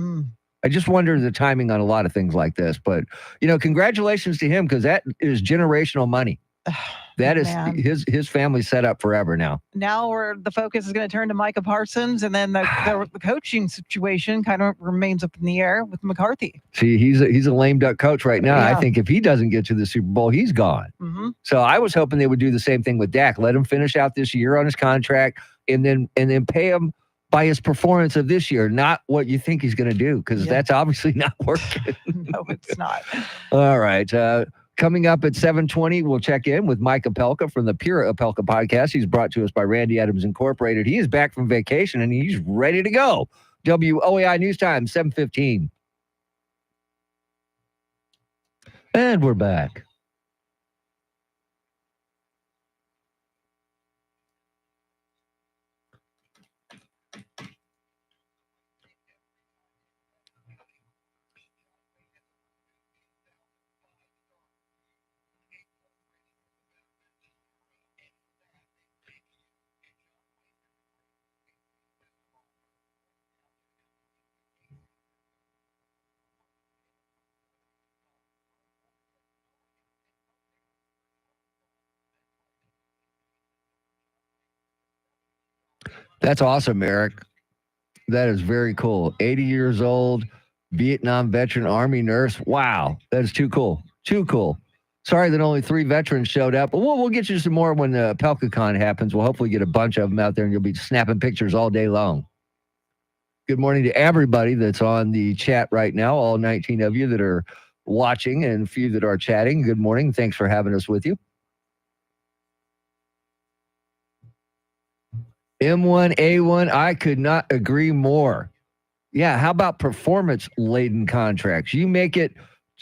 A: I just wonder the timing on a lot of things like this, but congratulations to him, because that is generational money. That is his family set up forever now.
B: Now the focus is going to turn to Micah Parsons, and then the coaching situation kind of remains up in the air with McCarthy.
A: See, he's a lame duck coach right now. Yeah. I think if he doesn't get to the Super Bowl, he's gone.
B: Mm-hmm.
A: So I was hoping they would do the same thing with Dak. Let him finish out this year on his contract, and then pay him by his performance of this year, not what you think he's going to do, because that's obviously not working.
B: No, it's not.
A: All right. Coming up at 7:20, we'll check in with Mike Opelka from the Pure Opelka podcast. He's brought to us by Randy Adams Incorporated. He is back from vacation, and he's ready to go. WOAI News Time, 7:15. And we're back. That's awesome, Eric. That is very cool. 80 years old, Vietnam veteran, Army nurse. Wow, that is too cool. Too cool. Sorry that only 3 veterans showed up, but we'll get you some more when the PelkaCon happens. We'll hopefully get a bunch of them out there, and you'll be snapping pictures all day long. Good morning to everybody that's on the chat right now, all 19 of you that are watching and a few that are chatting. Good morning. Thanks for having us with you. M1A1, I could not agree more. Yeah, how about performance-laden contracts? You make it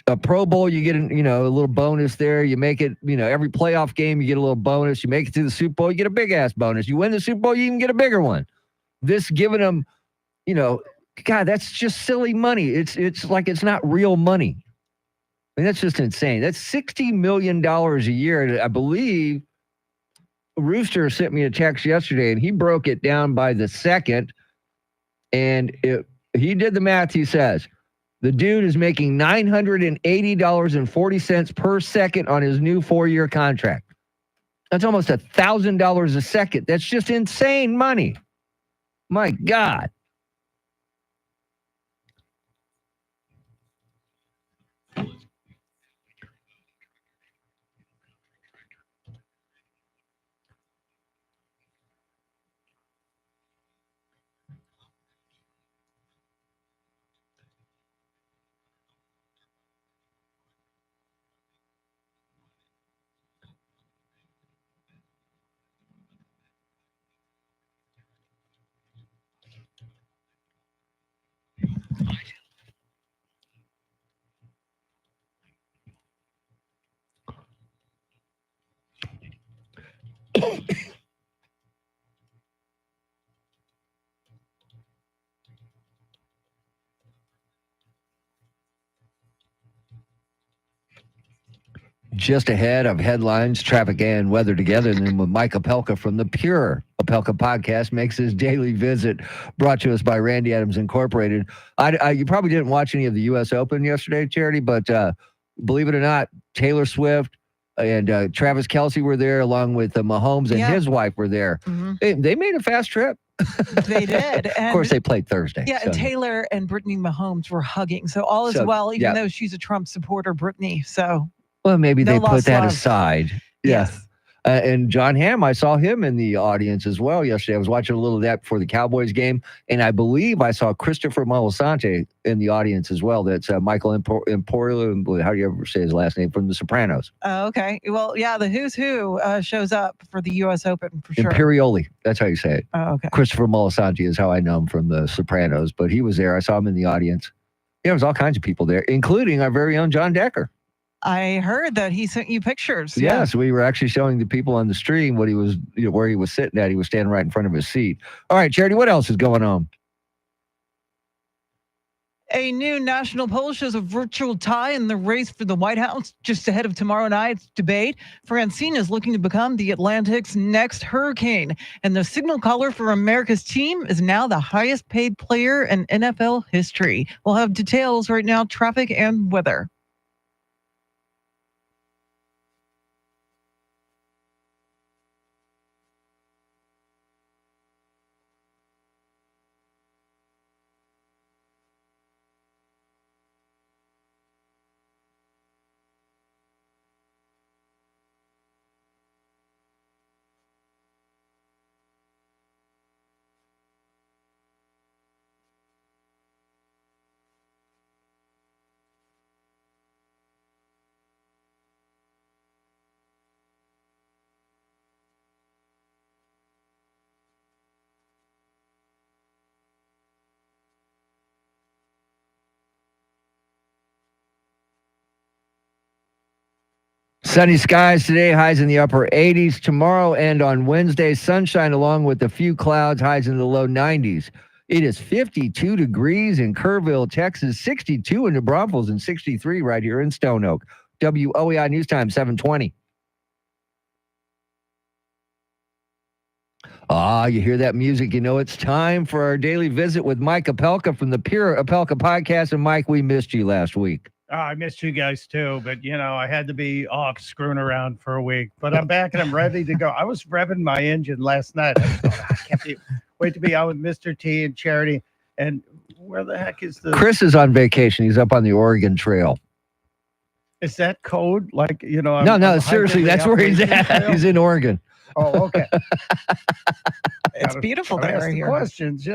A: a Pro Bowl, you get a little bonus there. You make it, every playoff game, you get a little bonus. You make it to the Super Bowl, you get a big-ass bonus. You win the Super Bowl, you even get a bigger one. This giving them, God, that's just silly money. It's like it's not real money. I mean, that's just insane. That's $60 million a year. And I believe Rooster sent me a text yesterday, and he broke it down by the second. And he did the math, he says. The dude is making $980.40 per second on his new 4-year contract. That's almost $1,000 a second. That's just insane money. My God. Just ahead of headlines, traffic, and weather together, and then with Mike Opelka from the Pure Opelka podcast makes his daily visit, brought to us by Randy Adams Incorporated. You probably didn't watch any of the U.S. Open yesterday, Charity, but believe it or not, Taylor Swift and Travis Kelce were there, along with Mahomes and his wife were there.
B: Mm-hmm.
A: They made a fast trip.
B: They did. And,
A: of course, they played Thursday.
B: Yeah, and Taylor and Brittany Mahomes were hugging. So all is well, even though she's a Trump supporter, Brittany. So...
A: Well, maybe
B: no
A: they put that
B: love.
A: aside.
B: Yes.
A: Yeah. And John Hamm, I saw him in the audience as well yesterday. I was watching a little of that before the Cowboys game, and I believe I saw Christopher Moltisanti in the audience as well. That's Michael Imperioli, how do you ever say his last name, from The Sopranos.
B: Oh, okay. Well, yeah, the who's who shows up for the U.S. Open for sure.
A: Imperioli, that's how you say it.
B: Oh, okay.
A: Christopher Moltisanti is how I know him from The Sopranos, but he was there. I saw him in the audience. Yeah, there was all kinds of people there, including our very own John Decker.
B: I heard that he sent you pictures.
A: Yes, we were actually showing the people on the stream what he was, where he was sitting at. He was standing right in front of his seat. All right, Charity, what else is going on?
B: A new national poll shows a virtual tie in the race for the White House just ahead of tomorrow night's debate. Francine is looking to become the Atlantic's next hurricane, and the signal caller for America's team is now the highest paid player in NFL history. We'll have details right now, traffic and weather.
A: Sunny skies today, highs in the upper 80s. Tomorrow and on Wednesday, sunshine along with a few clouds, highs in the low 90s. It is 52 degrees in Kerrville, Texas, 62 in New Braunfels, and 63 right here in Stone Oak. WOEI News Time, 720. You hear that music, you know it's time for our daily visit with Mike Opelka from the Pure Opelka podcast. And Mike, we missed you last week.
F: I missed you guys too, but I had to be off screwing around for a week. But I'm back and I'm ready to go. I was revving my engine last night. I can't wait to be out with Mr. T and Charity. And where the heck is the...
A: Chris is on vacation. He's up on the Oregon Trail.
F: Is that code? Like,
A: No,
F: I'm
A: no,
F: hiking
A: seriously,
F: the
A: that's where he's
F: Appalachian
A: at.
F: Trail?
A: He's in Oregon.
F: Oh, okay.
B: It's beautiful
F: Gotta
B: there
F: ask the
B: here.
F: questions,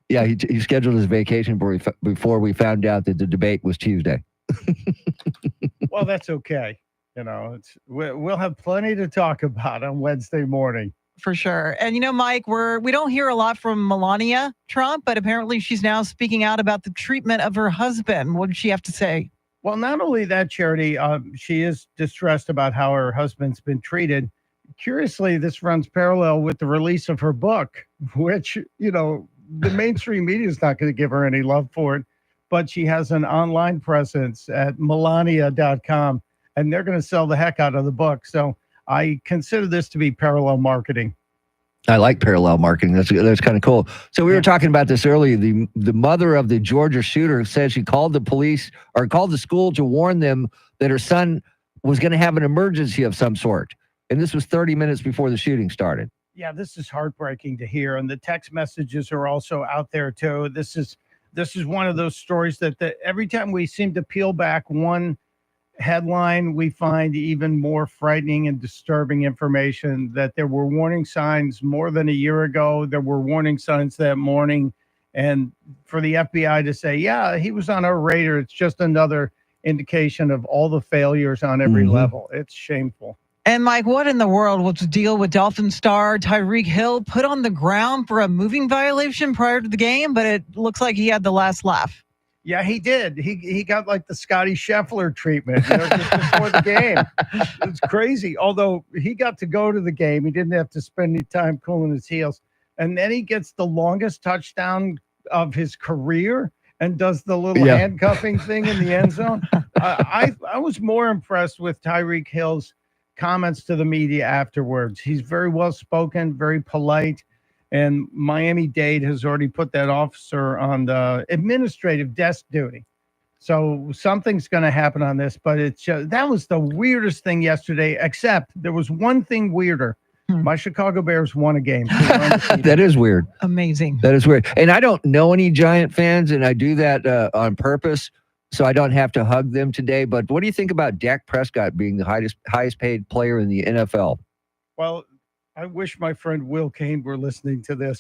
A: Yeah, he scheduled his vacation before we found out that the debate was Tuesday.
F: Well, that's okay. We'll have plenty to talk about on Wednesday morning.
B: For sure. And Mike, we don't hear a lot from Melania Trump, but apparently she's now speaking out about the treatment of her husband. What did she have to say?
F: Well, not only that, Charity, she is distressed about how her husband's been treated. Curiously, this runs parallel with the release of her book, which, the mainstream media is not going to give her any love for it, but she has an online presence at Melania.com, and they're going to sell the heck out of the book. So I consider this to be parallel marketing.
A: I like parallel marketing. That's kind of cool. So we were talking about this earlier. The mother of the Georgia shooter said she called the police or called the school to warn them that her son was going to have an emergency of some sort. And this was 30 minutes before the shooting started.
F: Yeah, this is heartbreaking to hear. And the text messages are also out there too. This is one of those stories that every time we seem to peel back one headline, we find even more frightening and disturbing information that there were warning signs more than a year ago. There were warning signs that morning. And for the FBI to say, yeah, he was on our radar, it's just another indication of all the failures on every level. It's shameful.
B: And Mike, what in the world was the deal with Dolphin star Tyreek Hill put on the ground for a moving violation prior to the game, but it looks like he had the last laugh.
F: Yeah, he did. He got like the Scotty Scheffler treatment, just before the game. It's crazy. Although he got to go to the game, he didn't have to spend any time cooling his heels. And then he gets the longest touchdown of his career and does the little handcuffing thing in the end zone. I was more impressed with Tyreek Hill's comments to the media afterwards. He's very well spoken, very polite. And Miami-Dade has already put that officer on the administrative desk duty. So something's going to happen on this, but that was the weirdest thing yesterday, except there was one thing weirder. My Chicago Bears won a game.
A: That is weird.
B: Amazing.
A: That is weird. And I don't know any Giant fans, and I do that on purpose, so I don't have to hug them today. But what do you think about Dak Prescott being the highest paid player in the NFL?
F: Well, I wish my friend Will Kane were listening to this.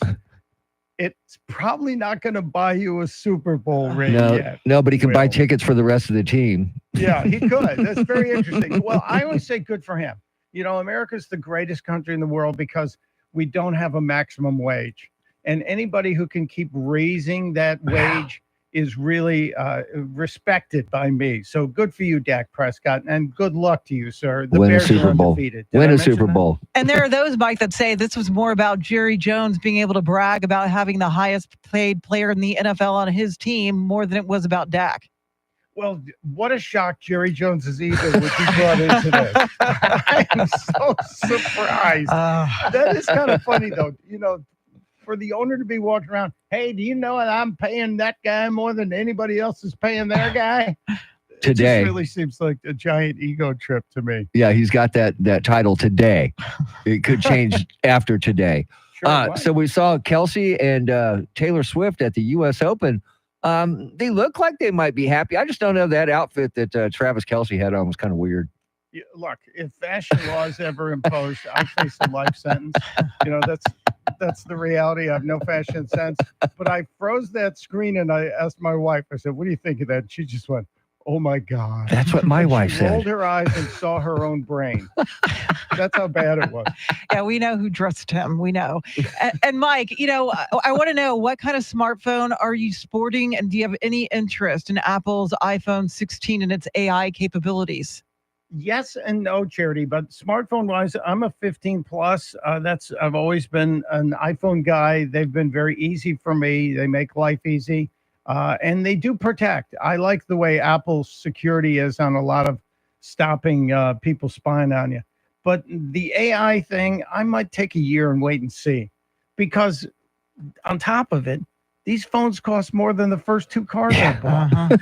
F: It's probably not going to buy you a Super Bowl ring yet.
A: No, but he can buy tickets for the rest of the team.
F: Yeah, he could. That's very interesting. Well, I always say good for him. America's the greatest country in the world because we don't have a maximum wage. And anybody who can keep raising that wage is really respected by me. So good for you, Dak Prescott, and good luck to you, sir. The
A: Win a
F: Bears
A: Super
F: are
A: Bowl.
F: undefeated.
A: Win
F: I
A: a
F: mention
A: Super
F: that?
A: Bowl.
B: And there are those, Mike, that say this was more about Jerry Jones being able to brag about having the highest paid player in the NFL on his team more than it was about Dak.
F: Well, what a shock Jerry Jones's ego would be brought into this. I'm so surprised. That is kind of funny, though. For the owner to be walking around, hey, do you know that I'm paying that guy more than anybody else is paying their guy?
A: Today.
F: It just really seems like a giant ego trip to me.
A: Yeah, he's got that title today. It could change after today. So we saw Kelsey and Taylor Swift at the U.S. Open. They look like they might be happy. I just don't know, that outfit that Travis Kelsey had on was kind of weird.
F: Yeah, look, if fashion law is ever imposed, I face a life sentence. That's the reality. I have no fashion sense. But I froze that screen and I asked my wife, I said, what do you think of that? And she just went, oh my God.
A: That's what my wife
F: She rolled
A: said.
F: her eyes and saw her own brain. That's how bad it was.
B: Yeah, we know who dressed him. We know. And Mike, I want to know, what kind of smartphone are you sporting? And do you have any interest in Apple's iPhone 16 and its AI capabilities?
F: Yes and no, Charity, but smartphone wise, I'm a 15 plus. I've always been an iPhone guy. They've been very easy for me. They make life easy, and they do protect. I like the way Apple's security is on a lot of stopping people spying on you. But the AI thing, I might take a year and wait and see, because on top of it, these phones cost more than the first two cars I bought.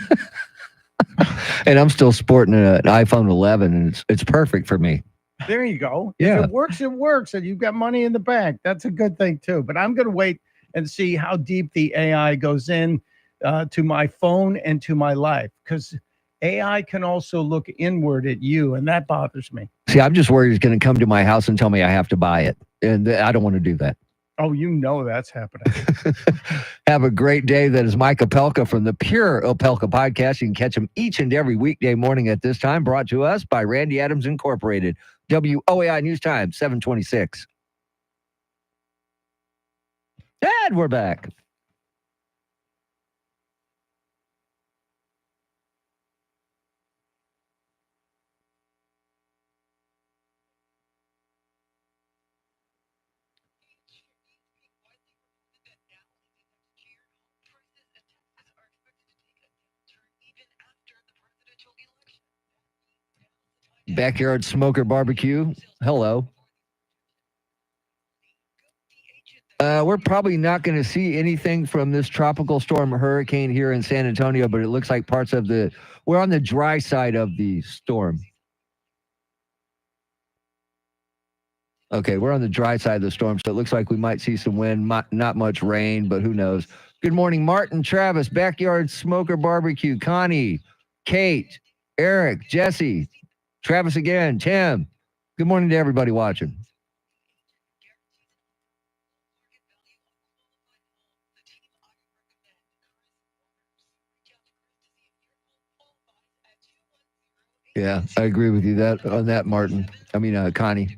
A: And I'm still sporting an iPhone 11, and it's perfect for me.
F: There you go.
A: Yeah.
F: If it works, it works, and you've got money in the bank. That's a good thing too. But I'm going to wait and see how deep the AI goes in to my phone and to my life, because AI can also look inward at you, and that bothers me.
A: See, I'm just worried he's going to come to my house and tell me I have to buy it. And I don't want to do that.
F: Oh, you know that's happening.
A: Have a great day. That is Mike Opelka from the Pure Opelka podcast. You can catch him each and every weekday morning at this time, brought to us by Randy Adams Incorporated. WOAI News Time, 726. And we're back. Backyard Smoker Barbecue. Hello. We're probably not going to see anything from this tropical storm hurricane here in San Antonio, but it looks like we're on the dry side of the storm. Okay, we're on the dry side of the storm, so it looks like we might see some wind, not much rain, but who knows. Good morning, Martin, Travis, Backyard Smoker Barbecue, Connie, Kate, Eric, Jesse, Travis again, Tim. Good morning to everybody watching. Yeah, I agree with you on that, Martin. Connie.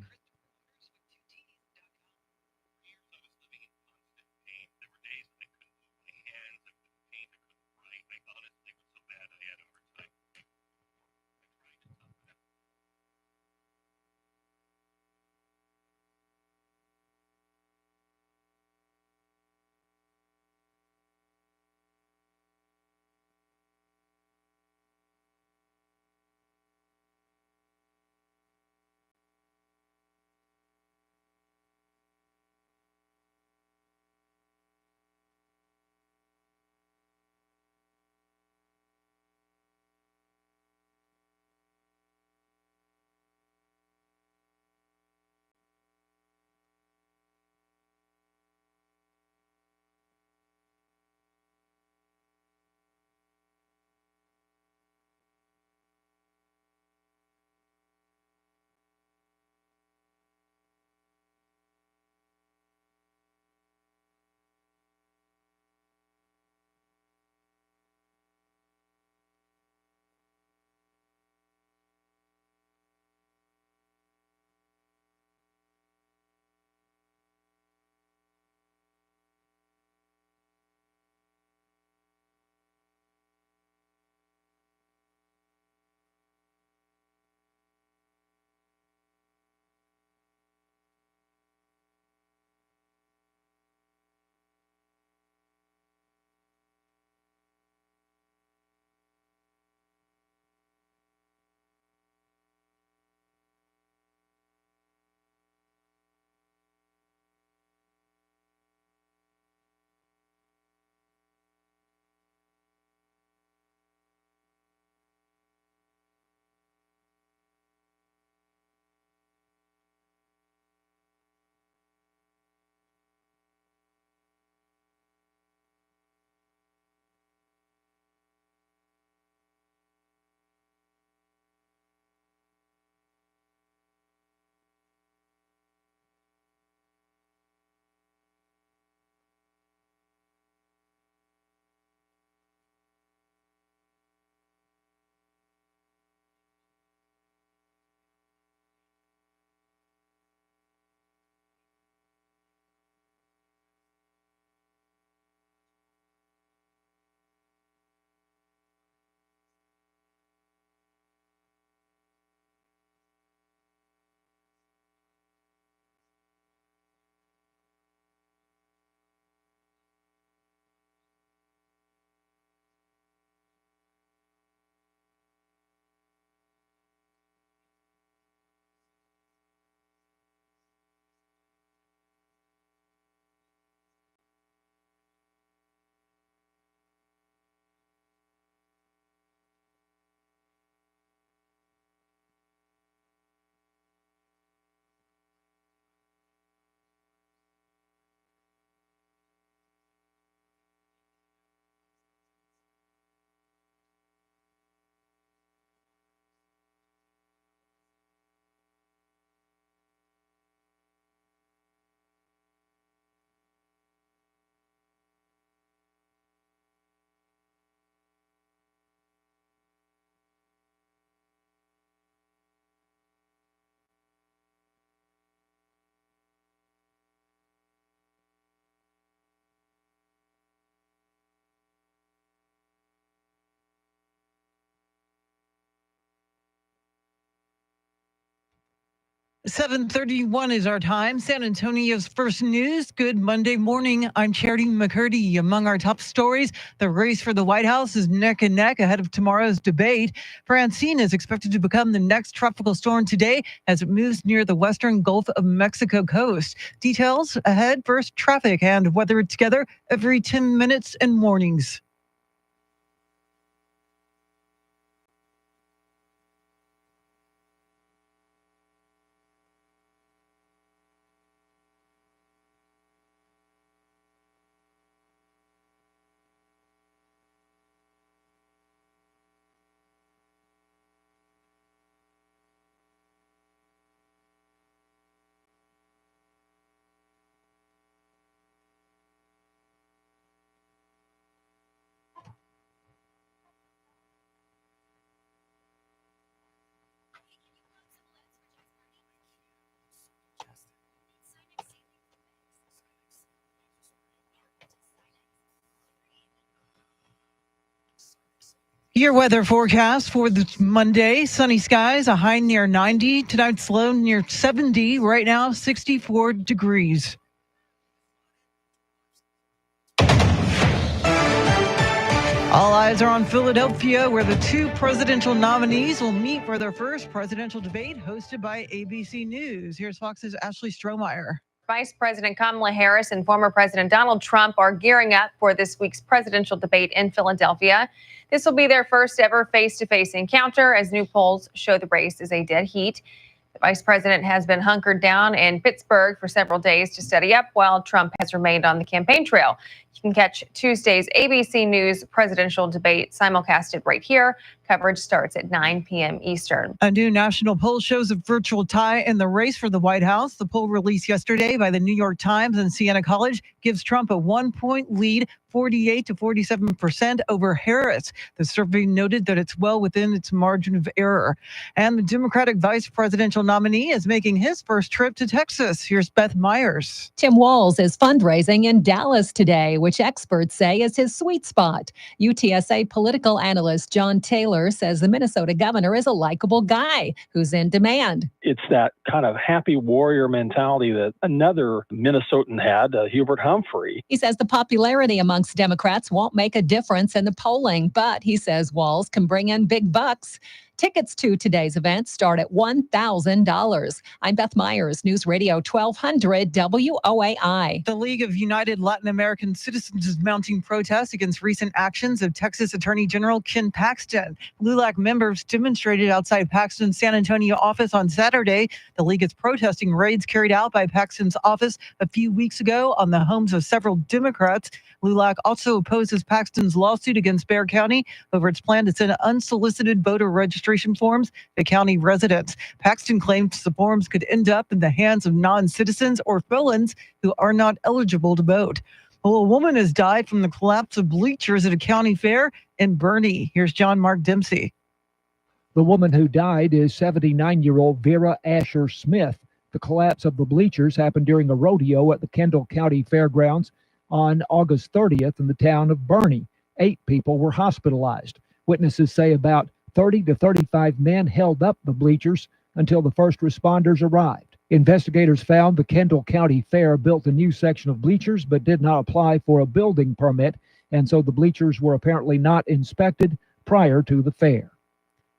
B: 7:31 is our time. San Antonio's first news. Good Monday morning. I'm Charity McCurdy. Among our top stories, the race for the White House is neck and neck ahead of tomorrow's debate. Francine is expected to become the next tropical storm today as it moves near the western Gulf of Mexico coast. Details ahead. First, traffic and weather together every 10 minutes and mornings. Your weather forecast for this Monday: sunny skies, a high near 90. Tonight's low near 70. Right now, 64 degrees. All eyes are on Philadelphia, where the two presidential nominees will meet for their first presidential debate, hosted by ABC News. Here's Fox's Ashley Strohmeyer.
H: Vice President Kamala Harris and former President Donald Trump are gearing up for this week's presidential debate in Philadelphia. This will be their first ever face-to-face encounter, as new polls show the race is a dead heat. The vice president has been hunkered down in Pittsburgh for several days to study up, while Trump has remained on the campaign trail. You can catch Tuesday's ABC News presidential debate simulcasted right here. Coverage starts at 9 p.m. Eastern.
B: A new national poll shows a virtual tie in the race for the White House. The poll released yesterday by the New York Times and Siena College gives Trump a 1-point lead, 48 to 47% over Harris. The survey noted that it's well within its margin of error. And the Democratic vice presidential nominee is making his first trip to Texas. Here's Beth Myers.
R: Tim Walz is fundraising in Dallas today, which experts say is his sweet spot. UTSA political analyst John Taylor says the Minnesota governor is a likable guy who's in demand.
E: It's that kind of happy warrior mentality that another Minnesotan had, Hubert Humphrey.
R: He says the popularity amongst Democrats won't make a difference in the polling, but he says Walz can bring in big bucks. Tickets to today's event start at $1,000. I'm Beth Myers, News Radio 1200 WOAI.
B: The League of United Latin American Citizens is mounting protests against recent actions of Texas Attorney General Ken Paxton. LULAC members demonstrated outside Paxton's San Antonio office on Saturday. The league is protesting raids carried out by Paxton's office a few weeks ago on the homes of several Democrats. LULAC also opposes Paxton's lawsuit against Bexar County over its plan to send unsolicited voter registration forms to county residents. Paxton claims the forms could end up in the hands of non-citizens or felons who are not eligible to vote. Well, a woman has died from the collapse of bleachers at a county fair in Boerne. Here's John Mark Dempsey.
S: The woman who died is 79-year-old Vera Asher Smith. The collapse of the bleachers happened during a rodeo at the Kendall County Fairgrounds on August 30th in the town of Boerne. 8 people were hospitalized. Witnesses say about 30 to 35 men held up the bleachers until the first responders arrived. Investigators found the Kendall County Fair built a new section of bleachers but did not apply for a building permit, and so the bleachers were apparently not inspected prior to the fair.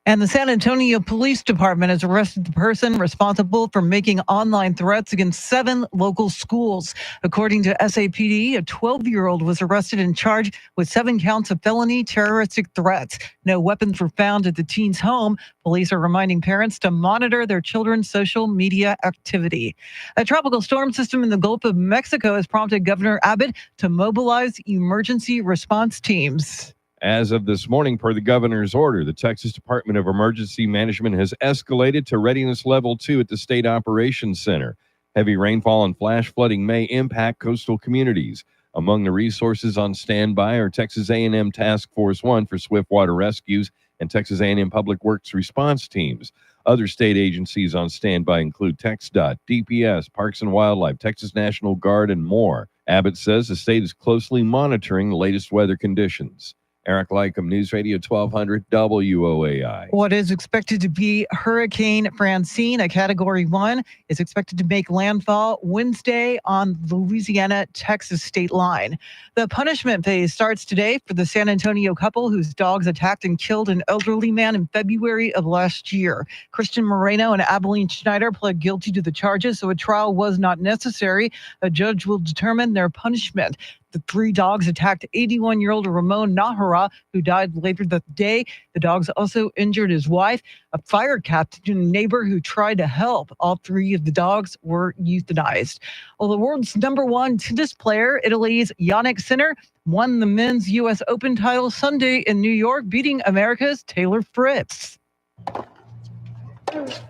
B: And the San Antonio Police Department has arrested the person responsible for making online threats against 7 local schools. According to SAPD, a 12-year-old was arrested and charged with 7 counts of felony terroristic threats. No weapons were found at the teen's home. Police are reminding parents to monitor their children's social media activity. A tropical storm system in the Gulf of Mexico has prompted Governor Abbott to mobilize emergency response teams.
G: As of this morning, per the governor's order, the Texas Department of Emergency Management has escalated to readiness level 2 at the State Operations Center. Heavy rainfall and flash flooding may impact coastal communities. Among the resources on standby are Texas A&M Task Force 1 for swift water rescues and Texas A&M Public Works response teams. Other state agencies on standby include TxDOT, DPS, Parks and Wildlife, Texas National Guard, and more. Abbott says the state is closely monitoring the latest weather conditions. Eric Lycum, News Radio 1200 WOAI.
B: What is expected to be Hurricane Francine, a Category 1, is expected to make landfall Wednesday on the Louisiana-Texas state line. The punishment phase starts today for the San Antonio couple whose dogs attacked and killed an elderly man in February of last year. Christian Moreno and Abilene Schneider pled guilty to the charges, so a trial was not necessary. A judge will determine their punishment. The 3 dogs attacked 81-year-old Ramon Nahara, who died later that day. The dogs also injured his wife, a fire captain, and a neighbor who tried to help. All 3 of the dogs were euthanized. Well, the world's #1 tennis player, Italy's Yannick Sinner, won the men's U.S. Open title Sunday in New York, beating America's Taylor Fritz.
J: Thanks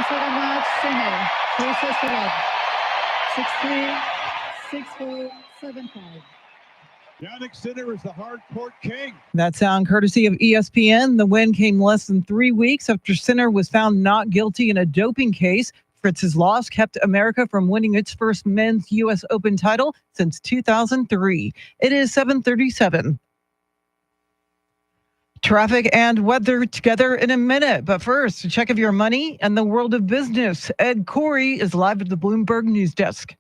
J: very much, Sinner. 3-6-1. 6-3. 6-4, 7-5.
V: Yannick Sinner is the hard court king.
B: That sound courtesy of ESPN. The win came less than 3 weeks after Sinner was found not guilty in a doping case. Fritz's loss kept America from winning its first men's U.S. Open title since 2003. It is 7:37. Traffic and weather together in a minute. But first, a check of your money and the world of business. Ed Corey is live at the Bloomberg News Desk.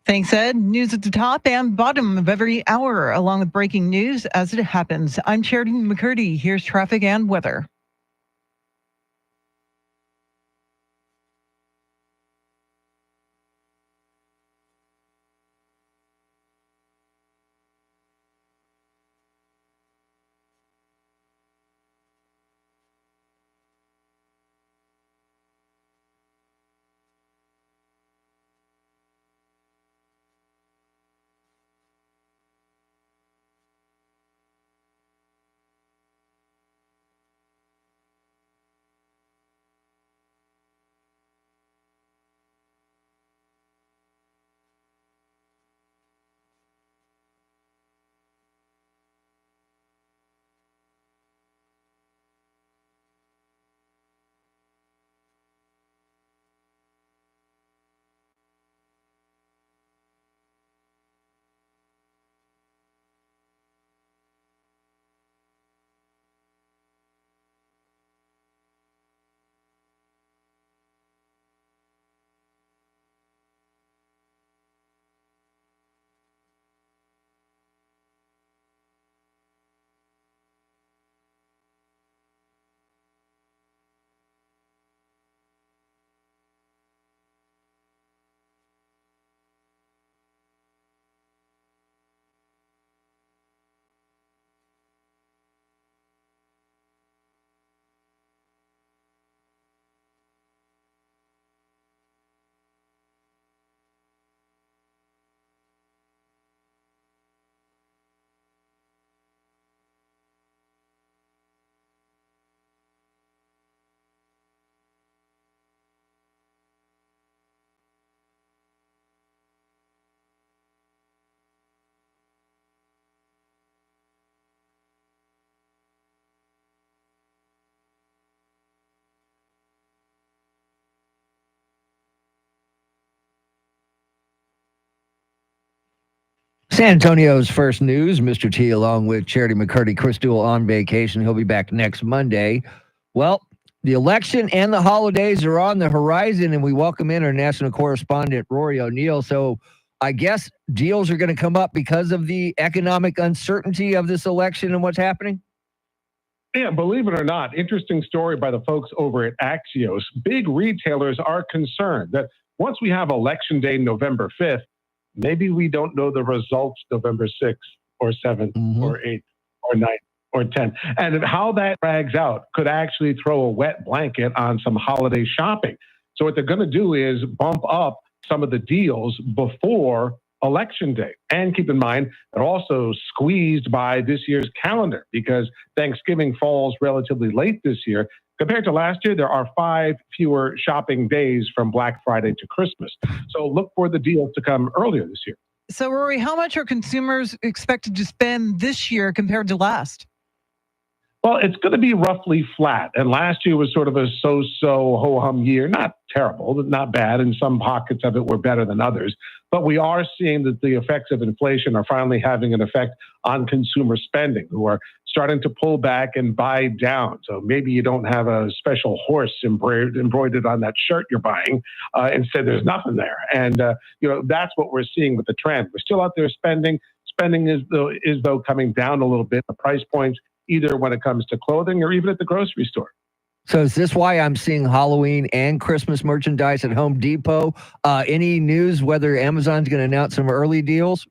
B: Thanks, Ed. News at the top and bottom of every hour, along with breaking news as it happens. I'm Charity McCurdy. Here's traffic and weather.
A: San Antonio's first news, Mr. T, along with Charity McCurdy, Chris Duell on vacation. He'll be back next Monday. Well, the election and the holidays are on the horizon, and we welcome in our national correspondent, Rory O'Neill. So I guess deals are going to come up because of the economic uncertainty of this election and what's happening?
K: Yeah, believe it or not, interesting story by the folks over at Axios. Big retailers are concerned that once we have Election Day, November 5th, maybe we don't know the results November 6th or 7th or 8th or 9th or 10th. And how that drags out could actually throw a wet blanket on some holiday shopping. So what they're going to do is bump up some of the deals before Election Day. And keep in mind, they're also squeezed by this year's calendar because Thanksgiving falls relatively late this year. Compared to last year, there are 5 fewer shopping days from Black Friday to Christmas. So look for the deals to come earlier this year.
B: So, Rory, how much are consumers expected to spend this year compared to last?
K: Well, it's going to be roughly flat. And last year was sort of a so-so, ho-hum year. Not terrible, but not bad. And some pockets of it were better than others. But we are seeing that the effects of inflation are finally having an effect on consumer spending, who are starting to pull back and buy down. So maybe you don't have a special horse embroidered on that shirt you're buying. Instead, there's nothing there. And, that's what we're seeing with the trend. We're still out there spending. Spending is though coming down a little bit. The price points, either when it comes to clothing or even at the grocery store.
A: So is this why I'm seeing Halloween and Christmas merchandise at Home Depot? Any news whether Amazon's going to announce some early deals?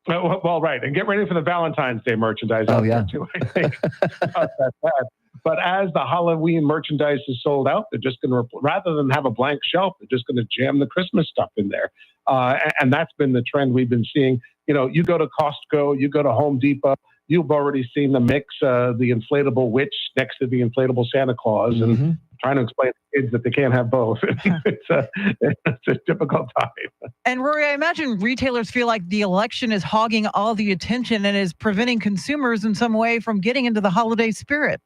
K: Well, right. And get ready for the Valentine's Day merchandise
A: Oh,
K: out
A: yeah.
K: there, too, I think. That's bad. But as the Halloween merchandise is sold out, they're just going to, rather than have a blank shelf, they're just going to jam the Christmas stuff in there. And that's been the trend we've been seeing. You go to Costco, you go to Home Depot, you've already seen the mix, the inflatable witch next to the inflatable Santa Claus, and trying to explain to kids that they can't have both. It's a difficult time.
B: And Rory, I imagine retailers feel like the election is hogging all the attention and is preventing consumers in some way from getting into the holiday spirit.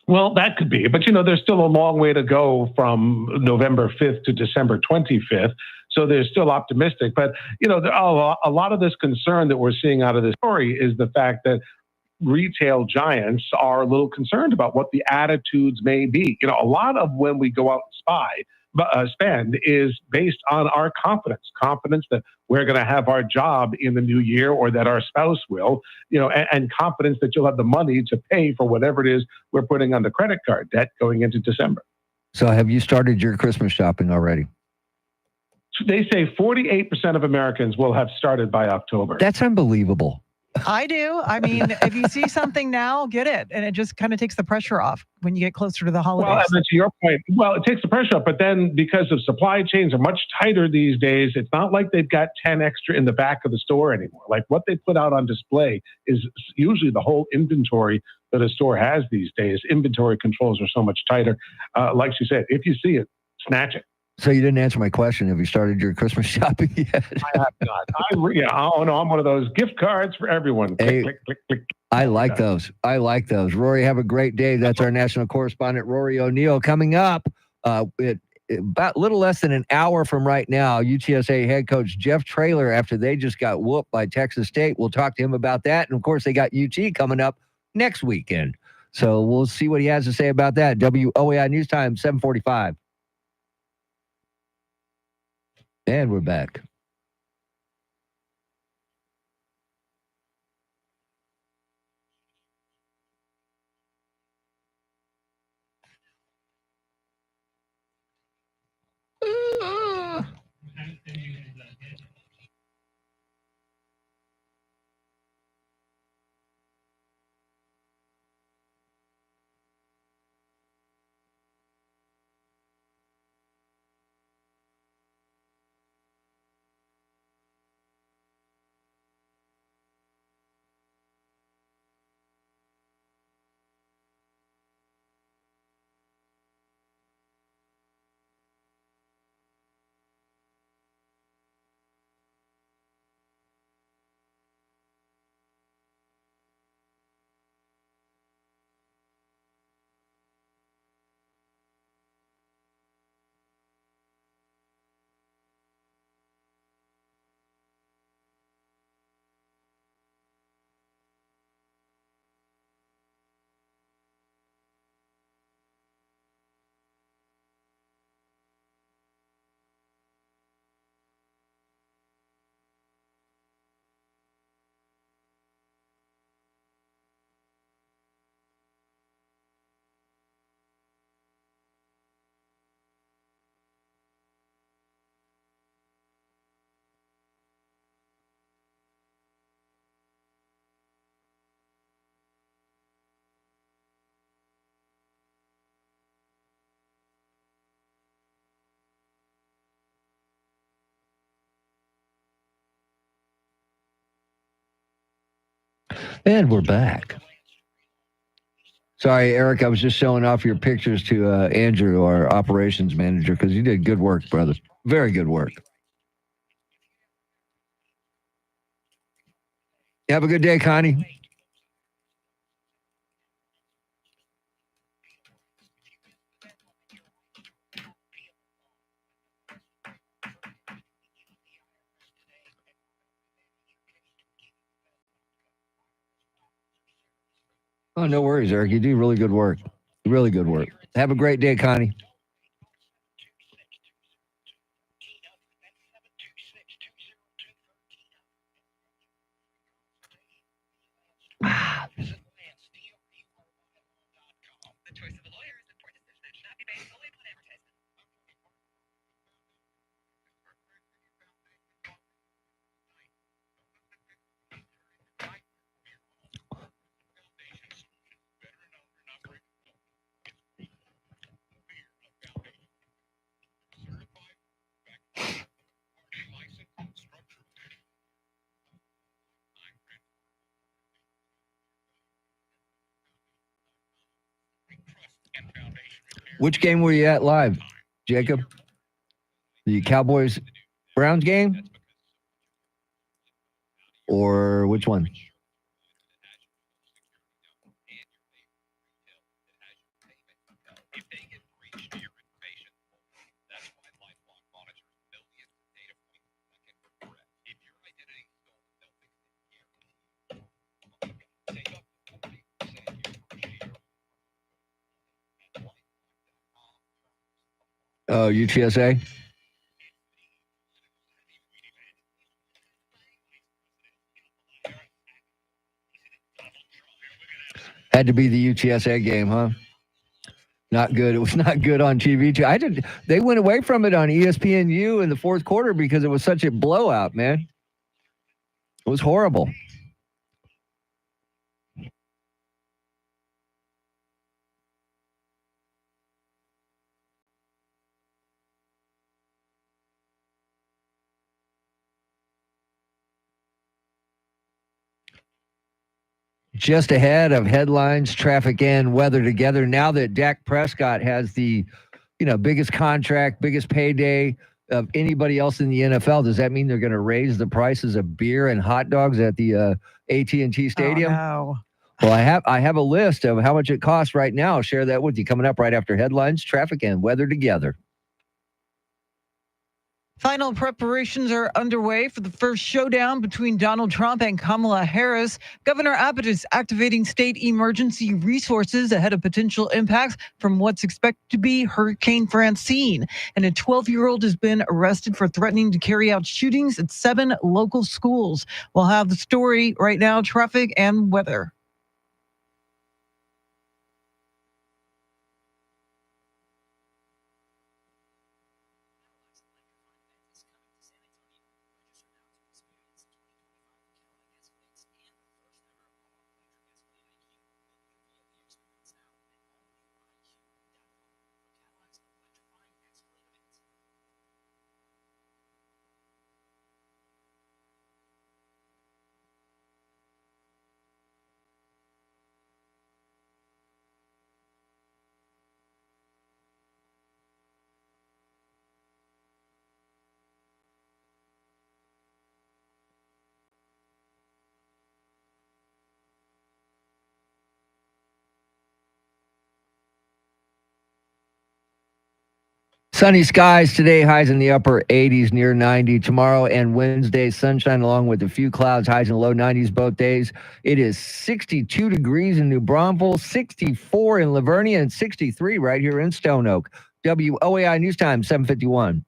K: Well, that could be, but there's still a long way to go from November 5th to December 25th. So they're still optimistic. But, a lot of this concern that we're seeing out of this story is the fact that retail giants are a little concerned about what the attitudes may be. A lot of when we go out and spend is based on our confidence that we're going to have our job in the new year, or that our spouse will, and confidence that you'll have the money to pay for whatever it is we're putting on the credit card debt going into December.
A: So have you started your Christmas shopping already?
K: They say 48% of Americans will have started by October.
A: That's unbelievable.
B: I do. I mean, if you see something now, get it. And it just kind of takes the pressure off when you get closer to the holidays.
K: Well, and then to your point, it takes the pressure off, but then because of supply chains are much tighter these days, it's not like they've got 10 extra in the back of the store anymore. Like what they put out on display is usually the whole inventory that a store has these days. Inventory controls are so much tighter. Like she said, if you see it, snatch it.
A: So you didn't answer my question. Have you started your Christmas shopping yet?
K: I have not. I'm one of those gift cards for everyone. Click,
A: Hey,
K: click, click, click.
A: I like those. Rory, have a great day. That's our national correspondent, Rory O'Neill. Coming up, about a little less than an hour from right now, UTSA head coach Jeff Traylor, after they just got whooped by Texas State. We'll talk to him about that. And, of course, they got UT coming up next weekend. So we'll see what he has to say about that. WOAI News Time, 7:45. And we're back. And we're back. Sorry, Eric, I was just showing off your pictures to Andrew, our operations manager, because you did good work, brother. Very good work. Have a good day, Connie. Oh, no worries, Eric. You do really good work. Really good work. Have a great day, Connie. Which game were you at live, Jacob? The Cowboys Browns game? Or which one? Oh, UTSA? Had to be the UTSA game, huh? Not good. It was not good on TV. They went away from it on ESPNU in the fourth quarter because it was such a blowout, man. It was horrible. Just ahead of headlines, traffic, and weather together. Now that Dak Prescott has the, biggest contract, biggest payday of anybody else in the NFL, does that mean they're going to raise the prices of beer and hot dogs at the AT&T Stadium?
B: Oh, no.
A: Well, I have a list of how much it costs right now. I'll share that with you coming up right after headlines, traffic, and weather together.
B: Final preparations are underway for the first showdown between Donald Trump and Kamala Harris. Governor Abbott is activating state emergency resources ahead of potential impacts from what's expected to be Hurricane Francine. And a 12-year-old has been arrested for threatening to carry out shootings at 7 local schools. We'll have the story right now, traffic and weather.
A: Sunny skies today, highs in the upper 80s, near 90. Tomorrow and Wednesday, sunshine along with a few clouds, highs in the low 90s both days. It is 62 degrees in New Braunfels, 64 in Lavernia, and 63 right here in Stone Oak. WOAI News Time, 7:51.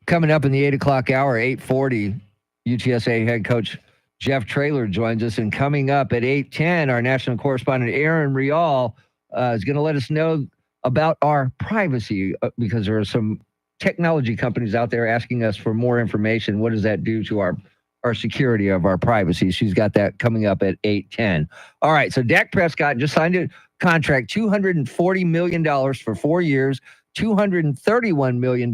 A: Coming up in the 8 o'clock hour, 8:40, UTSA head coach Jeff Traylor joins us, and coming up at 8:10, our national correspondent Aaron Rial is going to let us know about our privacy because there are some technology companies out there asking us for more information. What does that do to our security of our privacy? She's got that coming up at 8:10. All right, so Dak Prescott just signed a contract, $240 million for 4 years, $231 million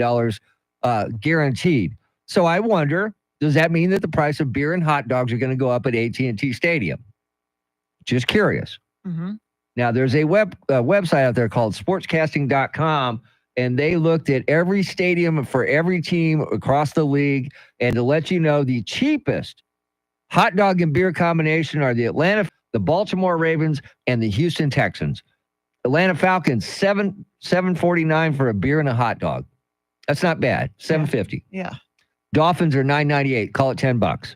A: guaranteed. So I wonder, does that mean that the price of beer and hot dogs are going to go up at AT&T Stadium? Just curious.
B: Mm-hmm.
A: Now, there's a website out there called sportscasting.com, and they looked at every stadium for every team across the league. And to let you know, the cheapest hot dog and beer combination are the Baltimore Ravens, and the Houston Texans. Atlanta Falcons, $7.49 for a beer and a hot dog. That's not bad. $7.50.
B: Yeah.
A: Dolphins are $9.98. Call it $10.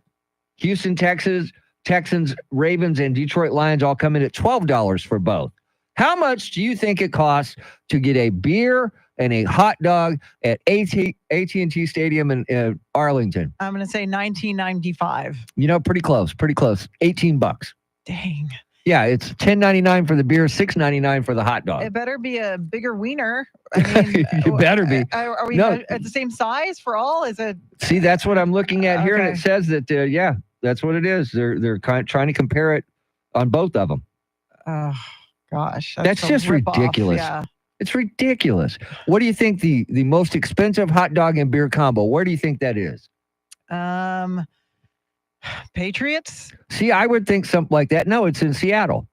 A: Houston Texans, Ravens, and Detroit Lions all come in at $12 for both. How much do you think it costs to get a beer and a hot dog at AT&T Stadium in Arlington?
B: I'm going to say $19.95.
A: You know, pretty close. $18.
B: Dang.
A: Yeah, it's $10.99 for the beer, $6.99 for the hot dog.
B: It better be a bigger wiener. I mean,
A: You better be.
B: Are we
A: No.
B: at the same size for all? Is it?
A: See, that's what I'm looking at here, and
B: Okay.
A: it says that, yeah, that's what it is. They're trying to compare it on both of them.
B: Oh, gosh.
A: That's
B: a
A: just
B: ripoff.
A: ridiculous.
B: Yeah.
A: It's ridiculous. What do you think the most expensive hot dog and beer combo, where do you think that is?
B: Patriots?
A: See, I would think something like that. No, it's in Seattle.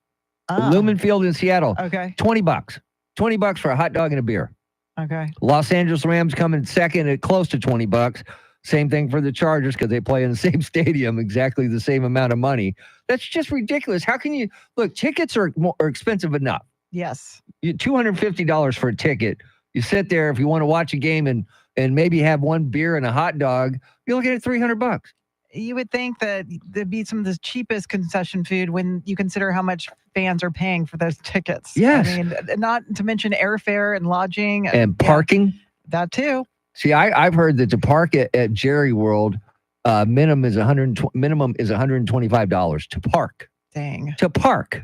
A: Lumen Field in Seattle.
B: Okay.
A: $20. $20 for a hot dog and a beer.
B: Okay.
A: Los Angeles Rams come in second at close to $20. Same thing for the Chargers because they play in the same stadium, exactly the same amount of money. That's just ridiculous. How can you look? Tickets are expensive enough.
B: Yes.
A: $250 for a ticket. You sit there if you want to watch a game and maybe have one beer and a hot dog. You're looking at $300.
B: You would think that there'd be some of the cheapest concession food when you consider how much fans are paying for those tickets.
A: Yes.
B: I mean, not to mention airfare and lodging.
A: And
B: Yeah,
A: parking.
B: that too.
A: See, I've heard that to park at Jerry World, minimum is $125 to park.
B: Dang.
A: To park.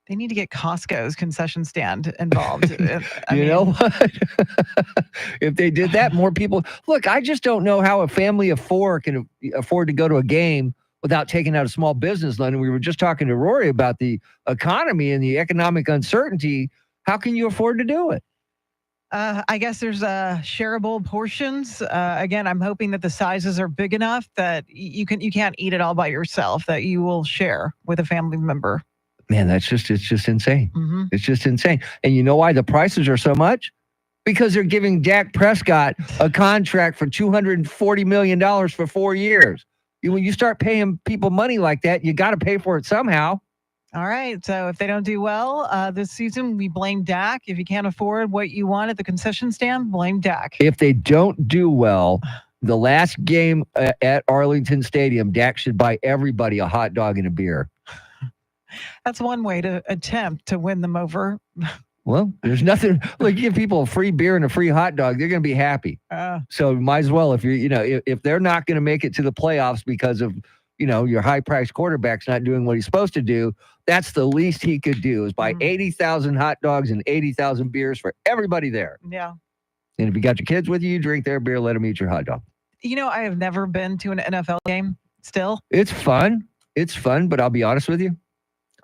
B: They need to get Costco's concession stand involved.
A: You know what? If they did that, more people. Look, I just don't know how a family of four can afford to go to a game without taking out a small business loan. And we were just talking to Rory about the economy and the economic uncertainty. How can you afford to do it?
B: I guess there's shareable portions. Again, I'm hoping that the sizes are big enough that you can't eat it all by yourself, that you will share with a family member.
A: Man, it's just insane.
B: Mhm.
A: It's just insane. And you know why the prices are so much? Because they're giving Dak Prescott a contract for $240 million for 4 years. When you start paying people money like that, you got to pay for it somehow.
B: All right. So if they don't do well this season, we blame Dak. If you can't afford what you want at the concession stand, blame Dak.
A: If they don't do well, the last game at Arlington Stadium, Dak should buy everybody a hot dog and a beer.
B: That's one way to attempt to win them over.
A: Well, there's nothing like give people a free beer and a free hot dog, they're going to be happy. So might as well if if they're not going to make it to the playoffs because of your high-priced quarterback's not doing what he's supposed to do, that's the least he could do is buy 80,000 hot dogs and 80,000 beers for everybody there.
B: Yeah.
A: And if you got your kids with you drink their beer, let them eat your hot dog.
B: I have never been to an NFL game still.
A: It's fun. It's fun, but I'll be honest with you.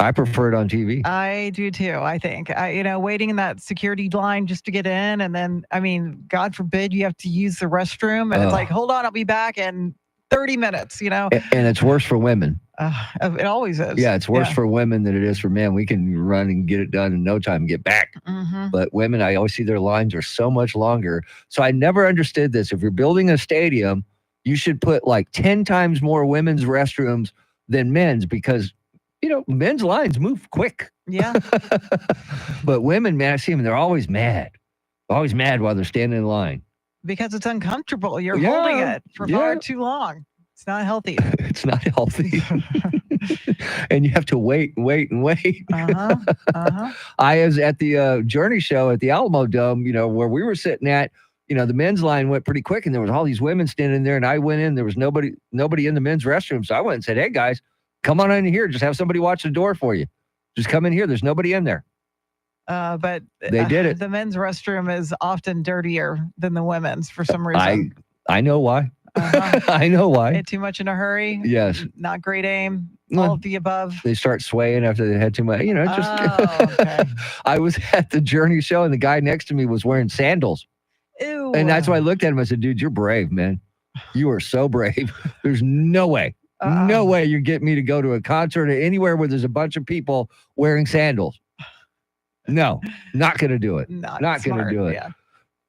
A: I prefer it on TV.
B: I do too, I think. Waiting in that security line just to get in. And then, God forbid you have to use the restroom. And it's like, hold on, I'll be back in 30 minutes,
A: And it's worse for women.
B: It always is.
A: Yeah, it's worse for women than it is for men. We can run and get it done in no time and get back.
B: Mhm.
A: But women, I always see their lines are so much longer. So I never understood this. If you're building a stadium, you should put like 10 times more women's restrooms than men's because, men's lines move quick.
B: Yeah.
A: But women, man, I see them, they're always mad. Always mad while they're standing in line.
B: Because it's uncomfortable. You're
A: Yeah,
B: holding it for
A: yeah.
B: far too long. It's not healthy.
A: It's not healthy. And you have to wait and wait and wait. I was at the Journey show at the Alamo Dome, where we were sitting at, the men's line went pretty quick and there was all these women standing there and I went in, there was nobody in the men's restroom. So I went and said, hey guys, come on in here. Just have somebody watch the door for you. Just come in here. There's nobody in there.
B: But
A: They did it.
B: The men's restroom is often dirtier than the women's for some reason.
A: I know why. I know why.
B: Too much in a hurry.
A: Yes.
B: Not great aim. All of the above.
A: They start swaying after they had too much. It's just.
B: Oh, okay.
A: I was at the Journey show, and the guy next to me was wearing sandals.
B: Ew.
A: And that's why I looked at him. I said, dude, you're brave, man. You are so brave. There's no way. No way you get me to go to a concert or anywhere where there's a bunch of people wearing sandals. No, not going to do it. Not going to do it.
B: Yeah.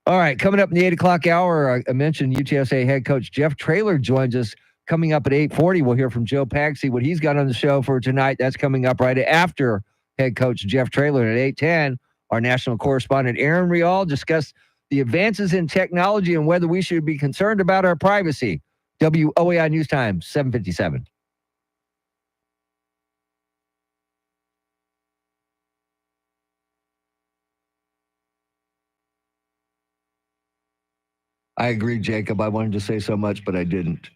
A: All right, coming up in the 8 o'clock hour, I mentioned UTSA head coach Jeff Traylor joins us. Coming up at 8:40, we'll hear from Joe Pagsy, what he's got on the show for tonight. That's coming up right after head coach Jeff Traylor. At 8:10, our national correspondent Aaron Rial discussed the advances in technology and whether we should be concerned about our privacy. WOAI News Time, 7:57. I agree, Jacob. I wanted to say so much, but I didn't.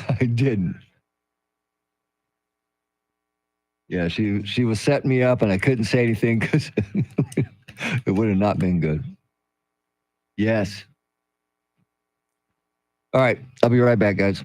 A: I didn't. Yeah, she was setting me up, and I couldn't say anything because it would have not been good. Yes. All right, I'll be right back, guys.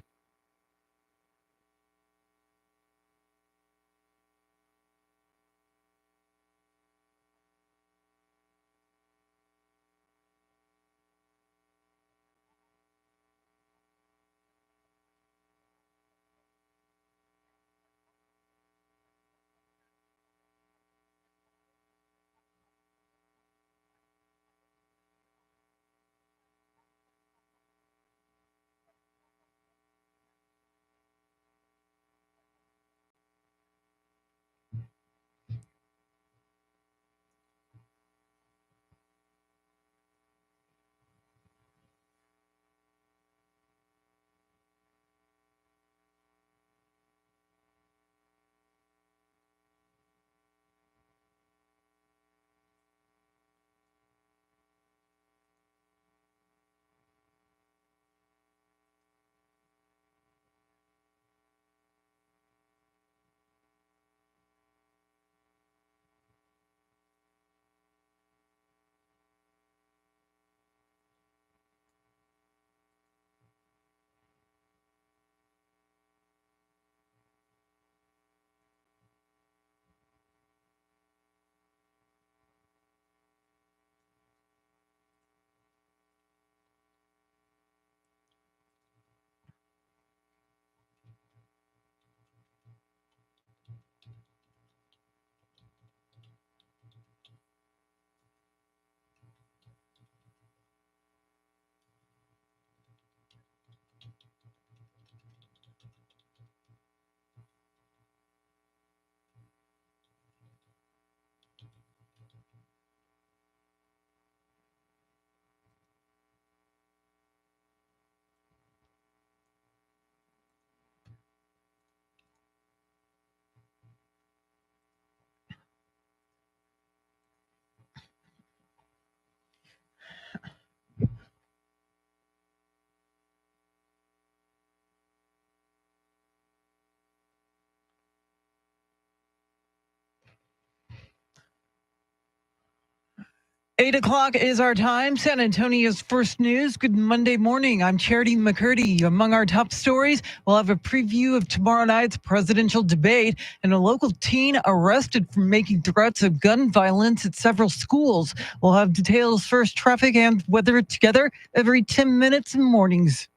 B: Eight o'clock is our time. San Antonio's first news. Good Monday morning. I'm Charity McCurdy. Among our top stories, we'll have a preview of tomorrow night's presidential debate and a local teen arrested for making threats of gun violence at several schools. We'll have details first, traffic and weather together every 10 minutes in mornings.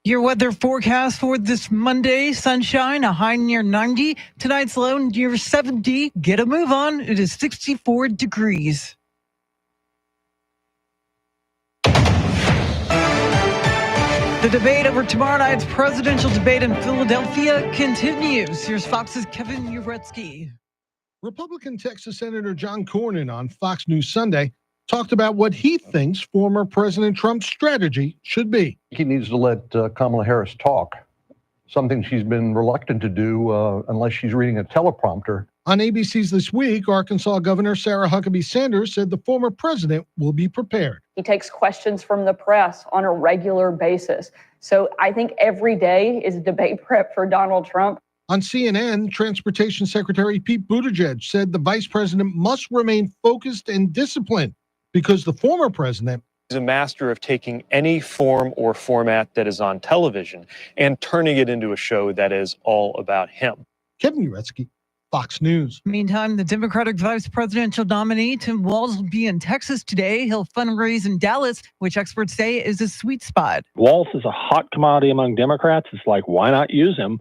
B: Your weather forecast for this Monday: sunshine, a high near 90. Tonight's low near 70. Get a move on. It is 64 degrees. The debate over tomorrow night's presidential debate in Philadelphia continues. Here's Fox's Kevin Uretsky.
I: Republican Texas Senator John Cornyn on Fox News Sunday talked about what he thinks former President Trump's strategy should be.
L: He needs to let Kamala Harris talk
U: something she's been reluctant to do unless she's reading a teleprompter.
I: On ABC's This Week, Arkansas Governor Sarah Huckabee Sanders said the former president will be prepared.
N: He takes questions from the press on a regular basis. So I think every day is debate prep for Donald Trump.
I: On CNN, Transportation Secretary Pete Buttigieg said the vice president must remain focused and disciplined because the former president
O: He's a master of taking any form or format that is on television and turning it into a show that is all about him.
I: Kevin Uretsky, Fox News.
B: Meantime, the Democratic vice presidential nominee, Tim Walz, will be in Texas today. He'll fundraise in Dallas, which experts say is a sweet spot.
E: Walz is a hot commodity among Democrats. It's like, why not use him?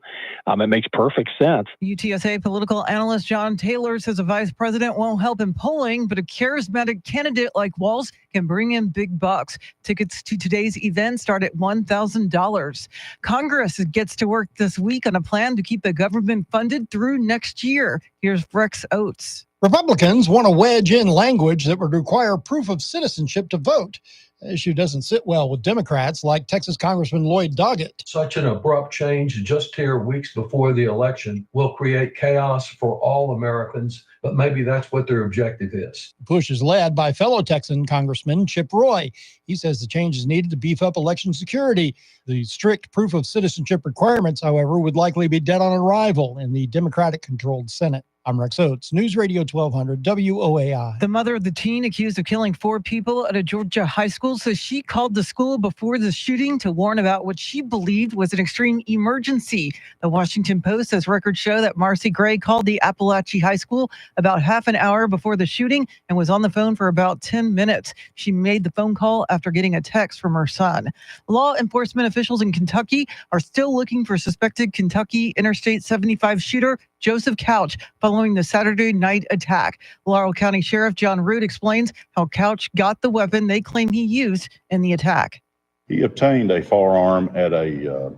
E: It makes perfect sense.
B: UTSA political analyst John Taylor says a vice president won't help in polling, but a charismatic candidate like Walz can bring in big bucks. Tickets to today's event start at $1,000. Congress gets to work this week on a plan to keep the government funded through next year. Here's Rex Oates.
T: Republicans want to wedge in language that would require proof of citizenship to vote. The issue doesn't sit well with Democrats like Texas Congressman Lloyd Doggett.
U: Such an abrupt change just here weeks before the election will create chaos for all Americans, but maybe that's what their objective is.
T: The push is led by fellow Texan Congressman Chip Roy. He says the change is needed to beef up election security. The strict proof of citizenship requirements, however, would likely be dead on arrival in the Democratic-controlled Senate. I'm Rex Oates, News Radio 1200 WOAI.
B: The mother of the teen accused of killing 4 people at a Georgia high school says she called the school before the shooting to warn about what she believed was an extreme emergency. The Washington Post says records show that Marcy Gray called the Appalachia High School about half an hour before the shooting and was on the phone for about 10 minutes. She made the phone call after getting a text from her son. Law enforcement officials in Kentucky are still looking for suspected Kentucky Interstate 75 shooter Joseph Couch following the Saturday night attack. Laurel County Sheriff John Root explains how Couch got the weapon they claim he used in the attack.
L: He obtained a firearm at a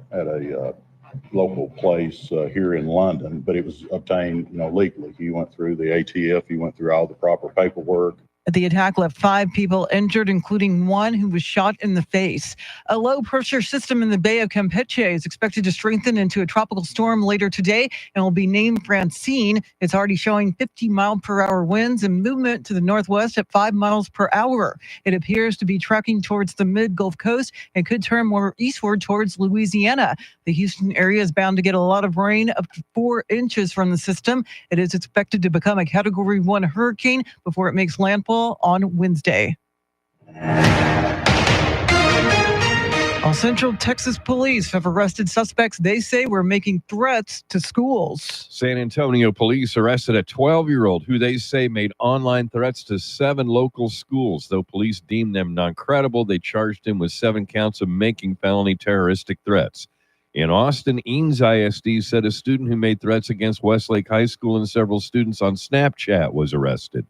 L: local place here in London, but it was obtained, legally. He went through the ATF. He went through all the proper paperwork.
B: The attack left 5 people injured, including one who was shot in the face. A low-pressure system in the Bay of Campeche is expected to strengthen into a tropical storm later today and will be named Francine. It's already showing 50-mile-per-hour winds and movement to the northwest at 5 miles per hour. It appears to be tracking towards the mid-Gulf Coast and could turn more eastward towards Louisiana. The Houston area is bound to get a lot of rain, up to 4 inches from the system. It is expected to become a Category 1 hurricane before it makes landfall on Wednesday. All Central Texas police have arrested suspects they say were making threats to schools.
G: San Antonio police arrested a 12-year-old who they say made online threats to 7 local schools. Though police deemed them non-credible, they charged him with 7 counts of making felony terroristic threats. In Austin, Eanes ISD said a student who made threats against Westlake High School and several students on Snapchat was arrested.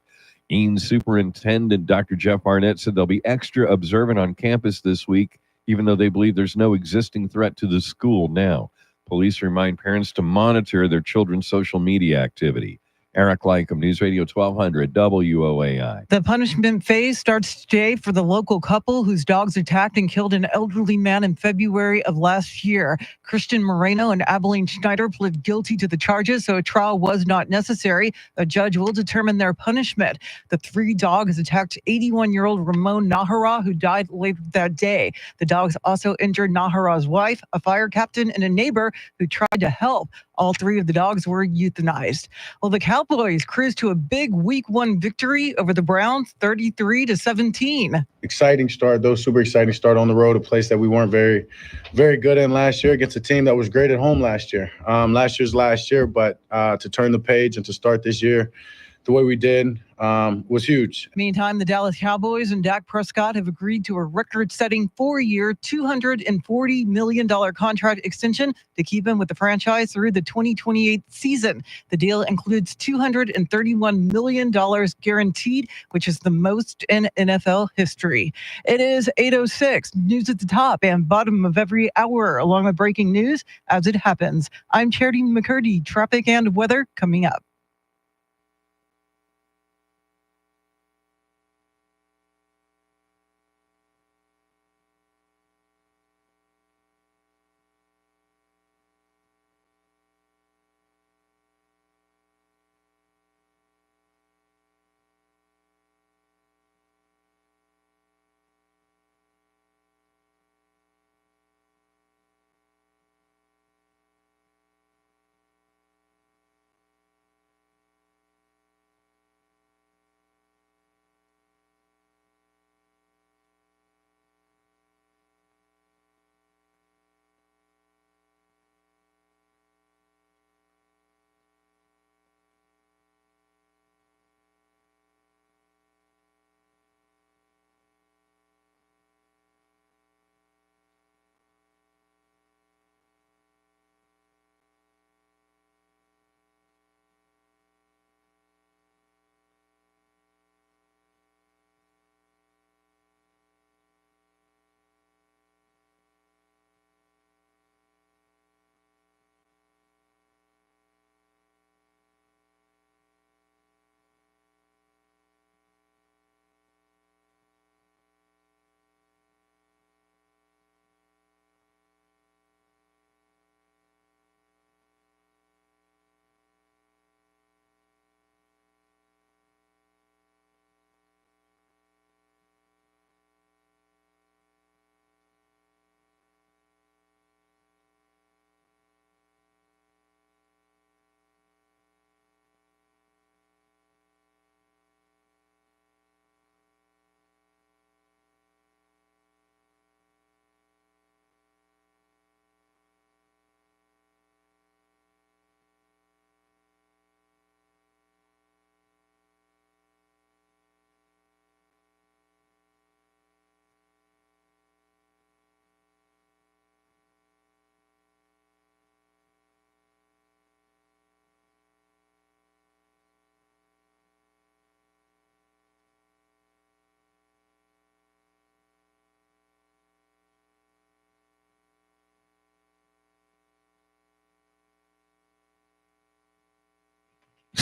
G: Eanes Superintendent Dr. Jeff Arnett said they'll be extra observant on campus this week, even though they believe there's no existing threat to the school now. Police remind parents to monitor their children's social media activity. Eric Lycum, News Radio 1200 WOAI.
B: The punishment phase starts today for the local couple whose dogs attacked and killed an elderly man in February of last year. Christian Moreno and Abilene Schneider pled guilty to the charges, so a trial was not necessary. A judge will determine their punishment. The 3 dogs attacked 81-year-old Ramon Nahara, who died later that day. The dogs also injured Nahara's wife, a fire captain, and a neighbor who tried to help. All 3 of the dogs were euthanized. Well, the Cowboys cruised to a big Week 1 victory over the Browns, 33-17.
C: Exciting start, though, super exciting start on the road, a place that we weren't very, very good in last year against a team that was great at home last year. Last year, but to turn the page and to start this year the way we did was huge.
B: Meantime, the Dallas Cowboys and Dak Prescott have agreed to a record-setting 4-year, $240 million contract extension to keep him with the franchise through the 2028 season. The deal includes $231 million guaranteed, which is the most in NFL history. It is 8:06. News at the top and bottom of every hour, along with breaking news as it happens. I'm Charity McCurdy. Traffic and weather coming up.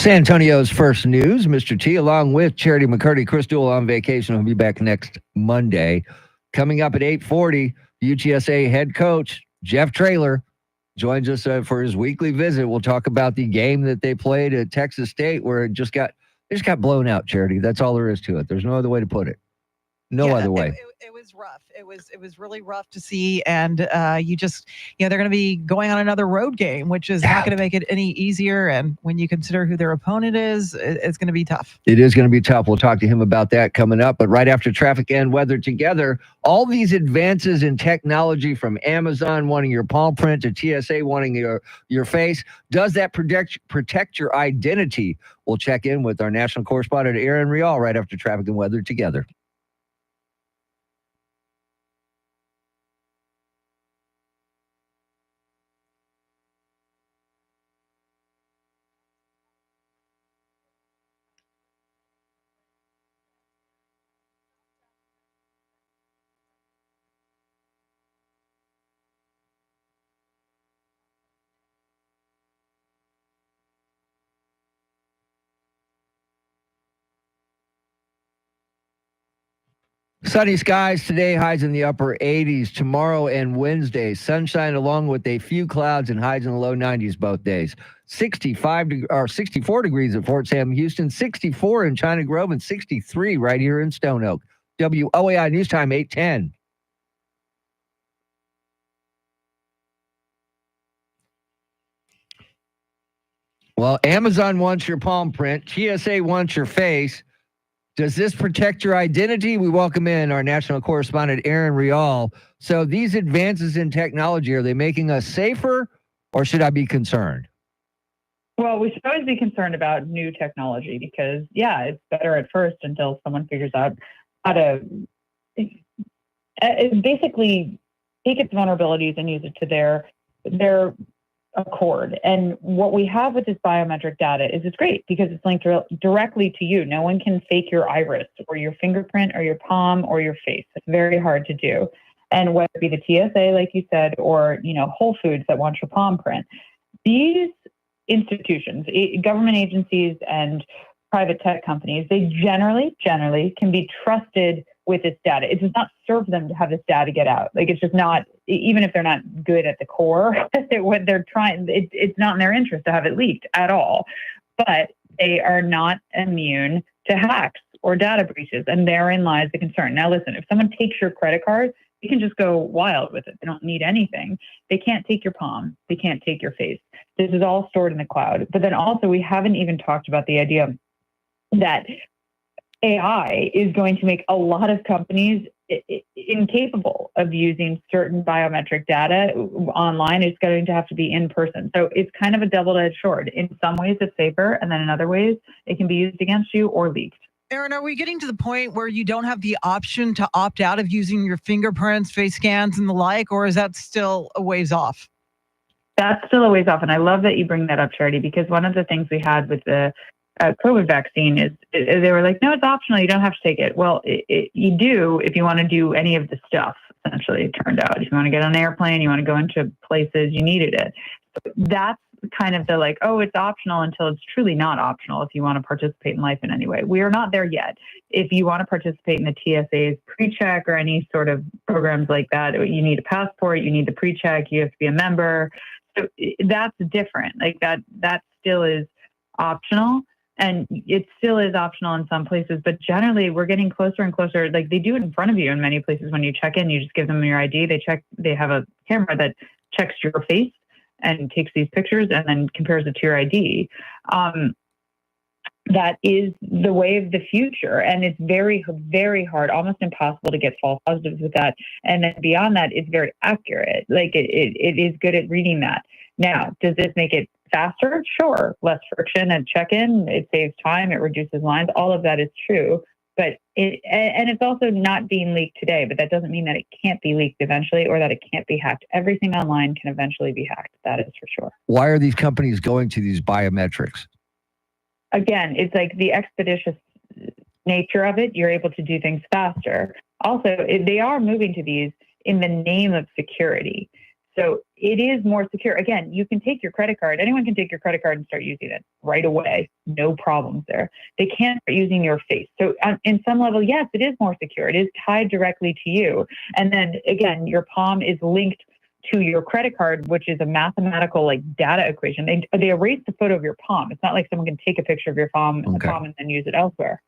A: San Antonio's first news, Mr. T, along with Charity McCurdy. Chris Duell on vacation. He'll be back next Monday. Coming up at 8:40, UTSA head coach Jeff Traylor joins us for his weekly visit. We'll talk about the game that they played at Texas State where they just got blown out, Charity. That's all there is to it. There's no other way to put it. No other way.
B: It was rough. It was really rough to see, and they're going to be going on another road game, which is not going to make it any easier. And when you consider who their opponent is, it's going to be tough.
A: It is going to be tough. We'll talk to him about that coming up. But right after traffic and weather together, all these advances in technology from Amazon wanting your palm print to TSA wanting your face, does that protect your identity? We'll check in with our national correspondent Aaron Rial right after traffic and weather together. Sunny skies today, highs in the upper 80s. Tomorrow and Wednesday, sunshine along with a few clouds and highs in the low 90s both days. 64 degrees at Fort Sam Houston, 64 in China Grove, and 63 right here in Stone Oak. WOAI News Time 8:10. Well, Amazon wants your palm print. TSA wants your face. Does this protect your identity? We welcome in our national correspondent, Aaron Rial. So these advances in technology, are they making us safer or should I be concerned?
M: Well, we should always be concerned about new technology because, yeah, it's better at first until someone figures out how to basically take its vulnerabilities and use it to their accord. And what we have with this biometric data is it's great because it's linked directly to you. No one can fake your iris or your fingerprint or your palm or your face. It's very hard to do. And whether it be the TSA, like you said, or, Whole Foods that wants your palm print, these institutions, government agencies and private tech companies, they generally can be trusted with this data. It does not serve them to have this data get out. Like, it's just not, even if they're not good at the core, what they're trying, it's not in their interest to have it leaked at all. But they are not immune to hacks or data breaches, and therein lies the concern. Now, listen, if someone takes your credit card, you can just go wild with it. They don't need anything. They can't take your palm. They can't take your face. This is all stored in the cloud. But then also, we haven't even talked about the idea that AI is going to make a lot of companies incapable of using certain biometric data online. It's going to have to be in person. So it's kind of a double-edged sword. In some ways, it's safer, and then in other ways, it can be used against you or leaked.
B: Aaron, are we getting to the point where you don't have the option to opt out of using your fingerprints, face scans, and the like, or is that still a ways off?
M: That's still a ways off, and I love that you bring that up, Charity, because one of the things we had with the COVID vaccine is they were like, no, it's optional. You don't have to take it. Well, you do if you want to do any of the stuff, essentially, it turned out. If you want to get on an airplane, you want to go into places, you needed it. So that's kind of the like, oh, it's optional until it's truly not optional if you want to participate in life in any way. We are not there yet. If you want to participate in the TSA's pre-check or any sort of programs like that, you need a passport, you need the pre-check, you have to be a member. So that's different. Like that still is optional. And it still is optional in some places, but generally we're getting closer and closer. Like, they do it in front of you in many places. When you check in, you just give them your ID. They have a camera that checks your face and takes these pictures and then compares it to your ID. That is the way of the future. And it's very, very hard, almost impossible to get false positives with that. And then beyond that, it's very accurate. Like it is good at reading that. Now, does this make it faster? Sure. Less friction at check-in. It saves time. It reduces lines. All of that is true. But it's also not being leaked today, but that doesn't mean that it can't be leaked eventually or that it can't be hacked. Everything online can eventually be hacked. That is for sure.
A: Why are these companies going to these biometrics?
M: Again, it's like the expeditious nature of it. You're able to do things faster. Also, they are moving to these in the name of security. So it is more secure. Again, you can take your credit card. Anyone can take your credit card and start using it right away. No problems there. They can't start using your face. So in some level, yes, it is more secure. It is tied directly to you. And then again, your palm is linked to your credit card, which is a mathematical like data equation. They erase the photo of your palm. It's not like someone can take a picture of your palm and then use it elsewhere.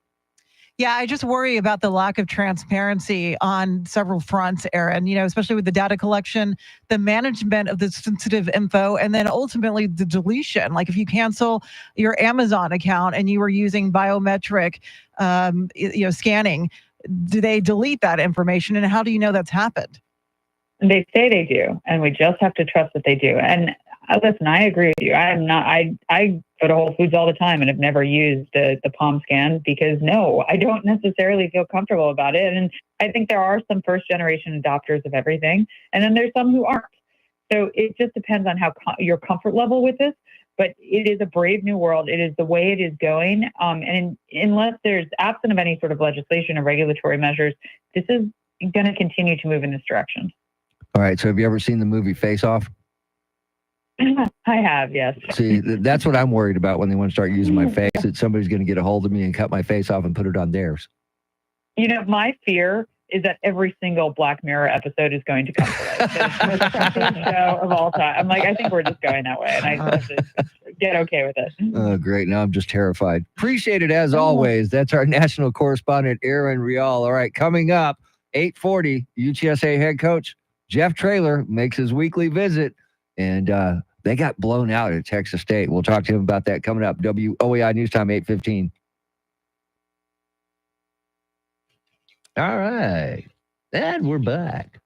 B: Yeah, I just worry about the lack of transparency on several fronts, Aaron, especially with the data collection, the management of the sensitive info, and then ultimately the deletion. Like if you cancel your Amazon account and you were using biometric, scanning, do they delete that information? And how do you know that's happened?
M: They say they do, and we just have to trust that they do. And listen, I agree with you. I go to Whole Foods all the time and have never used the palm scan because no, I don't necessarily feel comfortable about it. And I think there are some first generation adopters of everything, and then there's some who aren't. So it just depends on how your comfort level with this. But it is a brave new world. It is the way it is going. And unless there's absent of any sort of legislation or regulatory measures, this is going to continue to move in this direction.
A: All right. So have you ever seen the movie Face Off?
M: I have, yes.
A: See, that's what I'm worried about when they want to start using my face, that somebody's going to get a hold of me and cut my face off and put it on theirs.
M: My fear is that every single Black Mirror episode is going to come to life. It's the most depressing show of all time. I'm like, I think we're just going that way, and I have to get okay with it.
A: Oh, great. Now I'm just terrified. Appreciate it as always. That's our national correspondent, Aaron Rial. All right, coming up, 8:40, UTSA head coach Jeff Traylor makes his weekly visit, and they got blown out at Texas State. We'll talk to him about that coming up. WOAI News Time, 8:15. All right. And we're back.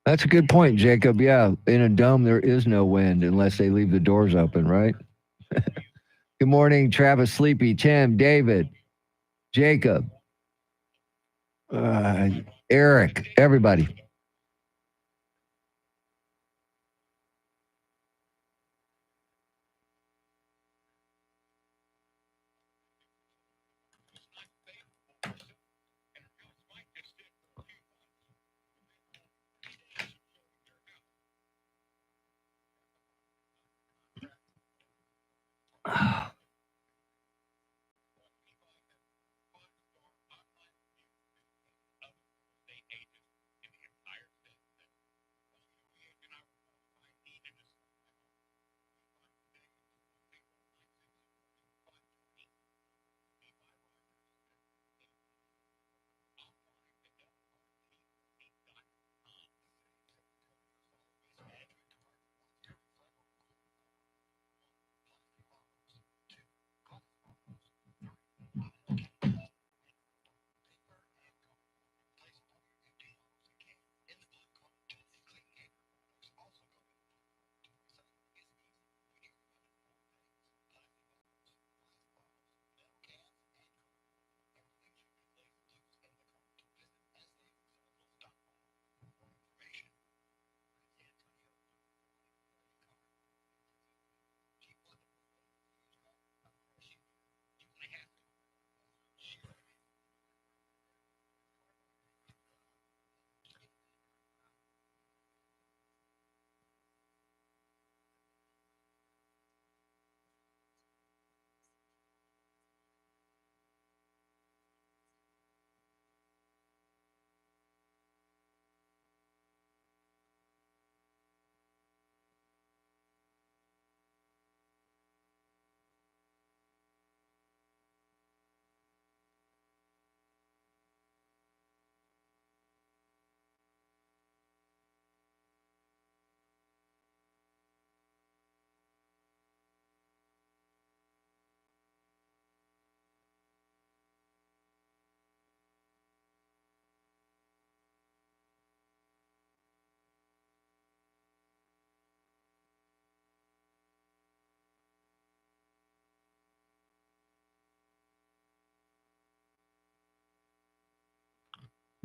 A: That's a good point, Jacob. Yeah, in a dome, there is no wind unless they leave the doors open, right? Good morning, Travis, Sleepy, Tim, David, Jacob, Eric, everybody.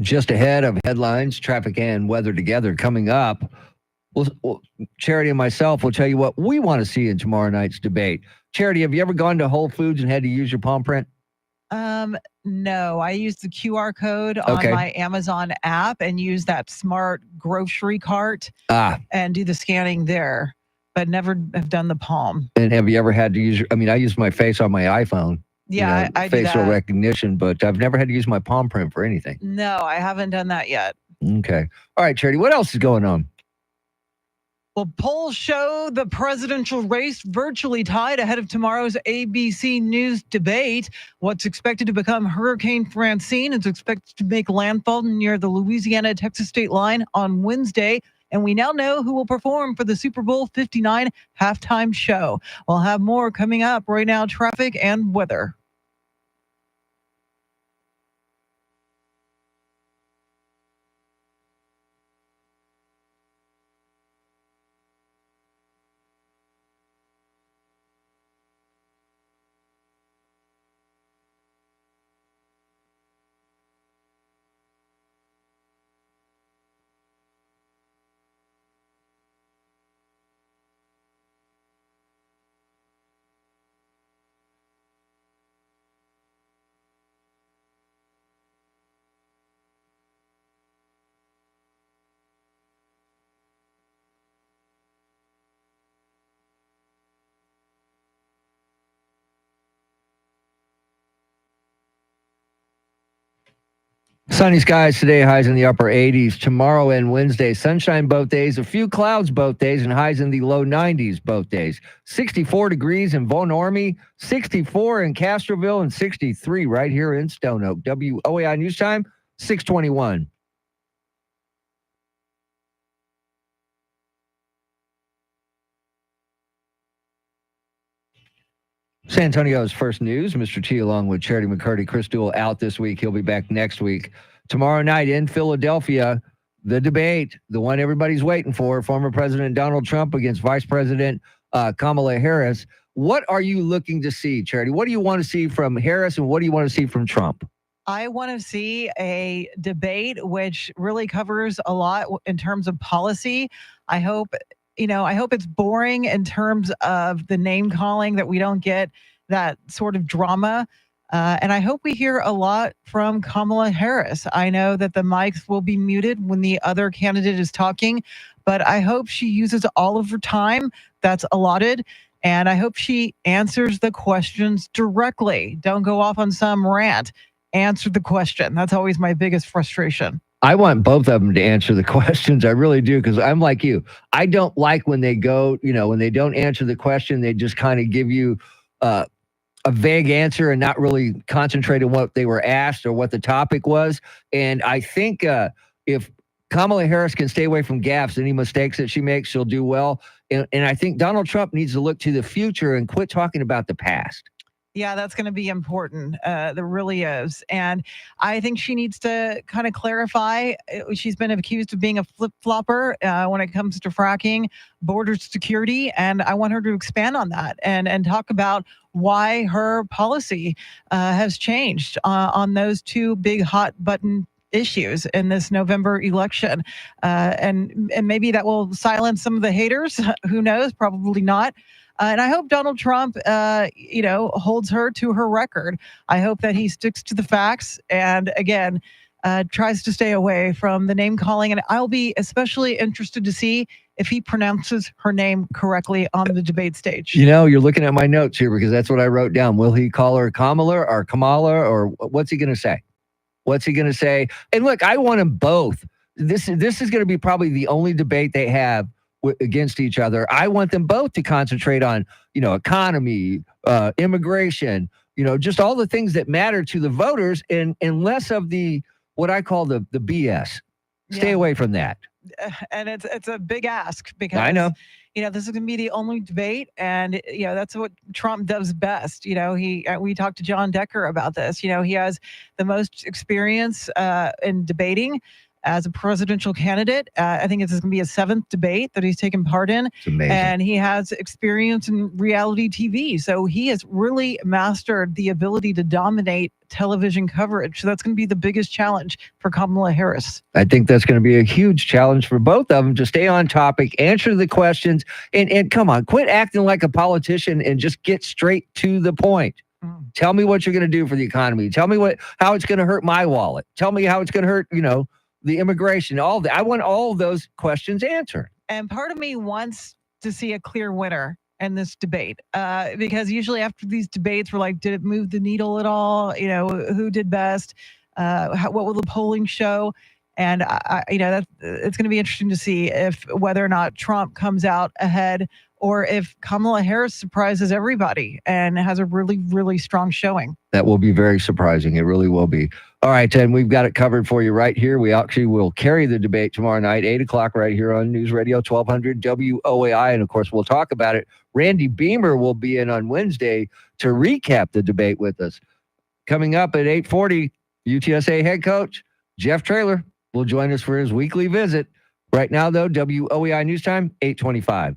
A: Just ahead of headlines, traffic, and weather together coming up. Well, Charity and myself will tell you what we want to see in tomorrow night's debate. Charity, have you ever gone to Whole Foods and had to use your palm print?
B: No, I use the QR code on
A: Okay.
B: my Amazon app and use that smart grocery cart and do the scanning there, but never have done the palm.
A: And have you ever had to use? I mean, I use my face on my iPhone.
B: Yeah, I do
A: facial
B: that.
A: recognition, but I've never had to use my palm print for anything.
B: No, I haven't done that yet.
A: Okay. All right, Charity, what else is going on?
B: Well, polls show the presidential race virtually tied ahead of tomorrow's ABC News debate. What's expected to become Hurricane Francine is expected to make landfall near the Louisiana-Texas state line on Wednesday. And we now know who will perform for the Super Bowl 59 halftime show. We'll have more coming up right now, traffic and weather.
A: Sunny skies today, highs in the upper 80s. Tomorrow and Wednesday, sunshine both days, a few clouds both days, and highs in the low 90s both days. 64 degrees in Von Ormy, 64 in Castroville, and 63 right here in Stone Oak. WOAI News Time, 621. San Antonio's first news, Mr. T along with Charity McCurdy. Chris Duell out this week. He'll be back next week. Tomorrow night in Philadelphia, the debate, the one everybody's waiting for, former President Donald Trump against Vice President Kamala Harris. What are you looking to see, Charity? What do you want to see from Harris and what do you want to see from Trump?
B: I want to see a debate which really covers a lot in terms of policy. I hope it's boring in terms of the name calling, that we don't get that sort of drama. And I hope we hear a lot from Kamala Harris. I know that the mics will be muted when the other candidate is talking, but I hope she uses all of her time that's allotted. And I hope she answers the questions directly. Don't go off on some rant. Answer the question. That's always my biggest frustration.
A: I want both of them to answer the questions. I really do, because I'm like you. I don't like when they go, when they don't answer the question, they just kind of give you a vague answer and not really concentrate on what they were asked or what the topic was. And I think if Kamala Harris can stay away from gaffes, any mistakes that she makes, she'll do well. And I think Donald Trump needs to look to the future and quit talking about the past.
B: Yeah, that's going to be important. There really is. And I think she needs to kind of clarify. She's been accused of being a flip-flopper when it comes to fracking, border security, and I want her to expand on that and talk about why her policy has changed on those two big hot button issues in this November election. And maybe that will silence some of the haters. Who knows? Probably not. And I hope Donald Trump, holds her to her record. I hope that he sticks to the facts and, again, tries to stay away from the name calling. And I'll be especially interested to see if he pronounces her name correctly on the debate stage.
A: You're looking at my notes here because that's what I wrote down. Will he call her Kamala or Kamala, or what's he going to say? What's he going to say? And look, I want them both. This is going to be probably the only debate they have against each other. I want them both to concentrate on, economy, immigration, just all the things that matter to the voters, and less of the what I call the BS. Stay away from that.
B: And it's a big ask because
A: I know.
B: This is going to be the only debate, and that's what Trump does best. We talked to John Decker about this. He has the most experience in debating. as a presidential candidate. I think it's going to be his 7th debate that he's taken part in.
A: It's amazing.
B: And he has experience in reality TV. So he has really mastered the ability to dominate television coverage. So that's going to be the biggest challenge for Kamala Harris.
A: I think that's going to be a huge challenge for both of them to stay on topic, answer the questions, and come on, quit acting like a politician and just get straight to the point. Tell me what you're going to do for the economy. Tell me how it's going to hurt my wallet. Tell me how it's going to hurt, the immigration, all that. I want all of those questions answered.
B: And part of me wants to see a clear winner in this debate, because usually after these debates, we're like, did it move the needle at all? Who did best? What will the polling show? And it's going to be interesting to see whether or not Trump comes out ahead, or if Kamala Harris surprises everybody and has a really, really strong showing.
A: That will be very surprising. It really will be. All right, and we've got it covered for you right here. We actually will carry the debate tomorrow night, 8 o'clock right here on News Radio 1200 WOAI. And of course, we'll talk about it. Randy Beamer will be in on Wednesday to recap the debate with us. Coming up at 8:40, UTSA head coach Jeff Traylor will join us for his weekly visit. Right now, though, WOAI News Time, 8:25.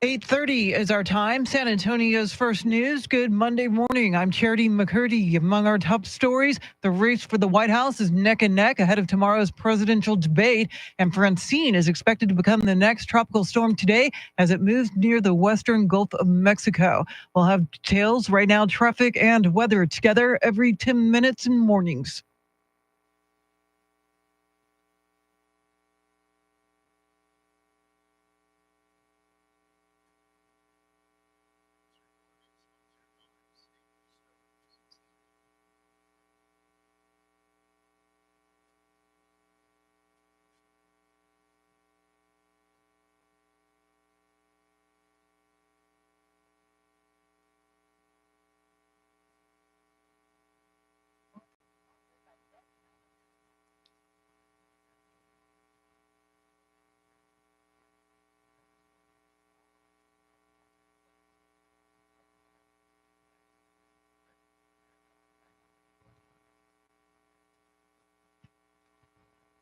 B: 8:30 is our time. San Antonio's first news. Good Monday morning. I'm Charity McCurdy. Among our top stories, the race for the White House is neck and neck ahead of tomorrow's presidential debate. And Francine is expected to become the next tropical storm today as it moves near the western Gulf of Mexico. We'll have details right now, traffic and weather together every 10 minutes in mornings.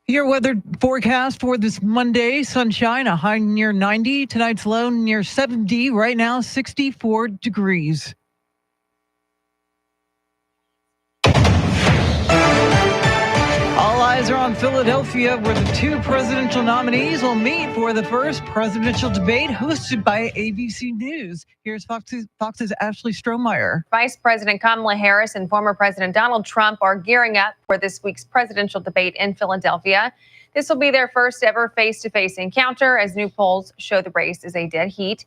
B: Your weather forecast for this Monday: sunshine, a high near 90. Tonight's low near 70. Right now, 64 degrees. All eyes are on Philadelphia, where the two presidential nominees will meet for the first presidential debate hosted by ABC News. Here's Fox's Ashley Strohmeyer.
H: Vice President Kamala Harris and former President Donald Trump are gearing up for this week's presidential debate in Philadelphia. This will be their first ever face-to-face encounter, as new polls show the race is a dead heat.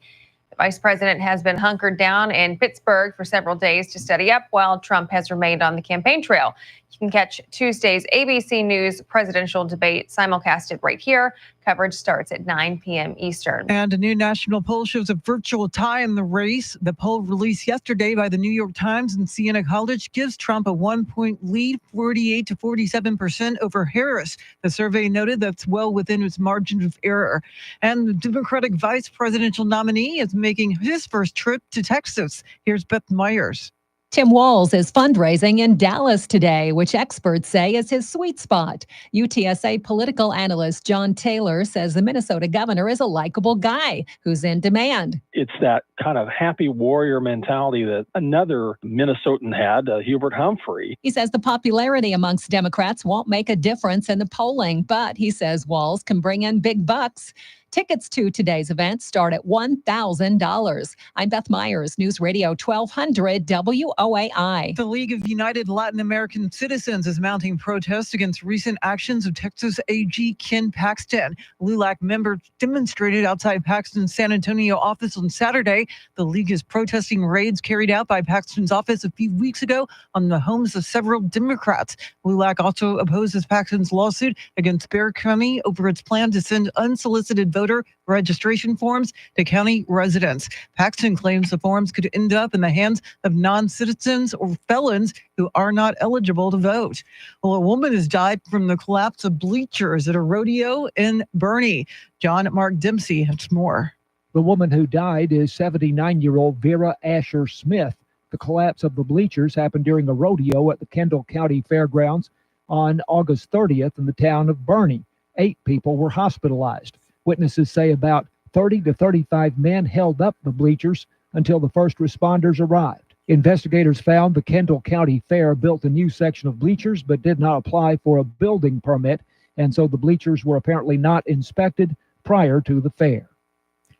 H: The vice president has been hunkered down in Pittsburgh for several days to study up, while Trump has remained on the campaign trail. You can catch Tuesday's ABC News presidential debate simulcasted right here. Coverage starts at 9 p.m. Eastern.
B: And a new national poll shows a virtual tie in the race. The poll released yesterday by the New York Times and Siena College gives Trump a 1-point lead, 48 to 47% over Harris. The survey noted that's well within its margin of error. And the Democratic vice presidential nominee is making his first trip to Texas. Here's Beth Myers.
R: Tim Walz is fundraising in Dallas today, which experts say is his sweet spot. UTSA political analyst John Taylor says the Minnesota governor is a likable guy who's in demand.
E: It's that kind of happy warrior mentality that another Minnesotan had, Hubert Humphrey.
R: He says the popularity amongst Democrats won't make a difference in the polling, but he says Walz can bring in big bucks. Tickets to today's event start at $1,000. I'm Beth Myers, News Radio 1200 WOAI.
B: The League of United Latin American Citizens is mounting protests against recent actions of Texas AG Ken Paxton. LULAC members demonstrated outside Paxton's San Antonio office on Saturday. The league is protesting raids carried out by Paxton's office a few weeks ago on the homes of several Democrats. LULAC also opposes Paxton's lawsuit against Bexar County over its plan to send unsolicited voter registration forms to county residents. Paxton claims the forms could end up in the hands of non-citizens or felons who are not eligible to vote. Well, a woman has died from the collapse of bleachers at a rodeo in Bernie. John Mark Dempsey has more.
S: The woman who died is 79-year-old Vera Asher Smith. The collapse of the bleachers happened during a rodeo at the Kendall County Fairgrounds on August 30th in the town of Bernie. 8 people were hospitalized. Witnesses say about 30 to 35 men held up the bleachers until the first responders arrived. Investigators found the Kendall County Fair built a new section of bleachers but did not apply for a building permit, and so the bleachers were apparently not inspected prior to the fair.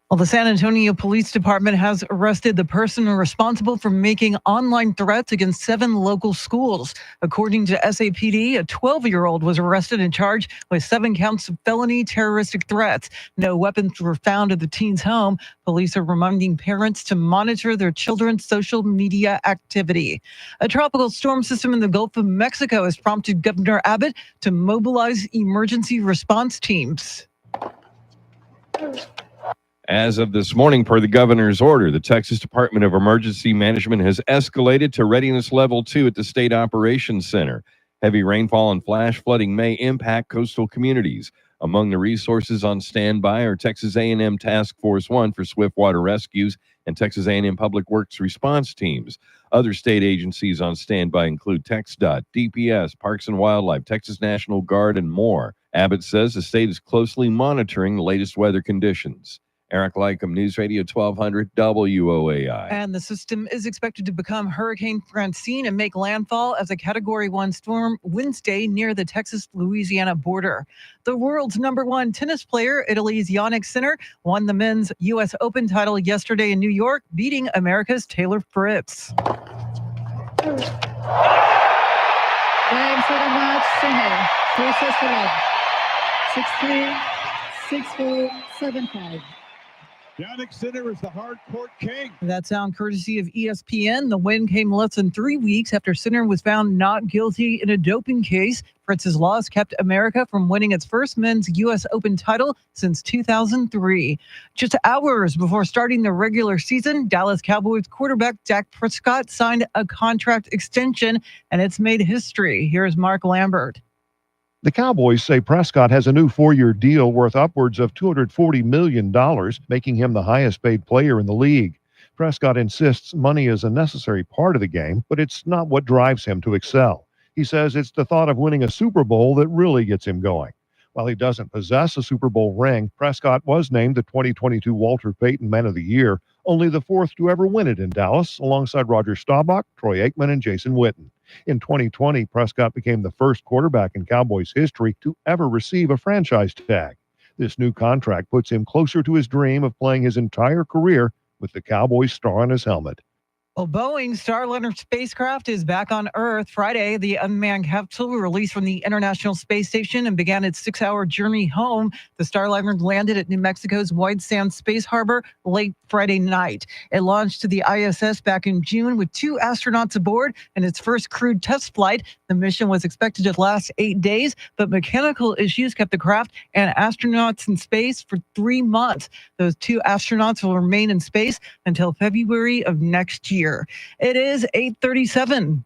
B: Well, the San Antonio Police Department has arrested the person responsible for making online threats against 7 local schools. According to SAPD, a 12-year-old was arrested and charged with 7 counts of felony terroristic threats. No weapons were found at the teen's home. Police are reminding parents to monitor their children's social media activity. A tropical storm system in the Gulf of Mexico has prompted Governor Abbott to mobilize emergency response teams.
G: As of this morning, per the governor's order, the Texas Department of Emergency Management has escalated to readiness level 2 at the State Operations Center. Heavy rainfall and flash flooding may impact coastal communities. Among the resources on standby are Texas A&M Task Force 1 for swift water rescues and Texas A&M Public Works response teams. Other state agencies on standby include TxDOT, DPS, Parks and Wildlife, Texas National Guard, and more. Abbott says the state is closely monitoring the latest weather conditions. Eric Lycum, News Radio 1200 WOAI.
B: And the system is expected to become Hurricane Francine and make landfall as a Category 1 storm Wednesday near the Texas-Louisiana border. The world's #1 tennis player, Italy's Yannick Sinner, won the men's U.S. Open title yesterday in New York, beating America's Taylor Fritz.
J: Game 7 match, Sinner. 3 sets to love. 6-3, 6-4, 7-5.
V: Yannick Sinner is the hard court king.
B: That sound courtesy of ESPN. The win came less than 3 weeks after Sinner was found not guilty in a doping case. Fritz's loss kept America from winning its first men's U.S. Open title since 2003. Just hours before starting the regular season, Dallas Cowboys quarterback Dak Prescott signed a contract extension, and it's made history. Here's Mark Lambert.
P: The Cowboys say Prescott has a new 4-year deal worth upwards of $240 million, making him the highest paid player in the league. Prescott insists money is a necessary part of the game, but it's not what drives him to excel. He says it's the thought of winning a Super Bowl that really gets him going. While he doesn't possess a Super Bowl ring, Prescott was named the 2022 Walter Payton Man of the Year, only the 4th to ever win it in Dallas, alongside Roger Staubach, Troy Aikman, and Jason Witten. In 2020, Prescott became the first quarterback in Cowboys history to ever receive a franchise tag. This new contract puts him closer to his dream of playing his entire career with the Cowboys star on his helmet.
B: Well, Boeing's Starliner spacecraft is back on Earth. Friday, the unmanned capsule released from the International Space Station and began its 6-hour journey home. The Starliner landed at New Mexico's White Sands Space Harbor late Friday night. It launched to the ISS back in June with 2 astronauts aboard and its first crewed test flight. The mission was expected to last 8 days, but mechanical issues kept the craft and astronauts in space for 3 months. Those 2 astronauts will remain in space until February of next year. It is 8:37.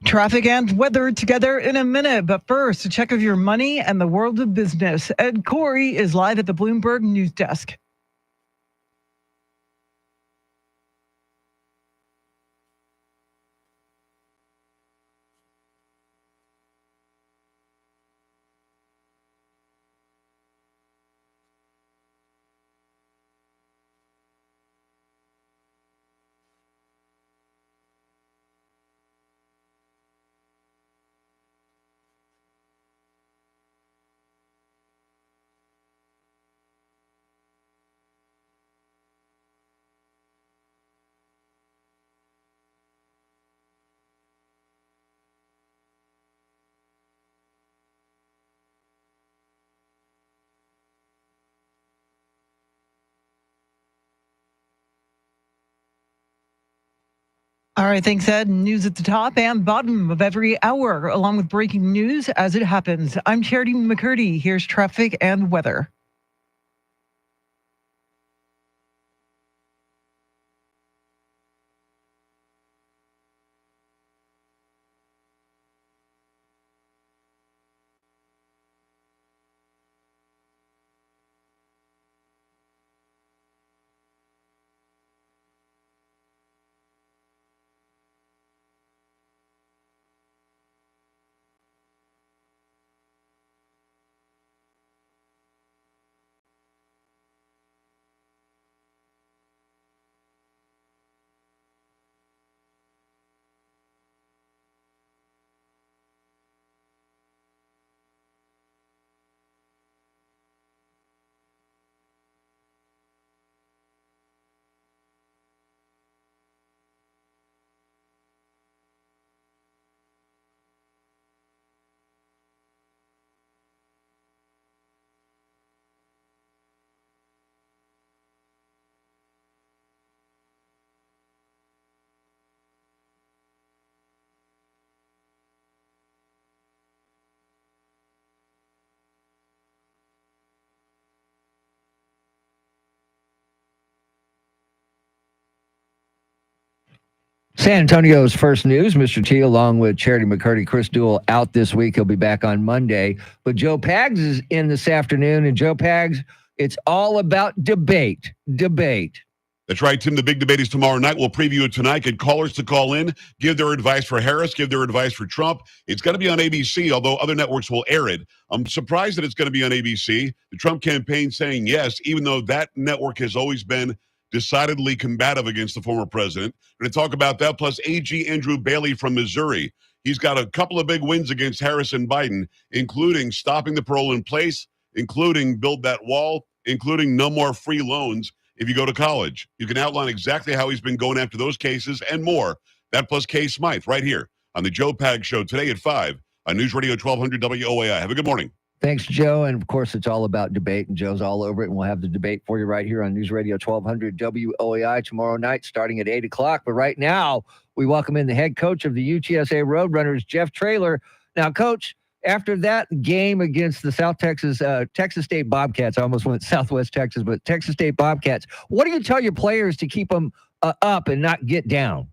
B: Traffic and weather together in a minute, but first, a check of your money and the world of business. Ed Corey is live at the Bloomberg News Desk. All right, thanks, Ed. News at the top and bottom of every hour, along with breaking news as it happens. I'm Charity McCurdy. Here's traffic and weather.
A: San Antonio's first news, Mr. T, along with Charity McCurdy, Chris Duell out this week. He'll be back on Monday. But Joe Pags is in this afternoon. And Joe Pags, it's all about debate.
D: That's right, Tim. The big debate is tomorrow night. We'll preview it tonight. Get callers to call in, give their advice for Harris, give their advice for Trump. It's going to be on ABC, although other networks will air it. I'm surprised that it's going to be on ABC. The Trump campaign saying yes, even though that network has always been decidedly combative against the former president. We're going to talk about that, plus AG Andrew Bailey from Missouri. He's got a couple of big wins against Harris and Biden, including stopping the parole in place, including build that wall, including no more free loans if you go to college. You can outline exactly how he's been going after those cases and more. That plus Kay Smythe right here on the Joe Pag Show today at 5 on News Radio 1200 WOAI. Have a good morning.
A: Thanks, Joe. And of course, it's all about debate, and Joe's all over it. And we'll have the debate for you right here on News Radio 1200 WOAI tomorrow night, starting at 8 o'clock. But right now, we welcome in the head coach of the UTSA Roadrunners, Jeff Traylor. Now, Coach, after that game against the Texas State Bobcats, I almost went Southwest Texas, but Texas State Bobcats, what do you tell your players to keep them up and not get down?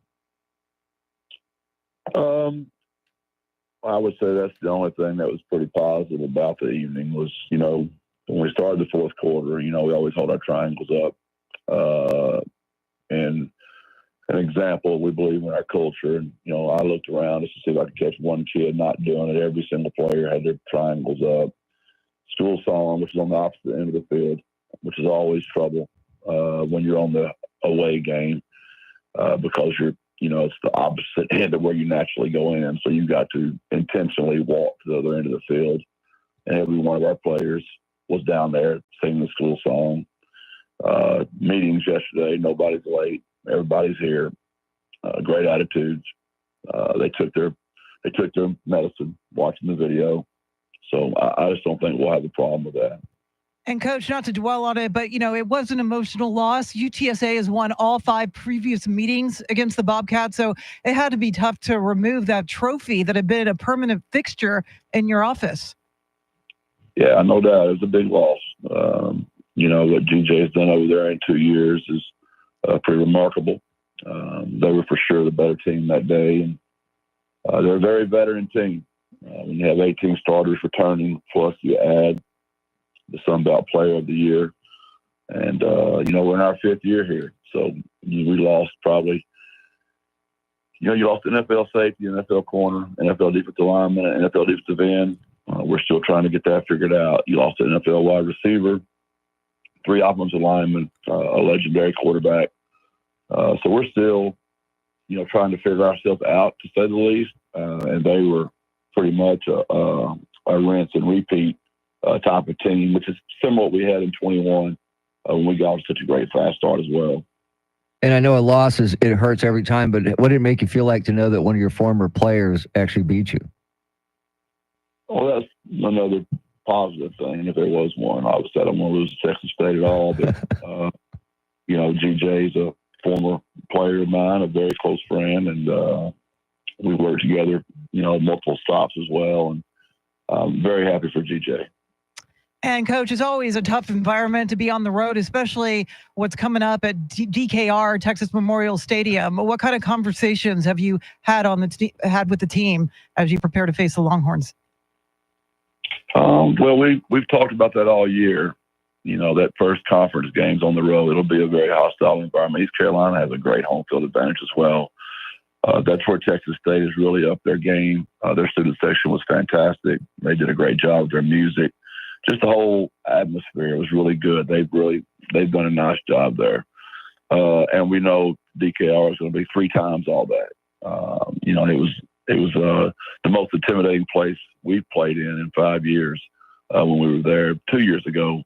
Q: I would say that's the only thing that was pretty positive about the evening was, when we started the fourth quarter, we always hold our triangles up. And an example, we believe in our culture. And, I looked around just to see if I could catch one kid not doing it. Every single player had their triangles up. School song, which is on the opposite end of the field, which is always trouble when you're on the away game because it's the opposite end of where you naturally go in. So you got to intentionally walk to the other end of the field. And every one of our players was down there singing the school song. Meetings yesterday, nobody's late. Everybody's here. Great attitudes. They took their medicine watching the video. So I just don't think we'll have a problem with that.
B: And Coach, not to dwell on it, but it was an emotional loss. UTSA has won all 5 previous meetings against the Bobcats, so it had to be tough to remove that trophy that had been a permanent fixture in your office.
Q: Yeah, no doubt. It was a big loss. What GJ has done over there in 2 years is pretty remarkable. They were for sure the better team that day, and they're a very veteran team. When you have 18 starters returning, plus you add the Sun Belt Player of the Year. And, we're in our 5th year here. So we lost probably, you lost NFL safety, NFL corner, NFL defensive lineman, and NFL defensive end. We're still trying to get that figured out. You lost an NFL wide receiver, 3 offensive linemen, a legendary quarterback. So we're still, trying to figure ourselves out, to say the least. And they were pretty much a rinse and repeat type of team, which is similar to what we had in 21 when we got such a great fast start as well.
A: And I know a loss it hurts every time, but what did it make you feel like to know that one of your former players actually beat you?
Q: Well, that's another positive thing. If there was one, obviously I don't want to lose to Texas State at all, but GJ's a former player of mine, a very close friend, and we worked together, multiple stops as well, and I'm very happy for GJ.
B: And Coach, it's always a tough environment to be on the road, especially what's coming up at DKR, Texas Memorial Stadium. What kind of conversations have you had had with the team as you prepare to face the Longhorns?
Q: Well, we've talked about that all year. That first conference game's on the road. It'll be a very hostile environment. East Carolina has a great home field advantage as well. That's where Texas State has really upped their game. Their student section was fantastic. They did a great job with their music. Just the whole atmosphere was really good. They've done a nice job there. And we know DKR is going to be 3 times all that. It was the most intimidating place we've played in 5 years when we were there 2 years ago.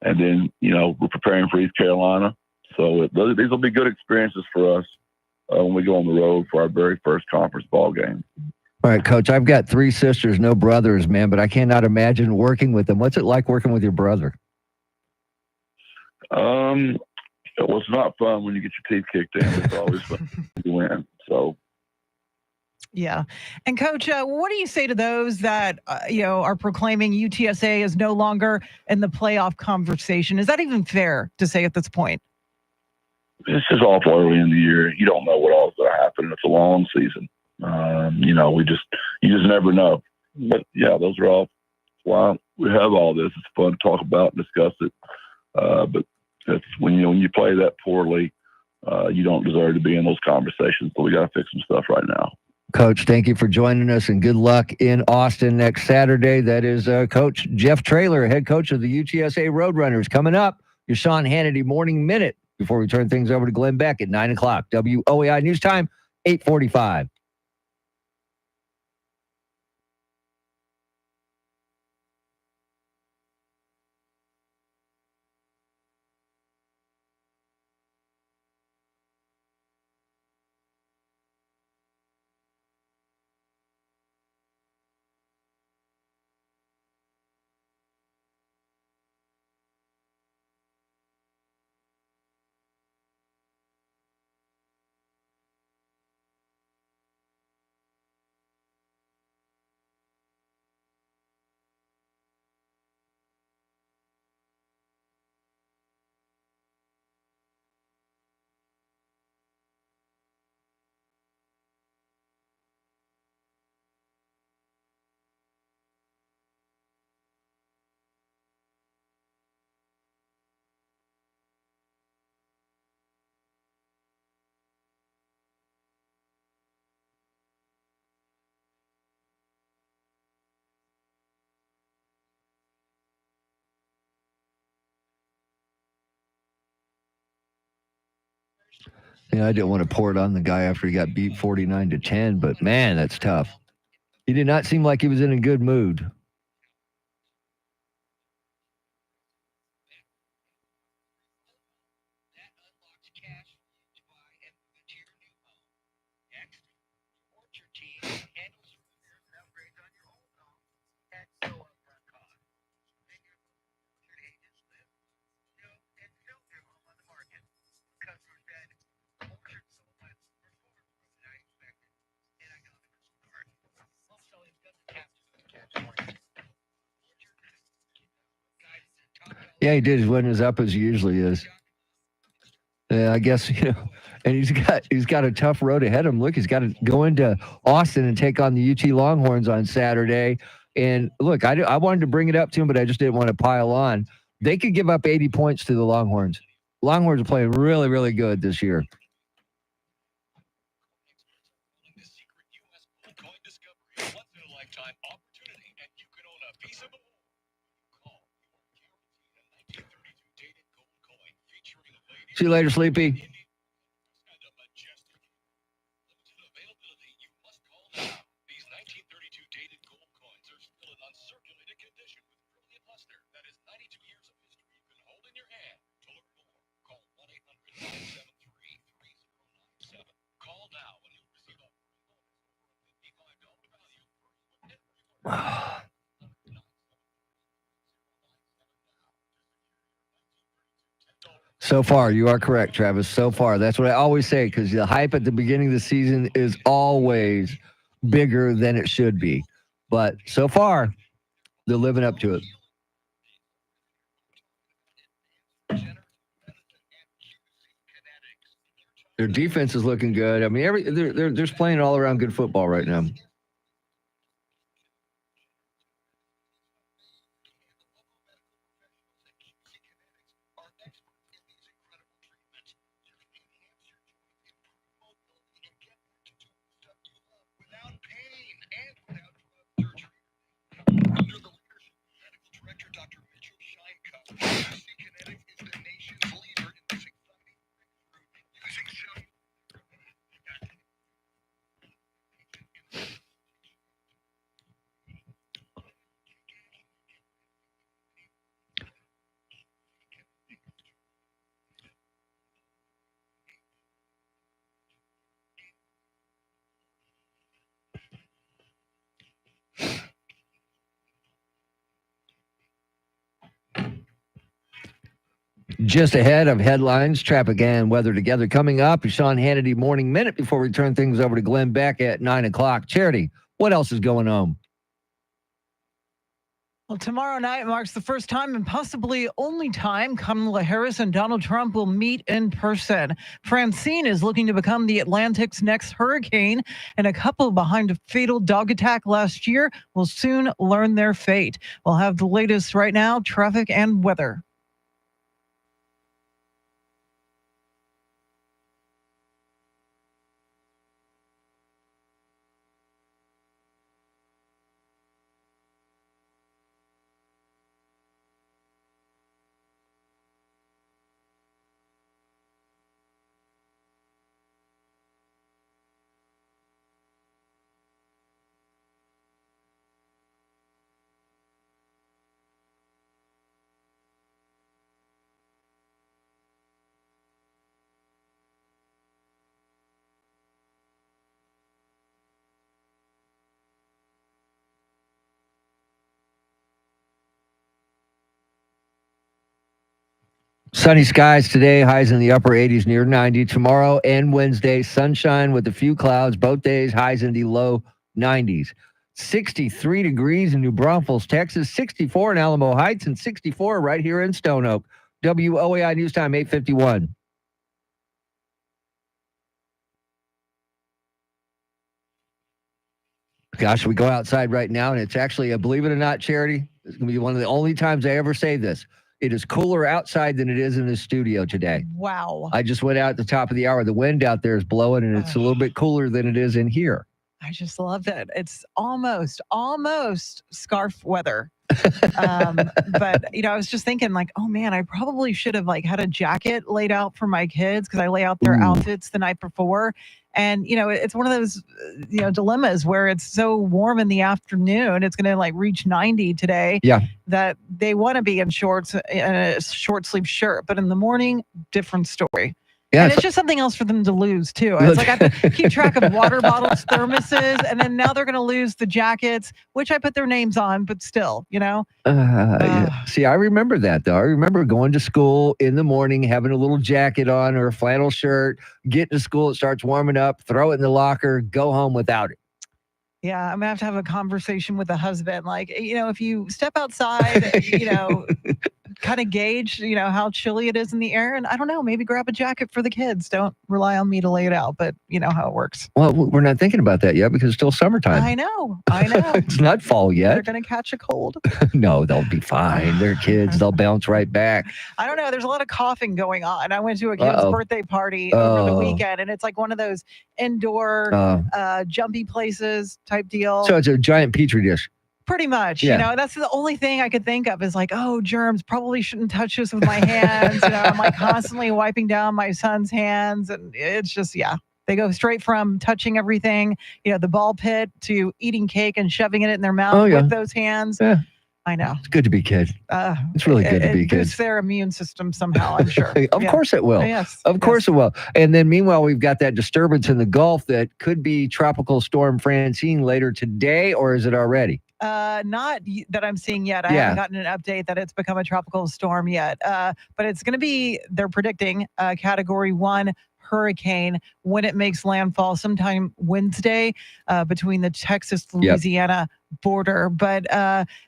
Q: And then, we're preparing for East Carolina. So these will be good experiences for us when we go on the road for our very first conference ball game.
A: All right, Coach, I've got 3 sisters, no brothers, man, but I cannot imagine working with them. What's it like working with your brother?
Q: It's not fun when you get your teeth kicked in. It's always fun to win. So.
B: Yeah. And Coach, what do you say to those that, are proclaiming UTSA is no longer in the playoff conversation? Is that even fair to say at this point?
Q: It's just awful early in the year. You don't know what all is going to happen. It's a long season. You just never know. But yeah, those are all why we have all this. It's fun to talk about and discuss it. But it's when you play that poorly you don't deserve to be in those conversations. So we got to fix some stuff right now.
A: Coach, thank you for joining us, and good luck in Austin next Saturday. That is Coach Jeff Traylor, head coach of the UTSA Roadrunners. Coming up, your Sean Hannity Morning Minute before we turn things over to Glenn Beck at 9 o'clock. WOAI News Time, 8:45. Yeah, I didn't want to pour it on the guy after he got beat 49-10, but man, that's tough. He did not seem like he was in a good mood. Yeah, he did. He wasn't as up as he usually is. Yeah, I guess, and he's got a tough road ahead of him. Look, he's got to go into Austin and take on the UT Longhorns on Saturday. And look, I wanted to bring it up to him, but I just didn't want to pile on. They could give up 80 points to the Longhorns. Longhorns are playing really, really good this year. See you later, Sleepy. So far, you are correct, Travis. So far, that's what I always say, because the hype at the beginning of the season is always bigger than it should be. But so far, they're living up to it. Their defense is looking good. I mean, they're just playing all around good football right now. Just ahead of headlines, traffic and weather together. Coming up, your Sean Hannity Morning Minute before we turn things over to Glenn Beck at 9 o'clock. Charity, what else is going on?
B: Well, tomorrow night marks the first time and possibly only time Kamala Harris and Donald Trump will meet in person. Francine is looking to become the Atlantic's next hurricane, and a couple behind a fatal dog attack last year will soon learn their fate. We'll have the latest right now, traffic and weather.
A: Sunny skies today, highs in the upper 80s, near 90. Tomorrow and Wednesday, sunshine with a few clouds. Both days, highs in the low 90s. 63 degrees in New Braunfels, Texas. 64 in Alamo Heights, and 64 right here in Stone Oak. WOAI News Time, 8:51. Gosh, we go outside right now, and it's actually, believe it or not, Charity, it's going to be one of the only times I ever say this. It is cooler outside than it is in the studio today.
B: Wow.
A: I just went out at the top of the hour. The wind out there is blowing, and it's a little bit cooler than it is in here.
B: I just love it. It's almost scarf weather. But I was just thinking like, oh man, I probably should have had a jacket laid out for my kids because I lay out their outfits the night before. And it's one of those dilemmas where it's so warm in the afternoon, it's going to reach 90 today.
A: Yeah.
B: That they want to be in shorts and a short sleeve shirt, but in the morning, different story.
A: Yeah,
B: and it's just something else for them to lose too. It's like I have to keep track of water bottles, thermoses, and then now they're going to lose the jackets, which I put their names on, but still,
A: Yeah. See, I remember that though. I remember going to school in the morning, having a little jacket on or a flannel shirt, get to school, it starts warming up, throw it in the locker, go home without it.
B: Yeah, I'm going to have a conversation with the husband. If you step outside, kind of gauge, how chilly it is in the air. And I don't know, maybe grab a jacket for the kids. Don't rely on me to lay it out, but you know how it works.
A: Well, we're not thinking about that yet because it's still summertime.
B: I know.
A: It's not fall yet.
B: They're going to catch a cold.
A: No, they'll be fine. They're kids. They'll bounce right back.
B: I don't know. There's a lot of coughing going on. I went to a kid's birthday party over the weekend, and it's like one of those indoor jumpy places type deal.
A: So it's a giant petri dish.
B: Pretty much.
A: Yeah.
B: That's the only thing I could think of is germs, probably shouldn't touch this with my hands. I'm constantly wiping down my son's hands, and it's just, they go straight from touching everything, the ball pit, to eating cake and shoving it in their mouth with those hands.
A: Yeah.
B: I know.
A: It's good to be kids. It's really good to be
B: It
A: kids.
B: boosts their immune system somehow, I'm sure.
A: Of course it will.
B: Yes.
A: Of course it will. And then meanwhile, we've got that disturbance in the Gulf that could be Tropical Storm Francine later today, or is it already?
B: Not that I'm seeing yet. I haven't gotten an update that it's become a tropical storm yet. But it's going to be, they're predicting Category 1 hurricane when it makes landfall sometime Wednesday between the Texas-Louisiana border. But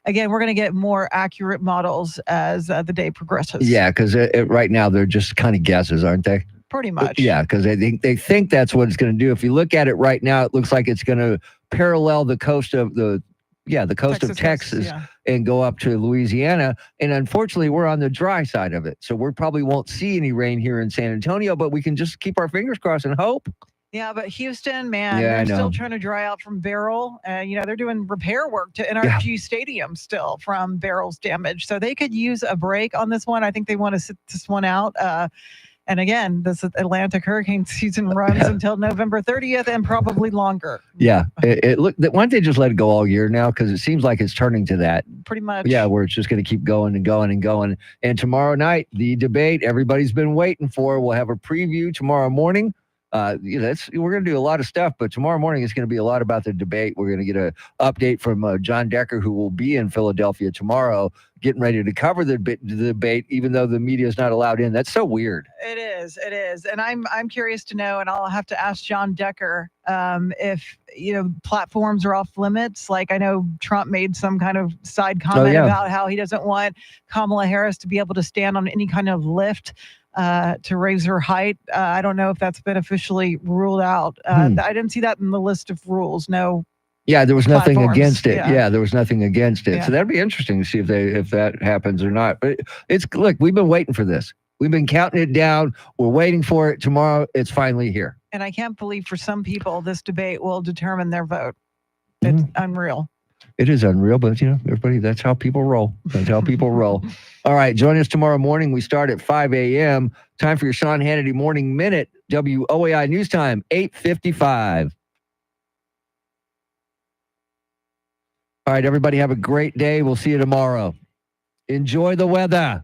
B: again, we're going to get more accurate models as the day progresses.
A: Yeah, because right now they're just kind of guesses, aren't they?
B: Pretty much.
A: Yeah, because they think that's what it's going to do. If you look at it right now, it looks like it's going to parallel the coast of the coast of Texas and go up to Louisiana. And unfortunately, we're on the dry side of it. So we probably won't see any rain here in San Antonio, but we can just keep our fingers crossed and hope.
B: Yeah, but Houston, man, they're still trying to dry out from Beryl. They're doing repair work to NRG Stadium still from Beryl's damage. So they could use a break on this one. I think they want to sit this one out. And again, this Atlantic hurricane season runs until November 30th and probably longer.
A: Yeah. Why don't they just let it go all year now? Because it seems like it's turning to that.
B: Pretty much.
A: Yeah, where it's just going to keep going and going and going. And tomorrow night, the debate everybody's been waiting for. We'll have a preview tomorrow morning. We're going to do a lot of stuff, but tomorrow morning it's going to be a lot about the debate. We're going to get an update from John Decker, who will be in Philadelphia tomorrow, getting ready to cover the debate, even though the media is not allowed in. That's so weird.
B: It is. And I'm curious to know, and I'll have to ask John Decker if platforms are off limits. Like I know Trump made some kind of side comment about how he doesn't want Kamala Harris to be able to stand on any kind of lift to raise her height. I don't know if that's been officially ruled out. I didn't see that in the list of rules. No.
A: Yeah, there was nothing
B: platforms.
A: against it. Yeah, there was nothing against it.
B: Yeah.
A: So that'd be interesting to see if that happens or not. But look, we've been waiting for this. We've been counting it down. We're waiting for it. Tomorrow, it's finally here.
B: And I can't believe for some people this debate will determine their vote. It's unreal.
A: It is unreal, but everybody, that's how people roll. That's how people roll. All right, join us tomorrow morning. We start at 5 a.m. Time for your Sean Hannity Morning Minute. WOAI News Time, 8:55. All right, everybody have a great day. We'll see you tomorrow. Enjoy the weather.